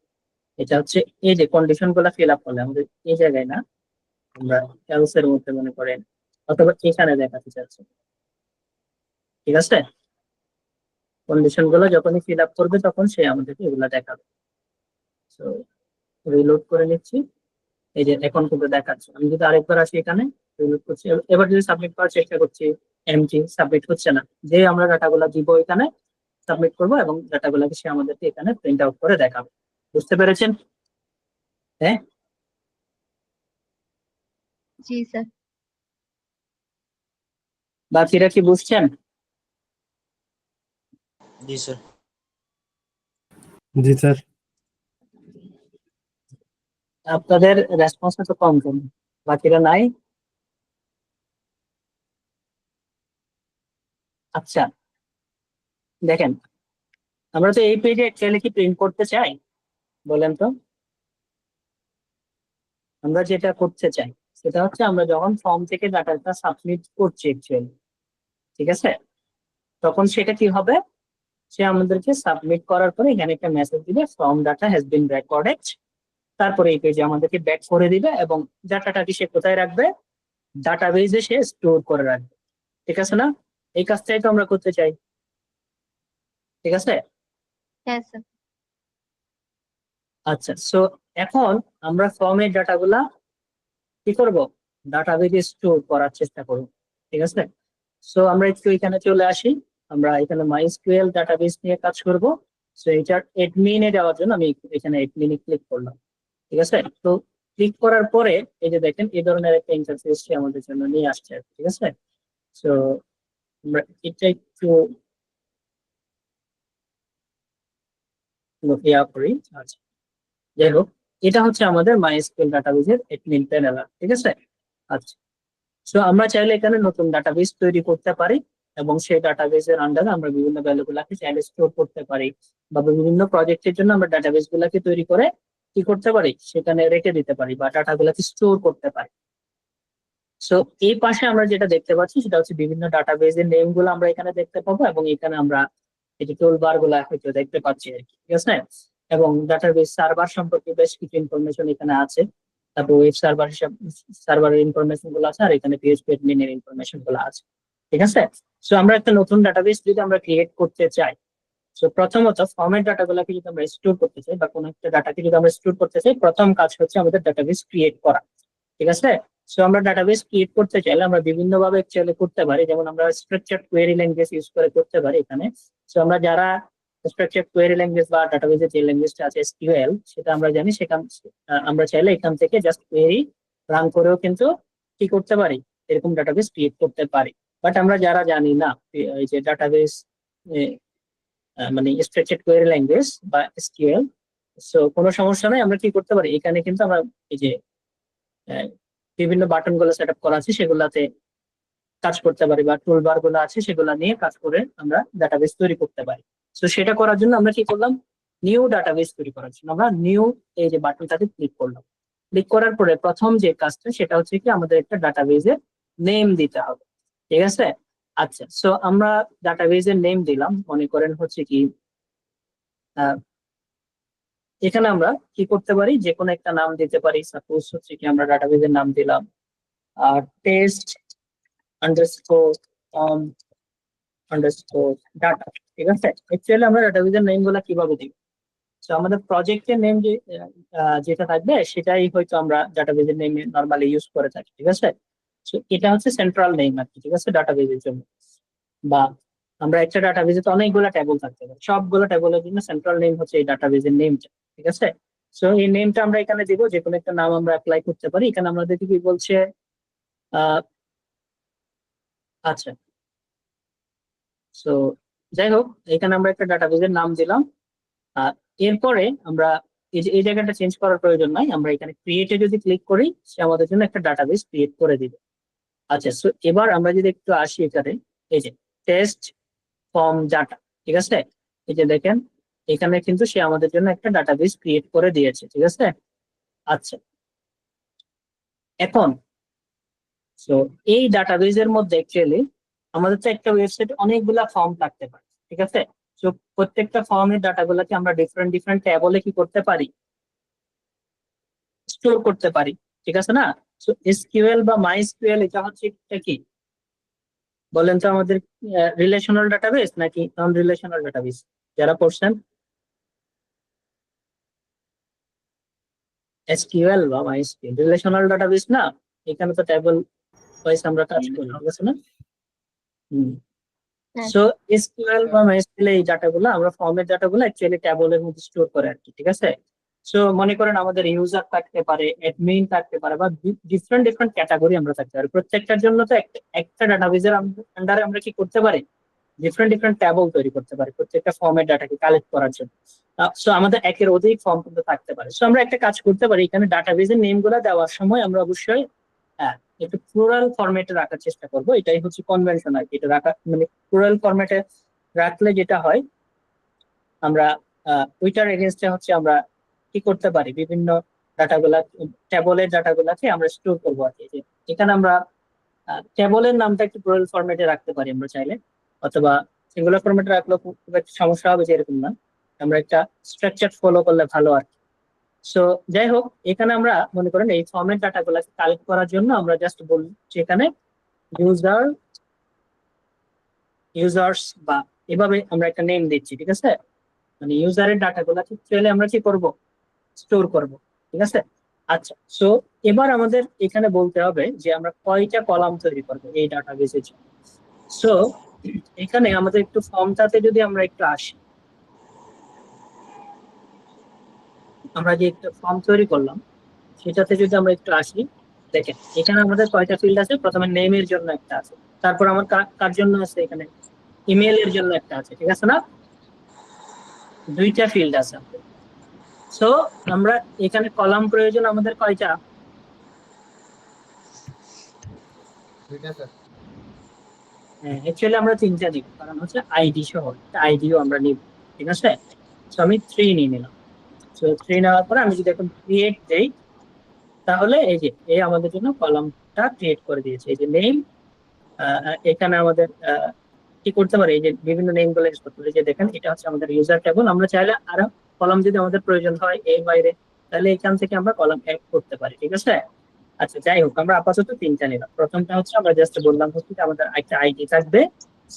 এটা হচ্ছে এই যে কন্ডিশন গুলা ফিল আপ করলে আমাদের এই জায়গায় না, আমরা এলস এর মধ্যে মনে করেন অথবা এখানে দেখাতে চাচ্ছি। ঠিক আছে, কন্ডিশন গুলো যখনই ফিল আপ করবে তখন সে আমাদেরকে এগুলা দেখাবে। তো রিলোড করে নিচ্ছি, এই যে এখন কিন্তু দেখাচ্ছে। আমি যদি আরেকবার আসি এখানে রিলোড করছি, এবার যদি সাবমিট করার চেষ্টা করছি, এমটি সাবমিট হচ্ছে না। যে আমরা ডাটাগুলো দিব এখানে সাবমিট করব এবং ডাটাগুলোকে সে আমাদেরকে এখানে প্রিন্ট আউট করে দেখাবে। বুঝতে পেরেছেন? হ্যাঁ, জি স্যার। বাকিরা কি বুঝছেন? জি স্যার। জি স্যার। আপনাদের রেসপন্স তো কম কম, বাকিরা নাই। আচ্ছা, দেখেন, আমরা তো এই পেজে অ্যাকচুয়ালি কি প্রিন্ট করতে চাই বলেন তো? আমরা যেটা করতে চাই সেটা হচ্ছে আমরা যখন ফর্ম থেকে ডাটাটা সাবমিট করছি অ্যাকচুয়ালি, ঠিক আছে, তখন সেটা কি হবে, সে আমাদেরকে সাবমিট করার পরে এখানে একটা মেসেজ দিবে, form data has been recorded. তারপরে এই পেজে আমাদেরকে ব্যাক করে দিবে এবং ডাটাটাকে সে কোথায় রাখবে, ডাটাবেজে সে স্টোর করে রাখবে। ঠিক আছে না? এই কাজটাই তো আমরা করতে চাই। ঠিক আছে, হ্যাঁ স্যার। আচ্ছা। সো এখন আমরা ফর্মের ডাটাগুলা কি করব, ডাটাবেজে স্টোর করার চেষ্টা করব। ঠিক আছে, সো আমরা একটু এখানে চলে আসি। আমরা এখানে মাইস্কুয়েল ডাটাবেস নিয়ে কাজ করব। সো এটার এডমিনে যাওয়ার জন্য আমি এখানে এডমিনে ক্লিক করলাম। ঠিক আছে, তো ক্লিক করার পরে এই যে দেখেন এই ধরনের একটা ইন্টারফেস আমাদের জন্য নিয়ে আসছে। ঠিক আছে, সো আমরা এটা একটু ইয়া করি। আচ্ছা, যাই হোক, এটা হচ্ছে আমাদের মাইস্কুয়েল ডাটাবেজের এডমিন প্যানেল। ঠিক আছে, আচ্ছা। সো আমরা চাইলে এখানে নতুন ডাটাবেস তৈরি করতে পারি এবং সেই ডাটাবেসের আন্ডারে আমরা বিভিন্ন ভ্যালু গুলাকে চাইলে স্টোর করতে পারি বা বিভিন্ন প্রজেক্টের জন্য আমরা ডাটাবেস গুলাকে তৈরি করে কি করতে পারি, সেখানে রেখে দিতে পারি বা ডাটা গুলাকে স্টোর করতে পারি। সো এই পাশে আমরা যেটা দেখতে পাচ্ছি সেটা হচ্ছে বিভিন্ন ডাটাবেসের নেম গুলো আমরা এখানে দেখতে পাবো এবং এখানে আমরা এই যে টুল বার গুলা হয়তো দেখতে পাচ্ছি আর কি। ঠিক আছে, এবং ডাটাবেস সার্ভার সম্পর্কে বেশ কিছু ইনফরমেশন এখানে আছে। তারপর ওয়েব সার্ভার হিসাব সার্ভারের ইনফরমেশন গুলো আছে, আর এখানে পিএইচপি অ্যাডমিনের ইনফরমেশন গুলো আছে। ঠিক আছে, সো আমরা একটা নতুন ডাটাবেস যদি আমরা ক্রিয়েট করতে চাই, সো প্রথমত ফর্মেট ডাটাগুলোকে যদি আমরা স্টোর করতে চাই বা কোনো একটা ডাটাকে যদি আমরা স্টোর করতে চাই, প্রথম কাজ হচ্ছে আমাদের ডাটাবেস ক্রিয়েট করা। ঠিক আছে, সো আমরা ডাটাবেস ক্রিয়েট করতে চাইলে আমরা বিভিন্ন ভাবে চাইলে করতে পারি, যেমন আমরা স্ট্রাকচার্ড কোয়েরি ল্যাঙ্গুয়েজ ইউজ করে করতে পারি এখানে। সো আমরা যারা স্ট্রাকচার্ড কোয়েরি ল্যাঙ্গুয়েজ বা ডাটাবেসের যে ল্যাঙ্গুয়েজটা আছে এসকিউএল, সেটা আমরা জানি, সেখান আমরা চাইলে এখান থেকে জাস্ট কোয়েরি রান করেও কিন্তু কি করতে পারি, এরকম ডাটাবেস ক্রিয়েট করতে পারি। বাট আমরা যারা জানি না এই যে ডাটাবেস মানে স্ট্রাকচার্ড কোয়েরি ল্যাঙ্গুয়েজ বা এসকিউএল, সো কোনো সমস্যা নাই, আমরা কি করতে পারি, এখানে কিন্তু আমরা এই যে বিভিন্ন বাটন গুলো সেট আপ করা আছে সেগুলাতে কাজ করতে পারি বা টুল বার গুলো আছে সেগুলা নিয়ে কাজ করে আমরা ডাটাবেস তৈরি করতে পারি। তো সেটা করার জন্য আমরা কি করলাম, নিউ ডাটাবেস তৈরি করার জন্য আমরা নিউ এই যে বাটনটাতে ক্লিক করলাম। ক্লিক করার পরে প্রথম যে কাজটা সেটা হচ্ছে কি আমাদের একটা ডাটাবেসের নেম দিতে হবে। ঠিক আছে, আচ্ছা। সো আমরা ডাটাবেসের নেম দিলাম, মনে করেন হচ্ছে কি এখানে আমরা কি করতে পারি, যে কোনো একটা নাম দিতে পারি। সাপোজ হচ্ছে কি আমরা ডাটাবেসের নাম দিলাম টেস্ট আন্ডারস্কোর আন্ডারস্কোর ডাটা। ঠিক আছে, অ্যাকচুয়ালি আমরা ডাটাবেসের নেম গুলা কিভাবে দিব, তো আমাদের প্রজেক্টের নেম যেটা থাকবে সেটাই হয়তো আমরা ডাটাবেজের নেম নর্মালি ইউজ করে থাকি, ঠিক আছে। তো এটা হচ্ছে সেন্ট্রাল নেম আর কি, ঠিক আছে, ডাটাবেজের জন্য। বা আমরা একটা ডাটাবেজে তো অনেকগুলো টেবল থাকতে পারে, সবগুলো টেবলের জন্য সেন্ট্রাল নেম হচ্ছে এই ডাটাবেজের নেমটা, ঠিক আছে। সো এই নেমটা আমরা এখানে দিব, যে কোনো একটা নাম আমরা অ্যাপ্লাই করতে পারি। এখানে আমাদেরকে কি বলছে, আহ আচ্ছা, সো যাই হোক, এখানে আমরা একটা ডাটাবেজের নাম দিলাম। আর এরপরে আমরা এই জায়গাটা চেঞ্জ করার প্রয়োজন নাই, আমরা এখানে ক্রিয়েটে যদি ক্লিক করি সে আমাদের জন্য একটা ডাটাবেস ক্রিয়েট করে দিবে। আচ্ছা, সো এবার আমরা যদি একটু আসি এখানে, এই যে টেস্ট ফর্ম ডাটা, ঠিক আছে, এই যে দেখেন এখানে কিন্তু সে আমাদের জন্য একটা ডাটাবেস ক্রিয়েট করে দিয়েছে, ঠিক আছে। আচ্ছা, এখন সো এই ডাটাবেজের মধ্যে অ্যাকচুয়ালি আমাদের তো একটা ওয়েবসাইটে অনেকগুলা ফর্ম থাকতে পারে, ঠিক আছে। তো প্রত্যেকটা ফর্মের ডাটাগুলোকে আমরা ডিফারেন্ট ডিফারেন্ট ট্যাবলে কি করতে পারি, স্টোর করতে পারি, ঠিক আছে না। সো এসকিউএল বা মাইএসকিউএল এটা হচ্ছে এটা কি বলেন তো আমাদের, রিলেশনাল ডাটাবেস নাকি নন রিলেশনাল ডাটাবেস? যারা পড়ছেন এসকিউএল বা মাইএসকিউএল রিলেশনাল ডাটাবেস না, এখানে তো ট্যাবল ওয়াইজ আমরা কাজ করি, ঠিক আছে না। হ্যাঁ। সো এসকিউএল বা মাইএসকিউএল এই ডাটাগুলো আমরা ফর্মের ডাটাগুলো অ্যাকচুয়ালি ট্যাবলের মধ্যে স্টোর করে আর কি, ঠিক আছে। সো মনে করেন আমাদের ইউজার থাকতে পারে, অ্যাডমিন থাকতে পারে, বা ডিফারেন্ট ডিফারেন্ট ক্যাটাগরি আমরা থাকতে পারি। প্রত্যেকটার জন্য তো একটা ডাটাবেজের আন্ডারে আমরা কি করতে পারি, ডিফারেন্ট ডিফারেন্ট ট্যাবল তৈরি করতে পারি প্রত্যেকটা ফর্মের ডাটাকে কালেক্ট করার জন্য। সো আমাদের একের অধিক ফর্ম কিন্তু থাকতে পারে। সো আমরা একটা কাজ করতে পারি, এখানে ডাটাবেজের নেম গুলা দেওয়ার সময় আমরা অবশ্যই একটু প্লুরাল ফরম্যাটে রাখার চেষ্টা করব। এটাই হচ্ছে কনভেনশন আর কি, এটা রাখা মানে প্লুরাল ফরম্যাটে রাখলে যেটা হয়, আমরা ওইটার এগেনস্টে হচ্ছে আমরা কি করতে পারি, বিভিন্ন ডাটাগুলা ট্যাবলের ডাটাগুলাকে আমরা স্টোর করবো আর কি। এখানে আমরা ট্যাবলের নামটা একটু প্লুরাল ফরম্যাটে রাখতে পারি আমরা চাইলে, অথবা সিঙ্গুলার ফরম্যাটে রাখলেও খুব একটা সমস্যা হবে যে এরকম না, আমরা একটা স্ট্রাকচার ফলো করলে ভালো আর কি। সো যাই হোক, এখানে আমরা মনে করেন এই ফর্মেট ডাটাগুলোকে কালেক্ট করার জন্য আমরা জাস্ট বলছি এখানে ইউজার্স বা এভাবে আমরা একটা নেম দিচ্ছি, ঠিক আছে। মানে ইউজারের ডাটাগুলোকে চাইলে আমরা কি করব, স্টোর করব, ঠিক আছে। আচ্ছা, সো এবার আমাদের এখানে বলতে হবে যে আমরা কয়টা কলাম তৈরি করব এই ডাটাবেসের জন্য। সো এখানে আমাদের একটু ফর্মটাতে যদি আমরা একটু আসি, আমরা যে একটা ফর্ম তৈরি করলাম সেটাতে যদি আমরা একটু আসি, দেখেন এখানে আমাদের কয়টা ফিল্ড আছে। প্রথমে নেমের জন্য একটা আছে, তারপর আমার কার জন্য আছে, এখানে ইমেল এর জন্য একটা আছে, ঠিক আছে না, দুইটা ফিল্ড আছে। সো আমরা এখানে কলাম প্রয়োজন আমাদের কয়টা, অ্যাকচুয়ালি আমরা তিনটা নিব, কারণ হচ্ছে আইডি সহ আইডিও আমরা নিব, ঠিক আছে। সো আমি 3 নিয়ে নিলাম। সো 3 নেওয়ার পরে আমি যদি এখন ক্রিয়েট দেই, তাহলে এই যে এই আমাদের জন্য কলামটা ক্রিয়েট করে দিয়েছে। এই যে নেম, এখানে আমাদের কি করতে পারি, এই যে বিভিন্ন নেম গুলো ইউজ করতে পারি। যে দেখেন এটা হচ্ছে আমাদের ইউজার টেবল, আমরা চাইলে আরো কলাম যদি আমাদের প্রয়োজন হয় এর বাইরে, তাহলে এখান থেকে আমরা কলাম অ্যাড করতে পারি, ঠিক আছে। আচ্ছা, যাই হোক, আমরা আপাতত তিনটা নিলাম। প্রথমটা হচ্ছে আমরা জাস্ট বললাম হচ্ছে আমাদের একটা আইডি থাকবে,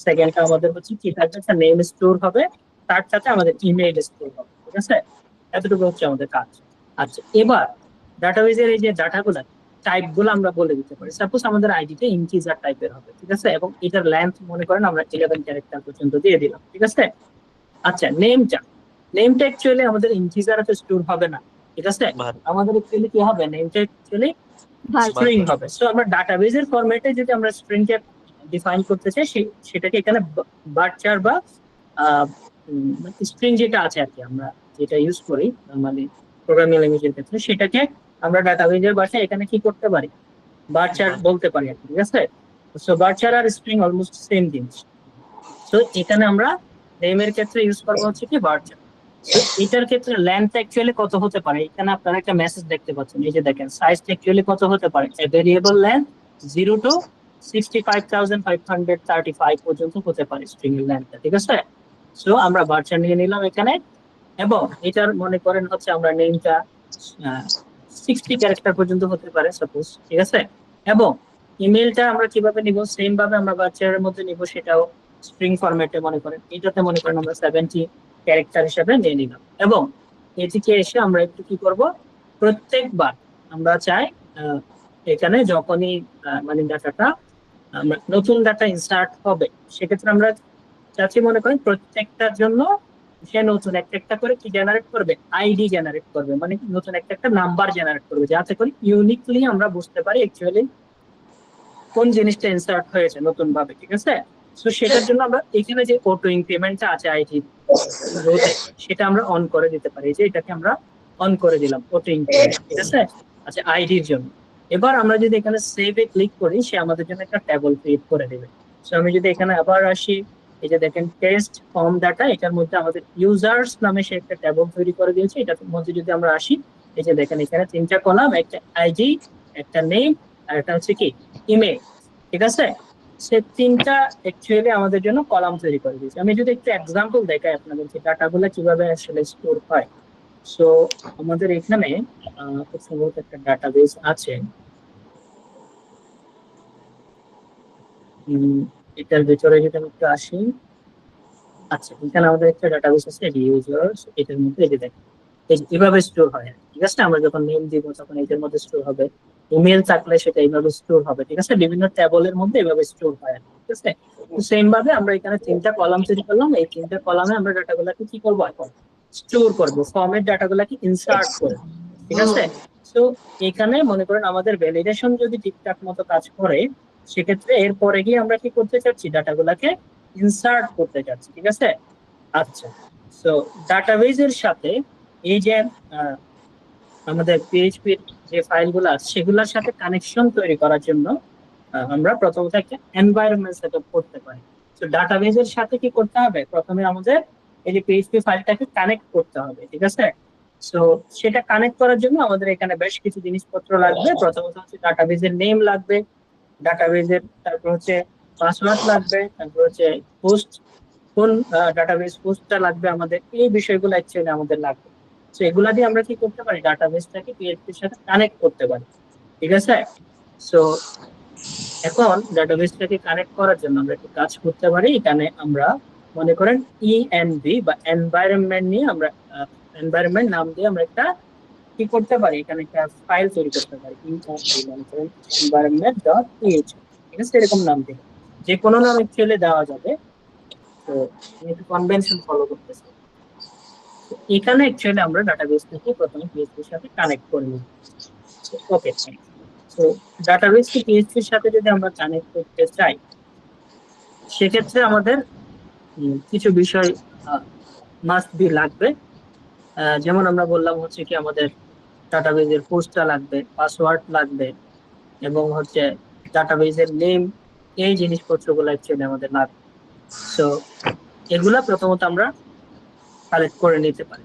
সেকেন্ডটা আমাদের হচ্ছে কি থাকবে, একটা নেম স্টোর হবে, থার্ডটাতে আমাদের ইমেইল স্টোর হবে, ঠিক আছে। এতটুকু হচ্ছে আমাদের কাজ। আচ্ছা, এবার ডাটাবেজের এই যে ডাটাগুলো টাইপ গুলো আমরা বলে দিতে পারি। সাপোজ আমাদের আইডিটা ইন্টিজার টাইপের হবে, ঠিক আছে, এবং এটার লেন্থ মনে করেন আমরা 11 ক্যারেক্টার পর্যন্ত দিয়ে দিলাম, ঠিক আছে। আচ্ছা, নেমটা অ্যাকচুয়ালি আমাদের ইন্টিজারে স্টোর হবে না, ঠিক আছে। আমাদের অ্যাকচুয়ালি কি হবে, নেমটা অ্যাকচুয়ালি স্ট্রিং হবে। সো আমরা ডাটাবেজের ফরম্যাটে যদি আমরা স্ট্রিংটা ডিফাইন করতে চাই, সেটাকে এখানে বারচার বা স্ট্রিং যেটা আছে আর কি, আমরা যেটা ইউজ করি মানে প্রোগ্রামিং ল্যাঙ্গুয়েজের ক্ষেত্রে, সেটাকে আমরা ডাটাবেজের ভাষায় এখানে কি করতে পারি, বারচার বলতে পারি আর কি, ঠিক আছে। সো বারচার আর স্ট্রিং অলমোস্ট সেম জিনিস। সো এখানে আমরা নেমের ক্ষেত্রে ইউজ করবো হচ্ছে কি বারচার। তো এটার ক্ষেত্রে লেন্থ অ্যাকচুয়ালি কত হতে পারে, এখানে আপনারা একটা মেসেজ দেখতে পাচ্ছেন, এই যে দেখেন সাইজ অ্যাকচুয়ালি কত হতে পারে, ভেরিয়েবল লেন্থ 0 to 65,535 পর্যন্ত হতে পারে স্ট্রিং এর লেন্থ, ঠিক আছে। সো আমরা বারচার নিয়ে নিলাম এখানে, এবং এটার মনে করেন হচ্ছে আমরা নেমটা 60 ক্যারেক্টার পর্যন্ত হতে পারে সাপোজ, ঠিক আছে। এবং ইমেলটা আমরা কিভাবে নিব, সেম ভাবে আমরা বারচারের মধ্যে নিব, সেটাও স্ট্রিং ফরম্যাটে মনে করেন, এটাতে মনে করেন আমরা 70 ক্যারেক্টার হিসেবে নিয়ে নিলাম। এবং এদিকে এসে আমরা একটু কি করব, প্রত্যেকবার আমরা চাই এখানে যখনই মানে ডাটাটা আমরা নতুন ডাটা ইনসার্ট হবে, সেক্ষেত্রে আমরা চাচ্ছি মনে করেন প্রত্যেকটার জন্য সে নতুন একটা একটা করে কি জেনারেট করবে, আইডি জেনারেট করবে, মানে নতুন একটা একটা নাম্বার জেনারেট করবে, যাতে করে ইউনিকলি আমরা বুঝতে পারি অ্যাকচুয়ালি কোন জিনিসটা ইনসার্ট হয়েছে নতুন ভাবে, ঠিক আছে। তো সেটার জন্য আমরা এখানে যে অটো ইনক্রিমেন্টটা আছে আইডি রোতে, সেটা আমরা অন করে দিতে পারি, যে এটাকে আমরা অন করে দিলাম অটো ইনক্রিমেন্ট, ঠিক আছে। আচ্ছা, আইডির জন্য এবার আমরা যদি এখানে সেভে ক্লিক করি, সে আমাদের জন্য একটা টেবল ক্রিয়েট করে দেবে। সো আমি যদি এখানে আবার আসি, এই যে দেখেন টেস্ট ফর্ম ডাটা, এটার মধ্যে আমাদের ইউজার্স নামে সে একটা টেবল তৈরি করে দিয়েছে। এটার মধ্যে যদি আমরা আসি, এই যে দেখেন এখানে 3টা কলাম, একটা আইডি, একটা নেম, আর একটা হচ্ছে কি ইমেল, ঠিক আছে। সে 3টা অ্যাকচুয়ালি আমাদের জন্য কলাম তৈরি করে দিয়েছে। আমি যদি একটু এক্সাম্পল দেখাই আপনাদেরকে ডাটাগুলো কিভাবে আসলে স্টোর হয়। সো আমাদের এখানে খুব সম্ভবত একটা ডাটাবেস আছে, এটার ভিতরে যদি আমি একটু আসি। আচ্ছা, এখানে আমাদের একটা ডাটাবেস আছে ইউজার্স, এটার মধ্যে এই যে দেখেন এভাবে স্টোর হয়, ঠিক আছে। আমরা যখন নেম দিব তখন এটার মধ্যে স্টোর হবে, ইমেল থাকলে সেটা এইভাবে স্টোর হবে, ঠিক আছে। বিভিন্ন ট্যাবলের মধ্যে এভাবে স্টোর হয়, ঠিক আছে। তো সেম ভাবে আমরা এখানে 3টা কলাম তৈরি করলাম, এই 3টা কলামে আমরা ডাটাগুলোকে কি করবো এখন স্টোর করবো, ফর্মেট ডাটাগুলোকে ইনসার্ট করব, ঠিক আছে। তো এখানে মনে করেন আমাদের ভ্যালিডেশন যদি ঠিকঠাক মতো কাজ করে, সেক্ষেত্রে এরপরে গিয়ে আমরা কি করতে চাচ্ছি, ডাটাগুলোকে ইনসার্ট করতে চাচ্ছি, ঠিক আছে। আচ্ছা, সো ডাটাবেজের সাথে এই যে আমাদের পিএইচপি যে ফাইলগুলো আছে সেগুলোর সাথে কানেকশন তৈরি করার জন্য আমরা প্রথমত একটা এনভায়রনমেন্ট সেটআপ করতে পারি। তো ডাটাবেজের সাথে কি করতে হবে, প্রথমে আমাদের এই যে পিএইচপি ফাইলটাকে কানেক্ট করতে হবে, ঠিক আছে। সো সেটা কানেক্ট করার জন্য আমাদের এখানে বেশ কিছু জিনিসপত্র লাগবে। প্রথমত হচ্ছে ডাটাবেজের নেম লাগবে, ডাটাবেজের তারপর হচ্ছে পাসওয়ার্ড লাগবে, তারপর হচ্ছে হোস্ট, কোন ডাটাবেস হোস্টটা লাগবে আমাদের, এই বিষয়গুলো অ্যাকচুয়ালি আমাদের লাগবে। তো এগুলা দিয়ে আমরা কি করতে পারি, ডাটাবেসটাকে পিএইচপি এর সাথে কানেক্ট করতে পারি, ঠিক আছে। সো এখন ডাটাবেসটাকে কানেক্ট করার জন্য আমরা একটা কাজ করতে পারি। এখানে আমরা মনে করেন ইএনভি বা এনভায়রনমেন্ট নিয়ে আমরা এনভায়রনমেন্ট নাম দিয়ে আমরা একটা কি করতে পারি, এখানে একটা ফাইল তৈরি করতে পারি, ইএনভি মনে করেন এনভায়রনমেন্ট ডট পিএইচপি, ঠিক আছে, এরকম নাম দিয়ে যে কোনো নাম অ্যাকচুয়ালি দেওয়া যাবে। তো আমি একটু কনভেনশন ফলো করতেছি। এখানে অ্যাকচুয়ালি আমরা ডাটাবেসটাকে প্রথমে পিএইচপি এর সাথে কানেক্ট করে নিই। ওকে, তো ডাটাবেসকে পিএইচপি এর সাথে যদি আমরা কানেক্ট করতে চাই, সেক্ষেত্রে আমাদের কিছু বিষয় মাস্ট বি লাগবে। যেমন আমরা বললাম হচ্ছে কি আমাদের ডাটাবেজের পোস্টটা লাগবে, পাসওয়ার্ড লাগবে, এবং হচ্ছে ডাটাবেজের নেম, এই জিনিসপত্রগুলো অ্যাকচুয়ালি আমাদের লাগবে। সো এগুলা প্রথমত আমরা কালেক্ট করে নিতে পারি।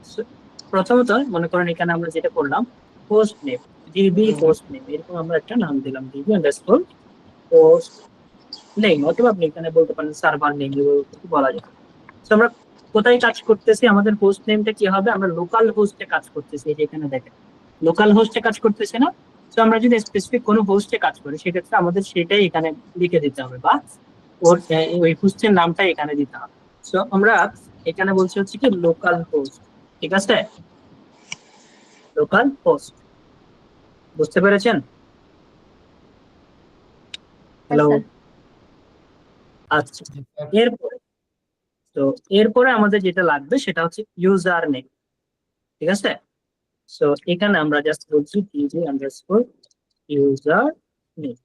প্রথমত মনে করেন এখানে আমরা যেটা করলাম, post name, DB post name, এরকম আমরা একটা নাম দিলাম, ডিবি আন্ডারস্কোর পোস্ট নেম, অথবা আপনি এখানে বলতে পারেন সার্ভার নেম, বলা যায়। তো আমরা কোথায় কাজ করতেছি, আমাদের হোস্ট নেমটা কি হবে, আমরা লোকাল হোস্টে কাজ করতেছি, এই যে এখানে দেখেন লোকাল হোস্টে কাজ করতেছে না। তো আমরা যদি স্পেসিফিক কোনো হোস্টে কাজ করি, সেক্ষেত্রে আমাদের সেটাই এখানে লিখে দিতে হবে, বা ওর ওই হোস্টের নামটা এখানে দিতে হবে। তো আমরা এখানে বলছি হচ্ছে কি লোকাল হোস্ট, ঠিক আছে, লোকাল হোস্ট, বুঝতে পেরেছেন? হ্যালো, আচ্ছা। এরপরে তো এরপরে আমাদের যেটা লাগবে সেটা হচ্ছে ইউজার নেম, ঠিক আছে। সো এখানে আমরা জাস্ট বলছি ডিবি আন্ডারস্কোর ইউজার নেম,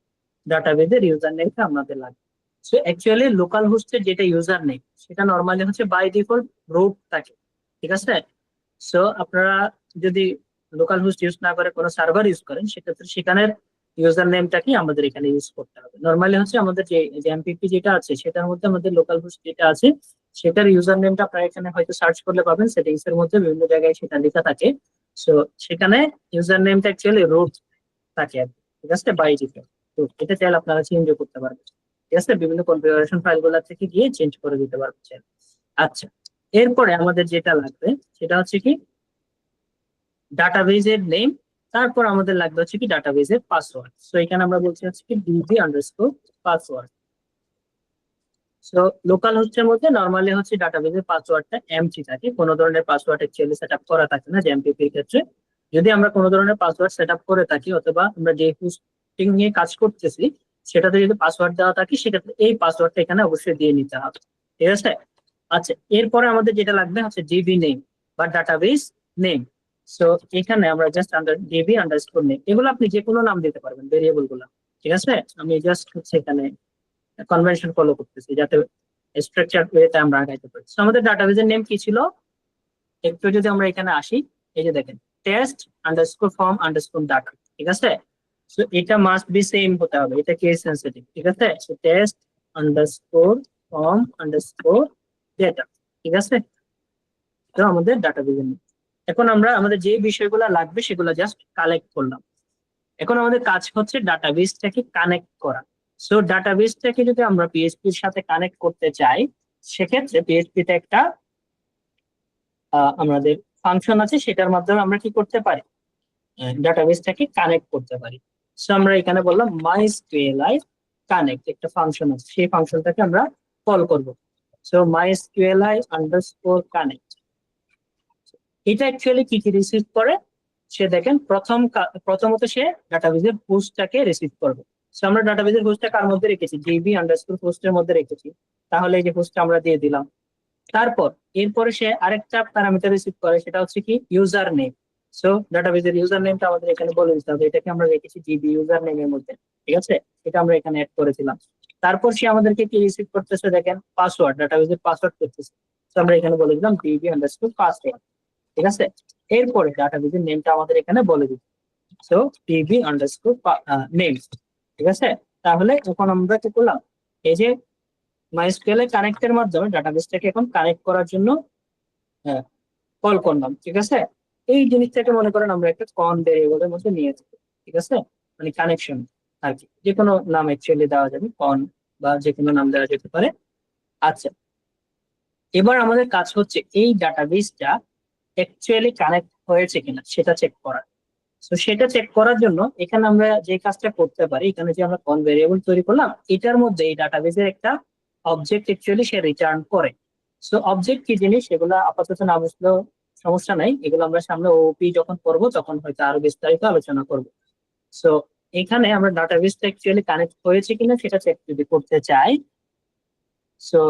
ডাটাবেজের ইউজার নেমটা আমাদের লাগবে। সো অ্যাকচুয়ালি লোকাল হোস্টের যেটা ইউজার নেম, সেটা নরমালি হচ্ছে বাই ডিফল্ট রুট থাকে, ঠিক আছে। সো আপনারা যদি লোকাল হোস্ট ইউজ না করে কোনো সার্ভার ইউজ করেন, সেক্ষেত্রে সেখানের ইউজার নেমটাকে আমাদের এখানে ইউজ করতে হবে। নরমালি হচ্ছে আমাদের যে এমপিপি যেটা আছে, সেটার মধ্যে আমাদের লোকাল হোস্ট যেটা আছে সেটার ইউজার নেমটা আপনারা এখানে হয়তো সার্চ করলে পাবেন, সেটিংস এর মধ্যে বিভিন্ন জায়গায় সেটা লেখা থাকে। সো সেখানে ইউজার নেমটা অ্যাকচুয়ালি রুট থাকে, ঠিক আছে, বাই ডিফল্ট। তো এটা চাইলে আপনারা চেঞ্জও করতে পারবেন, ঠিক আছে, বিভিন্ন কনফিগারেশন ফাইলগুলো থেকে গিয়ে চেঞ্জ করে দিতে পারবেন। আচ্ছা, এরপরে আমাদের যেটা লাগবে সেটা হচ্ছে কি ডাটাবেজের নেম, তারপর আমাদের লাগবে হচ্ছে কি ডাটাবেজের পাসওয়ার্ড। সো এখানে আমরা বলছি হচ্ছে কি DB underscore password. So local হোস্টের মধ্যে নর্মালি হচ্ছে ডাটাবেজের পাসওয়ার্ডটা এমটি থাকে, কোনো ধরনের পাসওয়ার্ড অ্যাকচুয়ালি সেট আপ করা থাকে না, যে এমপিপির ক্ষেত্রে। যদি আমরা কোনো ধরনের পাসওয়ার্ড সেট আপ করে থাকি অথবা আমরা যে হোস্টিং নিয়ে কাজ করতেছি সেটাতে যদি পাসওয়ার্ড দেওয়া থাকে, সেক্ষেত্রে এই পাসওয়ার্ডটা এখানে অবশ্যই দিয়ে নিতে হবে, ঠিক আছে। আচ্ছা, এরপরে আমাদের যেটা লাগবে হচ্ছে ডিবি নেম বা ডাটাবেস নেম। সো এখানে আমরা জাস্ট ডিবি আন্ডারস্কোর নেম, এগুলো আপনি যে কোনো নাম দিতে পারবেন ভেরিয়েবল গুলো, ঠিক আছে। আমি জাস্ট হচ্ছে এখানে কনভেনশন ফলো করতেছি যাতে স্ট্রাকচার ওয়েতে আমরা আগাইতে পারি। তো আমাদের ডাটাবেজের নেম কি ছিল, একটু যদি আমরা এখানে আসি, এই যে দেখেন test underscore form underscore data, ঠিক আছে। সো এটা মাস্ট বি সেম হতে হবে, এটা কেস সেনসিটিভ, ঠিক আছে। So test underscore form underscore data, ঠিক আছে। তো আমাদের ডাটাবেজের নেম। এখন আমরা আমাদের যে বিষয়গুলো লাগবে সেগুলো জাস্ট কালেক্ট করলাম। এখন আমাদের কাজ হচ্ছে ডাটাবেসটাকে কানেক্ট করা। সো ডাটাবেসটাকে যদি আমরা পিএইচপির সাথে কানেক্ট করতে চাই, সেক্ষেত্রে পিএইচপিতে একটা আমাদের ফাংশন আছে, সেটার মাধ্যমে আমরা কি করতে পারি, ডাটাবেসটাকে কানেক্ট করতে পারি। সো আমরা এখানে বললাম MySQLi কানেক্ট, একটা ফাংশন আছে, সেই ফাংশনটাকে আমরা কল করব। সো MySQLi আন্ডারস্কোর কানেক্ট, এটা অ্যাকচুয়ালি কি কি রিসিভ করে, সে দেখেন প্রথমত সে ডাটাবেজের হোস্টটাকে রিসিভ করবে। সো আমরা ডাটাবেজের হোস্টটা কার মধ্যে রেখেছি, ডিবি আন্ডারস্কোর হোস্টের মধ্যে রেখেছি, তাহলে এই যে হোস্টটা আমরা দিয়ে দিলাম। তারপর এরপরে সে আরেকটা প্যারামিটার রিসিভ করে, সেটা হচ্ছে কি ইউজার নেম। সো ডাটাবেজের ইউজার নেমটা আমাদের এখানে বলে দিতে হবে, এটাকে আমরা রেখেছি ডিবি ইউজার নেমের মধ্যে, ঠিক আছে, এটা আমরা এখানে অ্যাড করেছিলাম। তারপর সে আমাদেরকে কি রিসিভ করতেছে, দেখেন পাসওয়ার্ড, ডাটাবেজের পাসওয়ার্ড করতেছে, তো আমরা এখানে বলে দিলাম ডিবি আন্ডারস্কোর পাসওয়ার্ড, ঠিক আছে। এরপরে ডাটাবেজের নেমটা আমাদের এখানে বলে দিচ্ছি, সো ডিবি আন্ডারস্কোর নেম, ঠিক আছে। তাহলে এখন আমরা কি করলাম, এই যে MySQL কানেক্টের মাধ্যমে ডাটাবেসটাকে এখন কানেক্ট করার জন্য কল করলাম, ঠিক আছে। এই জিনিসটাকে মনে করেন আমরা একটা কন ভেরিয়েবলের মধ্যে নিয়ে যাবো, ঠিক আছে, মানে কানেকশন আর কি, যে কোনো নাম অ্যাকচুয়ালি দেওয়া যাবে, কন বা যে কোনো নাম দেওয়া যেতে পারে। আচ্ছা, এবার আমাদের কাজ হচ্ছে এই ডাটাবেসটা অ্যাকচুয়ালি কানেক্ট হয়েছে কিনা সেটা চেক করা। তো সেটা চেক করার জন্য এখানে আমরা যে কাজটা করতে পারি, এখানে যে আমরা কন ভেরিয়েবল তৈরি করলাম, এটার মধ্যে এই ডাটাবেসের একটা অবজেক্ট অ্যাকচুয়ালি সে রিটার্ন করে। সো অবজেক্ট কি জিনিস এগুলো আপাতত না বুঝলেও সমস্যা নাই, এগুলো আমরা সামনে ওপি যখন করবো তখন হয়তো আরো বিস্তারিত আলোচনা করবো। সো এখানে আমরা ডাটাবেসটা অ্যাকচুয়ালি কানেক্ট হয়েছে কিনা সেটা চেক যদি করতে চাই, সো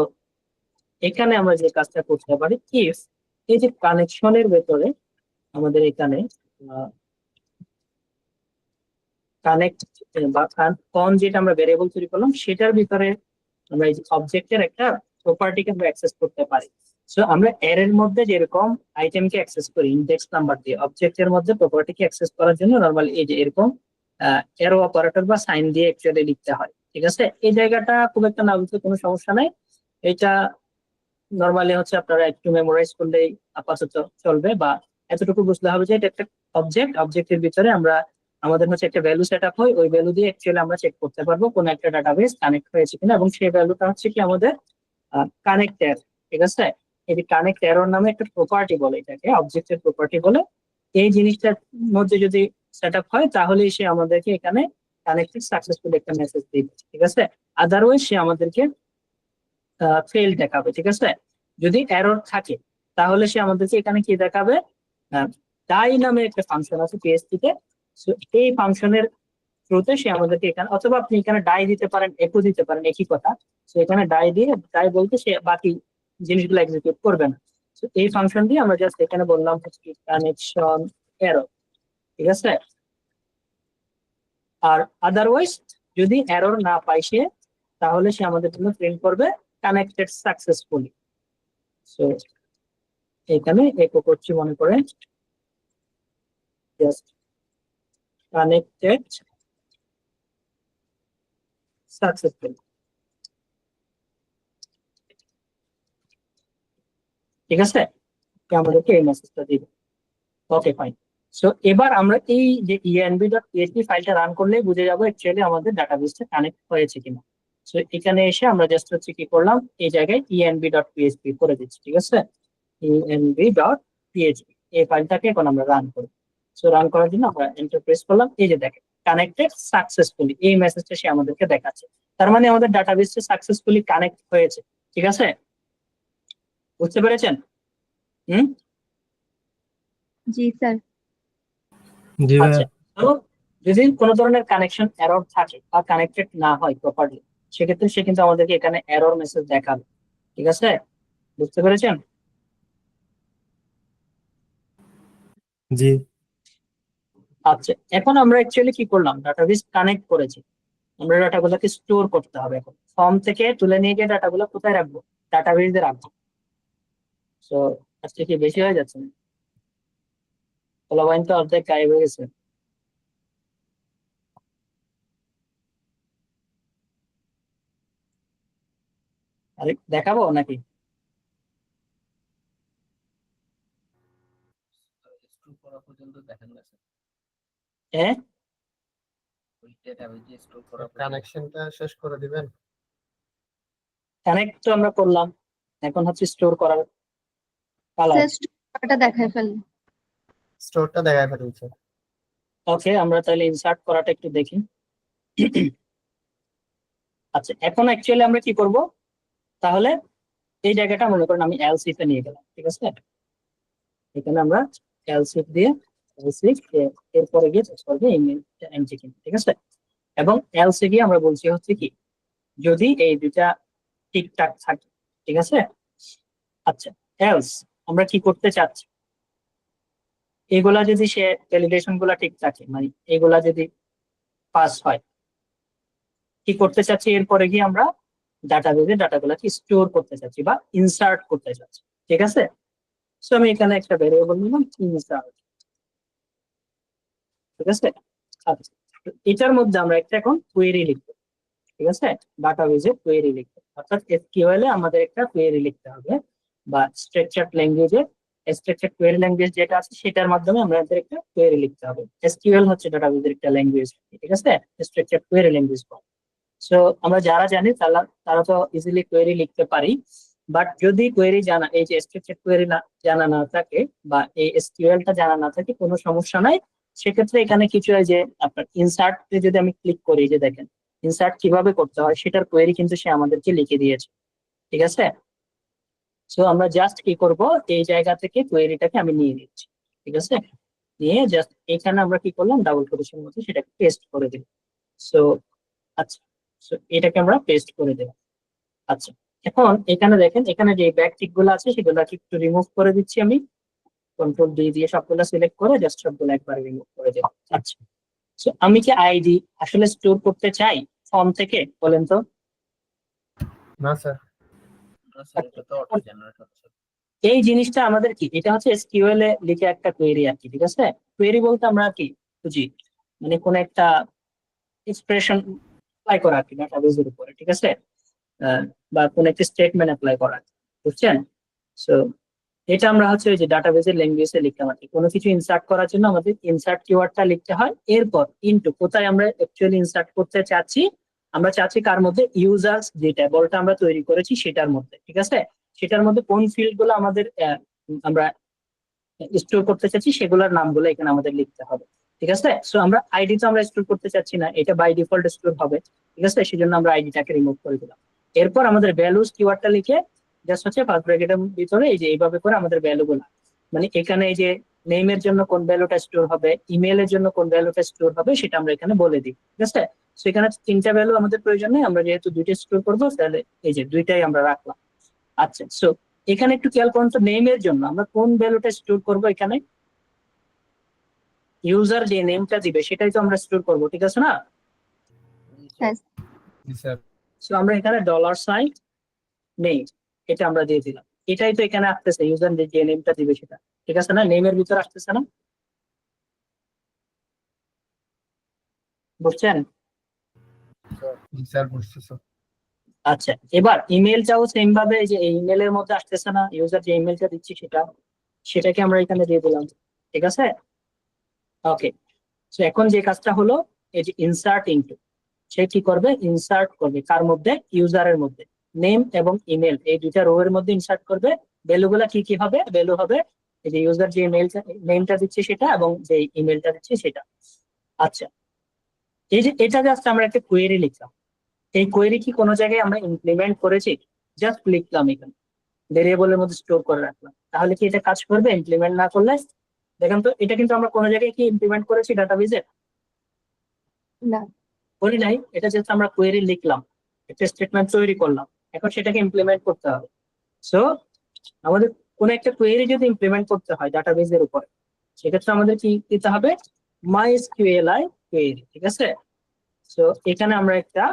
এখানে আমরা যে কাজটা করতে পারি, ইফ এই যে কানেকশনের ভেতরে আমাদের এখানে কানেক্ট বা কন যেটা আমরা ভেরিয়েবল তৈরি করলাম সেটার ভিতরে আমরা এই অবজেক্টের একটা প্রপার্টিকে আমরা অ্যাক্সেস করতে পারি। সো আমরা এর মধ্যে যেরকম আইটেমকে অ্যাক্সেস করি ইনডেক্স নাম্বার দিয়ে, অবজেক্টের মধ্যে প্রপার্টিকে অ্যাক্সেস করার জন্য নরমালি এই যে এরকম এরো অপারেটর বা সাইন দিয়ে অ্যাকচুয়ালি লিখতে হয়, ঠিক আছে। এই জায়গাটা খুব একটা না বুঝতে কোনো সমস্যা নাই, এটা নরমালি হচ্ছে আপনারা একটু মেমোরাইজ করলেই আপাতত চলবে, বা এতটুকু বুঝতে হবে যে এটা একটা অবজেক্টের ভিতরে আমরা আমাদের হচ্ছে একটা ভ্যালু সেট আপ হয়, ওই ভ্যালু দিয়ে অ্যাকচুয়ালি আমরা চেক করতে পারবো কোন একটা ডাটাবেস কানেক্ট হয়েছে কিনা, এবং সেই ভ্যালুটা হচ্ছে কি আমাদের কানেক্ট এর, ঠিক আছে। এই যে কানেক্ট এরর নামে একটা প্রপার্টি বলে, এটাকে অবজেক্টের প্রপার্টি বলে। এই জিনিসটার মধ্যে যদি সেট আপ হয় তাহলে সে আমাদেরকে এখানে কানেক্টেড সাকসেসফুল একটা মেসেজ দিবে, ঠিক আছে। আদারওয়াইজ সে আমাদেরকে ফেল দেখাবে, ঠিক আছে। যদি এরর থাকে তাহলে সে আমাদেরকে এখানে কি দেখাবে, ডাই নামে একটা ফাংশন আছে পিএইচপি তে, এই ফাংশনের থ্রুতে সে আমাদেরকে এখানে, অথবা আপনি এখানে ডাই দিতে পারেন, একু দিতে পারেন, একই কথা। তো এখানে ডাই দিয়ে, ডাই বলতে সে বাকি জিনিসগুলো এক্সিকিউট করবে না। তো এই ফাংশন দিয়ে আমরা জাস্ট এখানে বললাম হচ্ছে কানেকশন এরর, ঠিক আছে। আর আদারওয়াইজ যদি এরর না পাই সে, তাহলে সে আমাদের জন্য প্রিন্ট করবে কানেক্টেড সাকসেসফুলি। সো এখানে একো করছি, মনে করেন জাস্ট কানেক্টেড সাকসেসফুল, ঠিক আছে। আমাদেরকে এই মেসেজটা দিবে, ওকে ফাইন। সো এবার আমরা এই যে env.php ফাইলটা রান করলেই বুঝে যাবো অ্যাকচুয়ালি আমাদের ডাটাবেসটা কানেক্ট হয়েছে কিনা। সো এখানে এসে আমরা জাস্ট হচ্ছে কি করলাম, এই জায়গায় env.php করে দিচ্ছি, ঠিক আছে। env.php এই ফাইলটাকে এখন আমরা রান করব। সো রান করার জন্য আমরা এন্টার প্রেস করলাম, এই যে দেখেন কানেক্টেড সাকসেসফুলি, এই মেসেজটা সে আমাদেরকে দেখাচ্ছে। তার মানে আমাদের ডাটাবেসটা সাকসেসফুলি কানেক্ট হয়েছে, ঠিক আছে? বুঝতে পেরেছেন? হুম। জি স্যার। জি ভাইয়া। আচ্ছা, তো যদি কোনো ধরনের কানেকশন এরর থাকে বা কানেক্টেড না হয় প্রপারলি, সেক্ষেত্রে সে কিন্তু আমাদেরকে এখানে এরর মেসেজ দেখাবে, ঠিক আছে? বুঝতে পেরেছেন? জি আচ্ছা, এখন আমরা অ্যাকচুয়ালি কি করলাম, ডাটাবেস কানেক্ট করেছি, আমরা ডাটাগুলোকে স্টোর করতে হবে। এখন ফর্ম থেকে তুলে নিয়ে গিয়ে ডাটাগুলো কোথায় রাখবো? ডাটাবেসে রাখবো। তো আজকে কি বেশি হয়ে যাচ্ছে না? পোলাপাইন তো অর্ধেক গায়েব হয়ে গেছে। আরে দেখাবো নাকি? স্টোর করা পর্যন্ত দেখেন না স্যার, হ্যাঁ, ওই ডেটাবেজে স্টোর করা পর্যন্ত। কানেকশনটা শেষ করে দিবেন। কানেক্ট তো আমরা করলাম, এখন হচ্ছে স্টোর করার পালা। স্যার স্টোরটা দেখায় ফেলেন। স্টোরটা দেখায় ফেলুন স্যার। ওকে, আমরা তাহলে ইনসার্ট করাটা একটু দেখি। আচ্ছা, এখন অ্যাকচুয়ালি আমরা কি করব, তাহলে এই জায়গাটা মনে করেন আমি এলসি তে নিয়ে গেলাম, ঠিক আছে? এখানে আমরা এলসি দিয়ে এলসি এরপরে গিয়ে চেক করবো ইমেল এমসিকিউ, ঠিক আছে? এবং এলসি গিয়ে আমরা বলছি হচ্ছে কি, যদি এই দুইটা ঠিকঠাক থাকে, ঠিক আছে? আচ্ছা, এলস আমরা কি করতে চাচ্ছি, এগুলা যদি সে ভ্যালিডেশন গুলা ঠিক থাকে, মানে এগুলা যদি পাস হয়, কি করতে চাচ্ছি, এরপরে গিয়ে আমরা ডাটাবেজে ডাটাগুলাকে স্টোর করতে চাচ্ছি বা ইনসার্ট করতে চাচ্ছি, ঠিক আছে? সো আমি এখানে একটা ভেরিয়েবল নিলাম ইনসার্ট, ঠিক আছে? আচ্ছা, তো এটার মধ্যে আমরা একটা এখন কোয়েরি লিখবো, ঠিক আছে? ডাটাবেজে কোয়েরি লিখবো, অর্থাৎ এসকিউএল এ আমাদের একটা কোয়েরি লিখতে হবে, বা স্ট্রাকচারড ল্যাঙ্গুয়েজে স্ট্রাকচারড কোয়েরি ল্যাঙ্গুয়েজ যেটা আছে সেটার মাধ্যমে আমাদের একটা কোয়েরি লিখতে হবে। এসকিউএল হচ্ছে ডাটাবেজের একটা ল্যাঙ্গুয়েজ, ঠিক আছে? Structured query language. সো আমরা যারা জানি তারা তারা তো ইজিলি কোয়েরি লিখতে পারি, বাট যদি কোয়েরি জানা, এই যে স্ট্রাকচারড কোয়েরি জানা না থাকে বা এই এসকিউএল টা জানা না থাকে, কোনো সমস্যা নাই। সেক্ষেত্রে এখানে কিছু হয় যে আপনার ইনসার্ট যদি আমি ক্লিক করি, যে দেখেন ইনসার্ট কিভাবে করতে হয় সেটার কোয়েরি কিন্তু সে আমাদেরকে লিখে দিয়েছে, ঠিক আছে? সো আমরা জাস্ট কি করব, এই জায়গা থেকে কোয়েরিটাকে আমি নিয়ে নিচ্ছি, ঠিক আছে? নিয়ে জাস্ট এখানে আমরা কি করলাম, ডাবল কোটেশন মধ্যে সেটাকে পেস্ট করে দিলাম। সো আচ্ছা, সো এটাকে আমরা পেস্ট করে দিলাম। আচ্ছা, এখন এখানে দেখেন, এখানে যে ব্যাকটিক গুলো আছে সেগুলোকে একটু রিমুভ করে দিচ্ছি আমি, কন্ট্রোল ডি দিয়ে সবগুলো সিলেক্ট করে জাস্ট সবগুলো একবার রিমুভ করে দিলাম। আচ্ছা, সো আমি কি আইডি আসলে স্টোর করতে চাই ফর্ম থেকে, বলেন তো? না স্যার। না স্যার, এটা তো অটো জেনারেট হচ্ছে। এই জিনিসটা আমাদের কি, এটা হচ্ছে এসকিউএল এ লিখে একটা কোয়েরি আর কি, ঠিক আছে? কোয়েরি বলতে আমরা কি বুঝি, মানে কোন একটা এক্সপ্রেশন অ্যাপ্লাই করা আর কি ডাটাবেজের উপরে, ঠিক আছে? বা কোন একটা স্টেটমেন্ট অ্যাপ্লাই করা, বুঝছেন? সো এটা আমরা হচ্ছে ওই যে ডাটাবেজের ল্যাঙ্গুয়েজে লিখতাম আর কি। কোনো কিছু ইনসার্ট করার জন্য আমাদের ইনসার্ট কিওয়ার্ডটা লিখতে হয়, এরপর ইনটু কোথায় আমরা অ্যাকচুয়ালি ইনসার্ট করতে চাচ্ছি, আমরা চাচ্ছি কার মধ্যে, ইউজার্স যে ট্যাবলটা আমরা তৈরি করেছি সেটার মধ্যে, ঠিক আছে? সেটার মধ্যে কোন ফিল্ড গুলো আমাদের আমরা স্টোর করতে চাচ্ছি সেগুলোর নামগুলো এখানে আমাদের লিখতে হবে, ঠিক আছে? সো আমরা আইডি তো আমরা স্টোর করতে চাচ্ছি না, এটা বাই ডিফল্ট স্টোর হবে, ঠিক আছে? সেজন্য আমরা আইডিটাকে রিমুভ করে দিলাম। এরপর আমাদের ভ্যালুস কিওয়ার্ডটা লিখে জাস্ট হচ্ছে ফার্স্ট ব্র্যাকেটের ভিতরে এই যে এইভাবে করে আমাদের ভ্যালু গুলো, মানে এখানে এই যে নেমের জন্য কোন ভ্যালুটা স্টোর হবে, ইমেলের জন্য কোন ভ্যালুটা স্টোর হবে সেটা আমরা এখানে বলে দিই, ঠিক আছে? সেখানে তিনটা ভ্যালু আমাদের প্রয়োজন নেই, আমরা যেহেতু দুইটা স্টোর করবো তাহলে এই যে দুইটাই আমরা রাখলাম। আচ্ছা, সো এখানে একটু খেয়াল করুন তো, নেমের জন্য আমরা কোন ভ্যালুটা স্টোর করব, এখানে ইউজার যে নেমটা দিবে সেটাই তো আমরা স্টোর করব, ঠিক আছে না? হ্যাঁ জি স্যার। সো আমরা এখানে $সাইন নেম এটা আমরা দিয়ে দিলাম, এটাই তো এখানে আসতেছে, ইউজার যে নেমটা দিবে সেটা, ঠিক আছে না? নেমের ভিতরে আসতেছে না, বুঝছেন? জি স্যার, বুঝছি স্যার। আচ্ছা, এবার ইমেলটাও সেম ভাবে এই যে ইমেলের মধ্যে আসতেছে না, ইউজার যে ইমেলটা দিচ্ছি সেটাকে আমরা এখানে দিয়ে দিলাম, ঠিক আছে? ওকে, সো এখন যে কাজটা হলো, এই যে ইনসার্ট ইনটু, সে কি করবে, ইনসার্ট করবে কার মধ্যে, ইউজারের মধ্যে, নেম এবং ইমেল এই দুইটা রো এর মধ্যে ইনসার্ট করবে। ভ্যালু গুলা কি কি হবে, ভ্যালু হবে এই যে ইউজার যে নেমটা দিচ্ছে সেটা এবং যে ইমেলটা দিচ্ছে সেটা। আচ্ছা, এই যে এটা জাস্ট আমরা একটা কোয়েরি লিখলাম, এই কোয়েরি কি কোনো জায়গায় আমরা ইমপ্লিমেন্ট করেছি? জাস্ট লিখলাম এখানে, ভেরিয়েবলের মধ্যে স্টোর করে রাখলাম, তাহলে কি এটা কাজ করবে ইমপ্লিমেন্ট না করলে? দেখেন তো, এটা কিন্তু আমরা কোনো জায়গায় কি ইমপ্লিমেন্ট করেছি ডাটাবেজে? না। করি নাই, এটা জাস্ট আমরা কোয়েরি লিখলাম, একটা স্টেটমেন্ট তৈরি করলাম, এখন সেটাকে ইমপ্লিমেন্ট করতে হবে। সো আমাদের কোন একটা কোয়েরি যদি ইমপ্লিমেন্ট করতে হয় ডাটাবেজের উপরে, সেক্ষেত্রে আমাদের কি দিতে হবে? MySQLi কোয়েরি, ঠিক আছে? সো এখানে আমরা একটা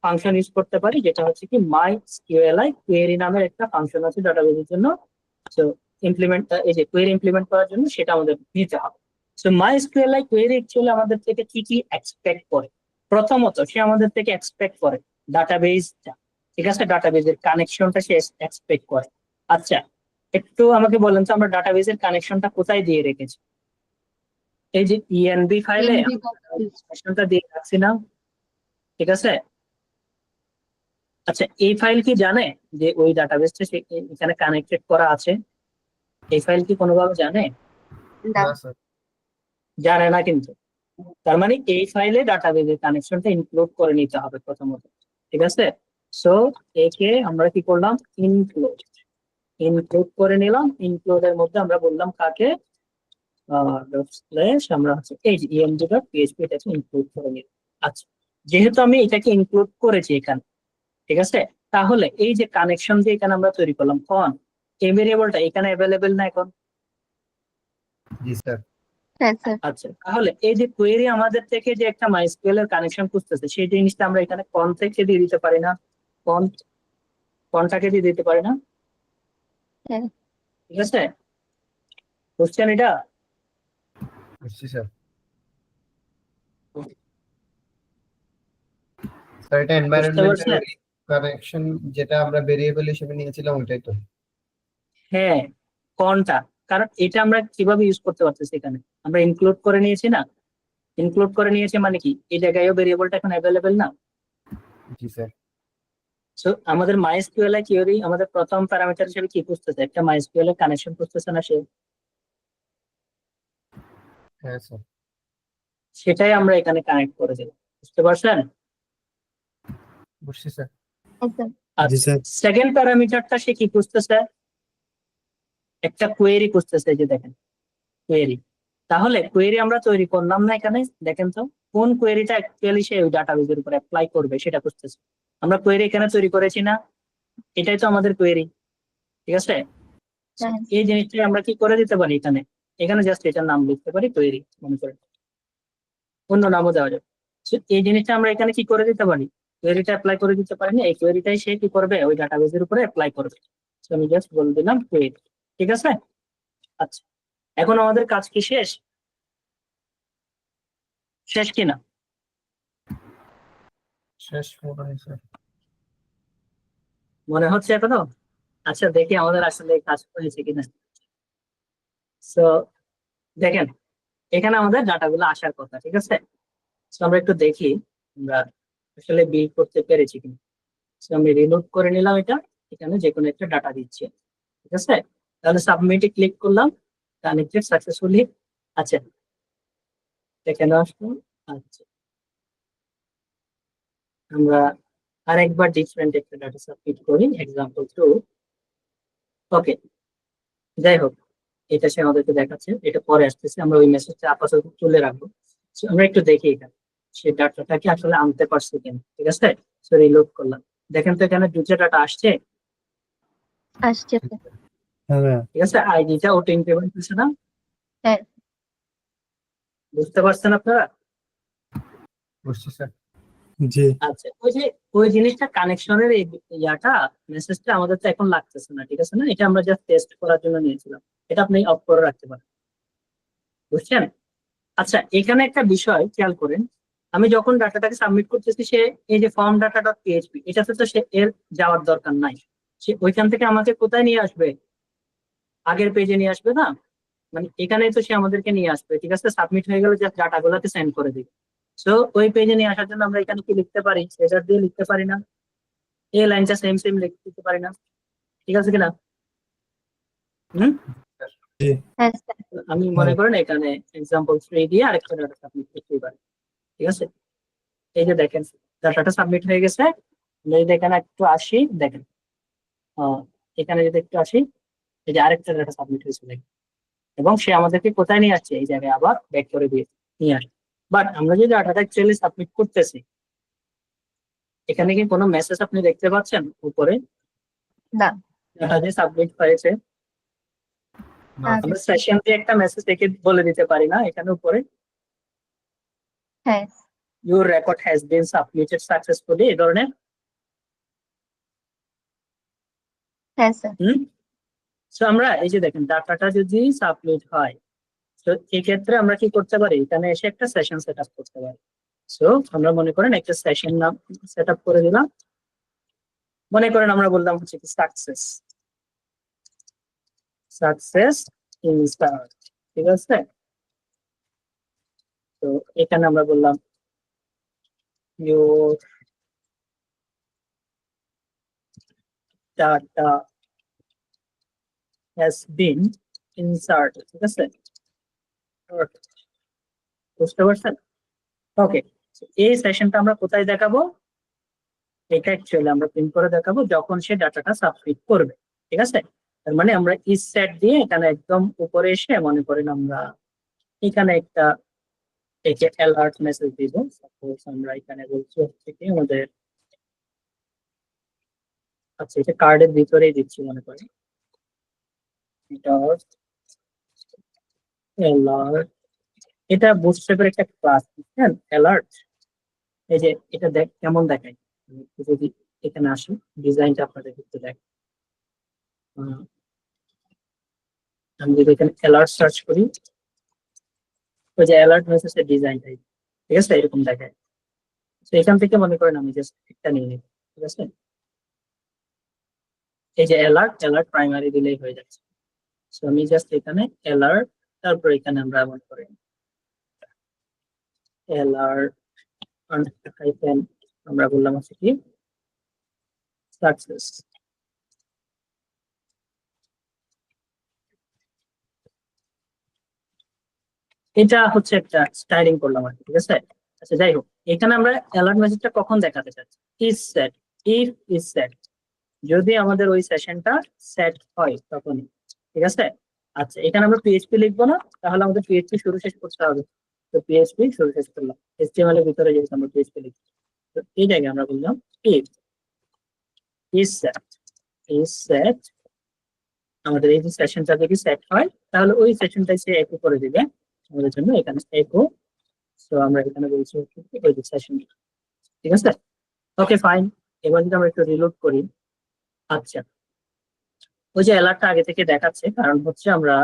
ফাংশন ইউজ করতে পারি, যেটা হচ্ছে কি MySQLi কোয়েরি নামের একটা ফাংশন আছে ডাটাবেজের জন্য। সো ইমপ্লিমেন্ট, এই যে কোয়েরি ইমপ্লিমেন্ট করার জন্য সেটা আমাদের দিতে হবে। সো MySQLi কোয়েরি অ্যাকচুয়ালি আমাদের থেকে কি কি এক্সপেক্ট করে? প্রথমত সে আমাদের থেকে এক্সপেক্ট করে ডাটাবেজটা, ঠিক আছে, ডাটাবেজের কানেকশনটা সে এক্সপেক্ট করে। আচ্ছা, একটু আমাকে বলেন তো আমরা ডাটাবেজের কানেকশনটা কোথায় দিয়ে রেখেছি? এই যে ENB ফাইলে NB কানেকশনটা দিয়ে রাখছি না, ঠিক আছে? আচ্ছা, এই ফাইল কি জানে যে ওই ডাটাবেসটা এখানে কানেক্টেড করা আছে? এই ফাইল কি কোনোভাবে জানে? না। না স্যার। জানে না কিন্তু। তার মানে এই ফাইলে ডাটাবেজের কানেকশনটা ইনক্লুড করে নিতে হবে প্রথমত, ঠিক আছে? সো একে আমরা কি করলাম? ইনক্লুড করে নিলাম। ইনক্লুড এর মধ্যে আমরা বললাম কাকে? স্ল্যাশ আমরা হচ্ছে এই যে emd.php এটাকে ইনক্লুড করে নিলাম। আচ্ছা, যেহেতু আমি এটাকে ইনক্লুড করেছি এখানে, ঠিক আছে, তাহলে এই যে কানেকশন যে এখানে আমরা তৈরি করলাম, কোন এই ভেরিয়েবলটা এখানে অ্যাভেলেবেল না এখন? জি স্যার। হ্যাঁ স্যার। আচ্ছা, তাহলে এই যে কোয়েরি আমাদের থেকে যে একটা MySQL এর কানেকশন খুঁজতেছে, সেই জিনিসটা আমরা এখানে কোন থেকে দিয়ে দিতে পারি না? কোনটাকে দিয়ে দিতে পারি না? হ্যাঁ। ঠিক আছে, বুঝছেন এটা? বুঝছি স্যার। স্যার এটা বুঝতে এনভায়রনমেন্টের পারছেন? কানেকশন যেটা আমরা ভেরিয়েবল হিসেবে নিয়েছিলাম ওটাই তো। হ্যাঁ, কোনটা? কারণ এটা আমরা কিভাবে ইউজ করতে পারতেছি, এখানে আমরা ইনক্লুড করে নিয়েছি না? ইনক্লুড করে নিয়েছি মানে কি এই জায়গায়ও ভেরিয়েবলটা এখন অ্যাভেলেবেল না? জি স্যার। সো আমাদের MySQL কিউরি আমাদের প্রথম প্যারামিটার হিসেবে কি খুঁজতেছে? একটা MySQL এর কানেকশন খুঁজতেছে না সে? হ্যাঁ স্যার। সেটাই আমরা এখানে কানেক্ট করে দেব। বুঝতে পারছেন? বুঝছি স্যার। হ্যাঁ স্যার। জি আচ্ছা, স্যার। সেকেন্ড প্যারামিটারটা সে কি খুঁজতেছে? একটা কোয়েরি খুঁজতেছে, এই যে দেখেন কোয়েরি। তাহলে কোয়েরি আমরা তৈরি করলাম না এখানে, দেখেন তো কোন কোয়েরিটা অ্যাকচুয়ালি সে ওই ডাটাবেজের উপর অ্যাপ্লাই করবে সেটা খুঁজতেছে। আমরা কোয়েরি এখানে তৈরি করেছি না? এটাই তো আমাদের কোয়েরি, ঠিক আছে? হ্যাঁ। এই জিনিসটা আমরা কি করে দিতে পারি এখানে? এখানে জাস্ট এটার নাম লিখতে পারি কোয়েরি, মনে করে অন্য নামও দেওয়া যাবে। So, এই জিনিসটা আমরা এখানে কি করে দিতে পারি? কোয়েরিটা অ্যাপ্লাই করে দিতে পারি না, এই কোয়েরিটাই সে কি করবে ওই ডাটাবেজের উপরে অ্যাপ্লাই করবে। So, আমি জাস্ট বলে দিলাম কোয়েরি, ঠিক আছে? আচ্ছা, এখন আমাদের কাজ কি শেষ? শেষ কিনা? শেষ মনে হয় স্যার। মনে হচ্ছে এখনো? আচ্ছা, দেখি আমাদের আসলে কাজ হয়েছে কিনা। সো দেখেন, এখানে আমাদের ডাটাগুলো আসার কথা, ঠিক আছে? So, আমরা একটু দেখি আমরা আসলে বিল্ড করতে পেরেছি কিনা। So, আমি রিলোড করে নিলাম এটা, এখানে যে কোনো একটা ডাটা দিচ্ছে, ঠিক আছে? তাহলে সাবমিটে ক্লিক করলাম, কানেক্টেড সাকসেসফুলি। আচ্ছা, এখানে আসবো। আচ্ছা, আমরা আরেকবার ডিফারেন্ট একটা ডাটা সাবমিট করি, এক্সাম্পল 2। ওকে, যাই হোক, এটা সে আমাদেরকে দেখাচ্ছে, এটা পরে আসতেছে, আমরা ওই মেসেজটা আপাতত তুলে রাখবো। So, আমরা একটু দেখি এখানে সে ডাটাটাকে আসলে আনতে পারছে কিনা, ঠিক আছে? সো রিলোড করলাম, দেখেন তো এখানে দুটো ডাটা আসছে, আসছে স্যার। হ্যাঁ ঠিক আছে? আইডিটা ওটা ইমপ্লিমেন্ট হচ্ছে না? হ্যাঁ। বুঝতে পারছেন আপনারা? বুঝছি স্যার। জি আচ্ছা, ওই যে ওই জিনিসটা কানেকশনের ইয়াটা মেসেজটা আমাদের তো এখন লাগতেছে না, ঠিক আছে না? এটা আমরা জাস্ট টেস্ট করার জন্য নিয়েছিলাম, এটা আপনি অফ করে রাখতে পারেন। বুঝছেন? আচ্ছা, এখানে একটা বিষয় খেয়াল করেন, আমি যখন ডাটাটাকে সাবমিট করতেছি, সে এই যে ফর্ম ডাটা ডট পিএইচপি, এটাতে তো সে এর যাওয়ার দরকার নাই। সে ওইখান থেকে আমাকে কোথায় নিয়ে আসবে? আগের পেজে নিয়ে আসবে না? মানে এখানেই তো সে আমাদেরকে নিয়ে আসবে, ঠিক আছে? সাবমিট হয়ে গেলে জাস্ট ডাটাগুলোকে সেন্ড করে দিবে। সো ওই পেজে নিয়ে আসার জন্য আমরা এখানে কি লিখতে পারি? সেটার দিয়ে লিখতে পারি না? এই লাইনটা সেম সেম লিখতে দিতে পারি না? ঠিক আছে কিনা? হুম, হ্যাঁ স্যার। আমি মনে করেন এখানে এক্সাম্পল 3 দিয়ে আরেকটা ডাটা সাবমিট করতে পারি, ঠিক আছে? এই যে দেখেন ডাটাটা সাবমিট হয়ে গেছে। আমরা যদি এখানে একটু আসি, দেখেন এখানে যদি একটু আসি, এই যে আরেকটা ডাটা সাবমিট হয়েছে দেখেন। এবং সে আমাদেরকে কোথায় নিয়ে আসছে, এই জায়গায় আবার ব্যাক করে দিয়ে নিয়ে আসে। বাট আমরা যে ডাটাটা অ্যাকচুয়ালি সাবমিট করতেছি, এখানে কি কোনো মেসেজ আপনি দেখতে পাচ্ছেন উপরে? না। ডাটা যে সাবমিট হয়েছে, আমরা সেশন দিয়ে একটা মেসেজ দেখে বলে দিতে পারি না এখানে উপরে, হ্যাঁ your record has been submitted successfully, এই ধরনের। হ্যাঁ স্যার। সো আমরা এই যে দেখেন ডাটাটা যদি সাবমিট হয়, তো এই ক্ষেত্রে আমরা কি করতে পারি, এখানে এসে একটা সেশন সেট আপ করতে পারি। সো আমরা মনে করেন একটা সেশন নাম সেট আপ করে দিলাম, মনে করেন আমরা বললাম হচ্ছে কি সাকসেস ইনস্টার্ট, ঠিক আছে। তো এখানে আমরা বললাম your data has been inserted, ঠিক আছে, বুঝতে পারছেন? ওকে, এই সেশনটা আমরা কোথায় দেখাবো, এটা অ্যাকচুয়ালি আমরা প্রিন্ট করে দেখাবো যখন সে ডাটাটা সাবমিট করবে, ঠিক আছে। তার মানে আমরা ইস সেট দিয়ে এখানে একদম উপরে এসে মনে করেন আমরা এখানে একটা একে অ্যালার্ট মেসেজ দিব। সাপোজ আমরা এখানে বলছি হচ্ছে কি আমাদের, আচ্ছা এটা কার্ডের ভিতরেই দিচ্ছি মনে করি, ডট অ্যালার্ট, এটা বুটস্ট্র্যাপের একটা ক্লাস, বুঝছেন, অ্যালার্ট। এই যে এটা দেখ কেমন দেখায়, আমি একটু যদি এখানে আসি, ডিজাইনটা আপনাদের একটু দেখ। আমি যদি এখানে অ্যালার্ট সার্চ করি, ওই যে অ্যালার্ট মেসেজের ডিজাইনটাই, ঠিক আছে, এরকম দেখায়। তো এখান থেকে মনে করেন আমি জাস্ট একটা নিয়ে নিই, ঠিক আছে। এই যে অ্যালার্ট প্রাইমারি দিলেই হয়ে যাচ্ছে। সো আমি জাস্ট এখানে অ্যালার্ট, তারপর এখানে আমরা মনে করি অ্যালার্ট আমরা বললাম হচ্ছে কি সাকসেস। এটা হচ্ছে একটা স্টাইলিং করলাম আর কি, ঠিক আছে। আচ্ছা যাই হোক, এখানে আমরা অ্যালার্ট মেসেজটা কখন দেখাতে চাচ্ছি, is set, if is set, যদি আমাদের ওই সেশনটা সেট হয় তখনই, ঠিক আছে। আচ্ছা এখানে আমরা পিএইচপি লিখবো না, তাহলে আমাদের পিএইচপি শুরু শেষ করতে হবে। তো পিএইচপি শুরু শেষ করলাম, এইচটিএমএল এর ভিতরে যেহেতু আমরা পিএইচপি লিখি, তো এই জায়গায় আমরা বললাম ইফ ইজ সেট, আমাদের এই যে সেশনটা যদি সেট হয় তাহলে ওই সেশনটাই সে একো করে দিবে আমাদের জন্য, এখানে একো। তো আমরা এখানে বলছি ওই যে সেশন, ঠিক আছে। ওকে ফাইন, এবার যদি আমরা একটু রিলোড করি, আচ্ছা ওই যে অ্যালার্টটা আগে থেকে দেখাচ্ছে, কারণ হচ্ছে আমরা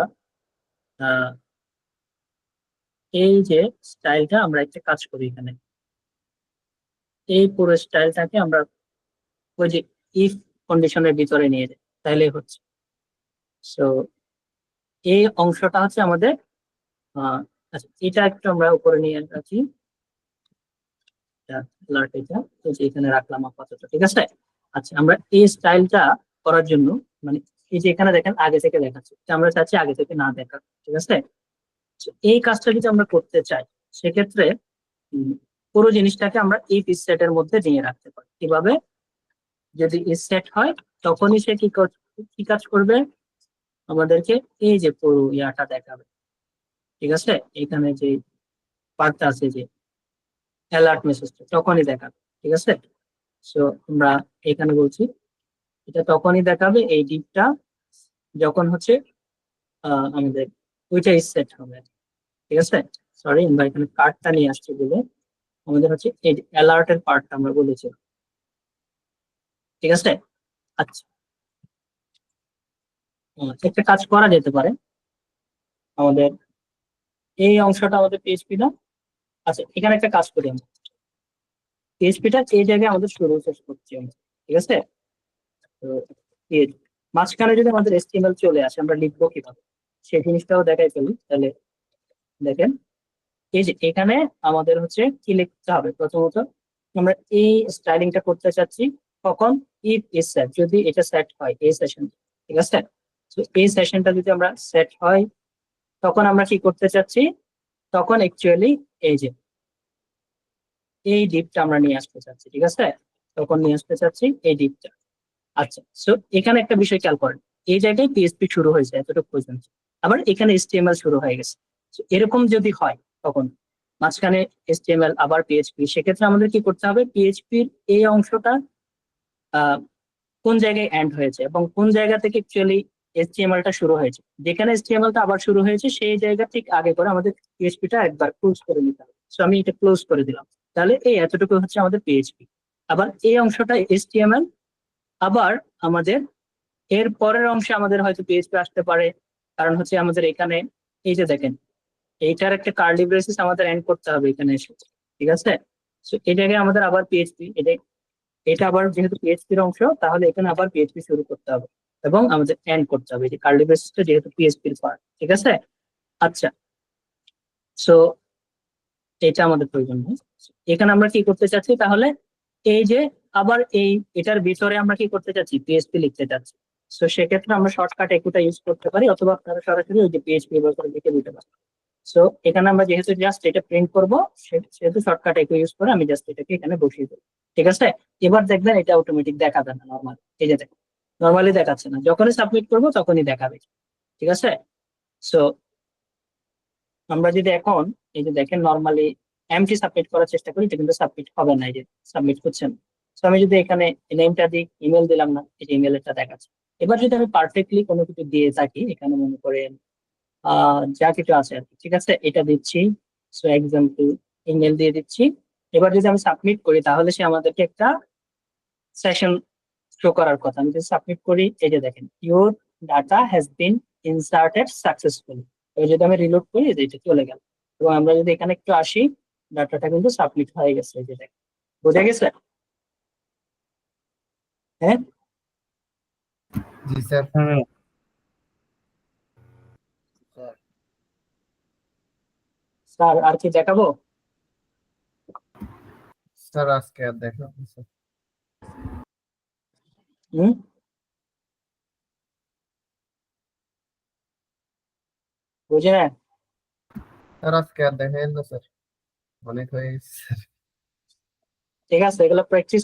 এই যে স্টাইলটা আমরা একটা কাজ করি এখানে, এই পুরো স্টাইলটাকে আমরা ওই যে ইফ কন্ডিশনের ভিতরে নিয়ে যাই, তাহলে হচ্ছে। সো এই অংশটা হচ্ছে আমাদের আচ্ছা এটা একটু আমরা উপরে নিয়ে রাখি, alert এটা এই যে এখানে রাখলাম আপাতত, ঠিক আছে। আচ্ছা আমরা এই স্টাইলটা করার জন্য, মানে এই যে এখানে দেখেন আগে থেকে দেখাচ্ছে, আমরা চাচ্ছি আগে থেকে না দেখা, ঠিক আছে। এই কাজটা যদি আমরা করতে চাই, সেক্ষেত্রে পুরো জিনিসটাকে আমরা এই সেটের মধ্যে নিয়ে রাখতে পারি। কিভাবে, যদি সেট হয় তখনই সে কি কাজ করবে, আমাদেরকে এই যে পুরো ইয়াটা দেখাবে, ঠিক আছে। এখানে যে পার্টটা আছে যে অ্যালার্ট মেসেজটা তখনই দেখাবে, ঠিক আছে। সো আমরা এখানে বলছি এটা তখনই দেখাবে এই ডিপটা যখন হচ্ছে আমাদের ওইটা সেট হবে, ঠিক আছে। সরি আমরা এখানে কার্ডটা নিয়ে আসছি বলে আমাদের হচ্ছে এই অ্যালার্টের পার্টটা আমরা বলেছি, ঠিক আছে। আচ্ছা একটা কাজ করা যেতে পারে, আমাদের এই অংশটা আমাদের পিএইচপি না, আচ্ছা এখানে একটা কাজ করি আমরা, পিএইচপিটা এই জায়গায় আমাদের শুরু শেষ করছি আমরা, ঠিক আছে। তো মাঝখানে যদি আমাদের এসটিএমএল চলে আসে আমরা লিখবো কিভাবে, সেই জিনিসটাও দেখাই ফেলি। তাহলে দেখেন এই যে এখানে আমাদের হচ্ছে কি লিখতে হবে, প্রথমত আমরা এই স্টাইলিংটা করতে চাচ্ছি কখন, ইফ ইজ সেট, যদি এটা সেট হয় এই সেশন, ঠিক আছে। তো এই সেশনটা যদি আমরা সেট হয় তখন আমরা কি করতে চাচ্ছি, তখন অ্যাকচুয়ালি এই যে এই ডিপটা আমরা নিয়ে আসতে চাচ্ছি, ঠিক আছে? তখন নিয়ে আসতে চাচ্ছি এই ডিপটা। আচ্ছা, সো এখানে একটা বিষয় খেয়াল করেন, এই জায়গায় পিএইচপি শুরু হয়েছে এতটুকু পর্যন্ত, আবার এখানে এইচটিএমএল শুরু হয়ে গেছে। So, এরকম যদি হয় তখন মাঝখানে এইচটিএমএল আবার পিএইচপি, সেক্ষেত্রে আমাদের কি করতে হবে, পিএইচপির এই অংশটা আহ কোন জায়গায় এন্ড হয়েছে এবং কোন জায়গা থেকে অ্যাকচুয়ালি এইচটিএমএল টা শুরু হয়েছে, যেখানে এইচটিএমএল টা আবার শুরু হয়েছে সেই জায়গা ঠিক আগে করে আমাদের পিএইচপি টা একবার ক্লোজ করে নিতে হবে। সো আমি এটা ক্লোজ করে দিলাম, তাহলে এই এতটুকু হচ্ছে আমাদের পিএইচপি। আবার এই অংশটা এইচটিএমএল, আবার আমাদের এর পরের অংশে আমাদের হয়তো পিএইচপি আসতে পারে, কারণ হচ্ছে আমাদের এখানে এই যে দেখেন এইটার একটা কার্লি ব্রেসিস আমাদের এন্ড করতে হবে এখানে এসে, ঠিক আছে? তো এই জায়গায় আমাদের আবার পিএইচপি, এটা আবার যেহেতু পিএইচপির অংশ, তাহলে এখানে আবার পিএইচপি শুরু করতে হবে এবং আমাদের এন্ড করতে হবে, এই যে কার্লি ব্রেসিসটা যেহেতু পিএইচপির পার্ট, ঠিক আছে? আচ্ছা, সো এটা আমাদের প্রয়োজন নেই। এখানে আমরা কি করতে চাচ্ছি তাহলে, এই যে আবার এটার ভিতরে আমরা কি করতে চাচ্ছি, পিএইচপি লিখতে চাচ্ছি। তো সেক্ষেত্রে আমরা শর্টকাট একুটা ইউজ করতে পারি, অথবা আপনারা সরাসরি ওই যে পিএইচপি ব্যবহার করে লিখে দিতে পারেন। সো এখানে আমরা যেহেতু জাস্ট এটা প্রিন্ট করবো, সেহেতু শর্টকাট একু ইউজ করে আমি জাস্ট এটাকে এখানে বসিয়ে দেবো, ঠিক আছে? এবার দেখবেন এটা অটোমেটিক দেখাবে না নর্মাল, এই যে দেখেন নর্মালি দেখাচ্ছে না, যখনই সাবমিট করবো তখনই দেখাবে, ঠিক আছে? সো আমরা যদি এখন এই যে দেখেন নর্মালি এমটি সাবমিট করার চেষ্টা করি, এটা কিন্তু সাবমিট হবে না, এই যে সাবমিট হচ্ছে না। তো আমি যদি এখানে নেমটা দিই, ইমেল দিলাম না, এই যে ইমেলটা দেখাচ্ছে। এবার যদি আমি পারফেক্টলি কোনো কিছু দিয়ে থাকি, এখানে মনে করেন যা কিছু আছে আর কি, ঠিক আছে, এটা দিচ্ছি, সো এক্সাম্পল ইমেল দিয়ে দিচ্ছি। এবার যদি আমি সাবমিট করি তাহলে সে আমাদেরকে একটা সেশন শো করার কথা। আমি যদি সাবমিট করি, এই যে দেখেন your data has been inserted successfully, এবার যদি আমি রিলোড করি, এই যে এটা চলে গেল। এবং আমরা যদি এখানে একটু আসি, ডাটাটা কিন্তু সাবমিট হয়ে গেছে, এই যে দেখেন, বোঝা গেছে? হ্যাঁ, জি স্যার। হ্যাঁ স্যার আর কি দেখাবো? স্যার আজকে আর দেখা স্যার। হুম, বুঝে না? স্যার আজকে আর দেখা না স্যার, অনেক হয়ে গেছে স্যার। ঠিক আছে, এগুলো প্র্যাকটিস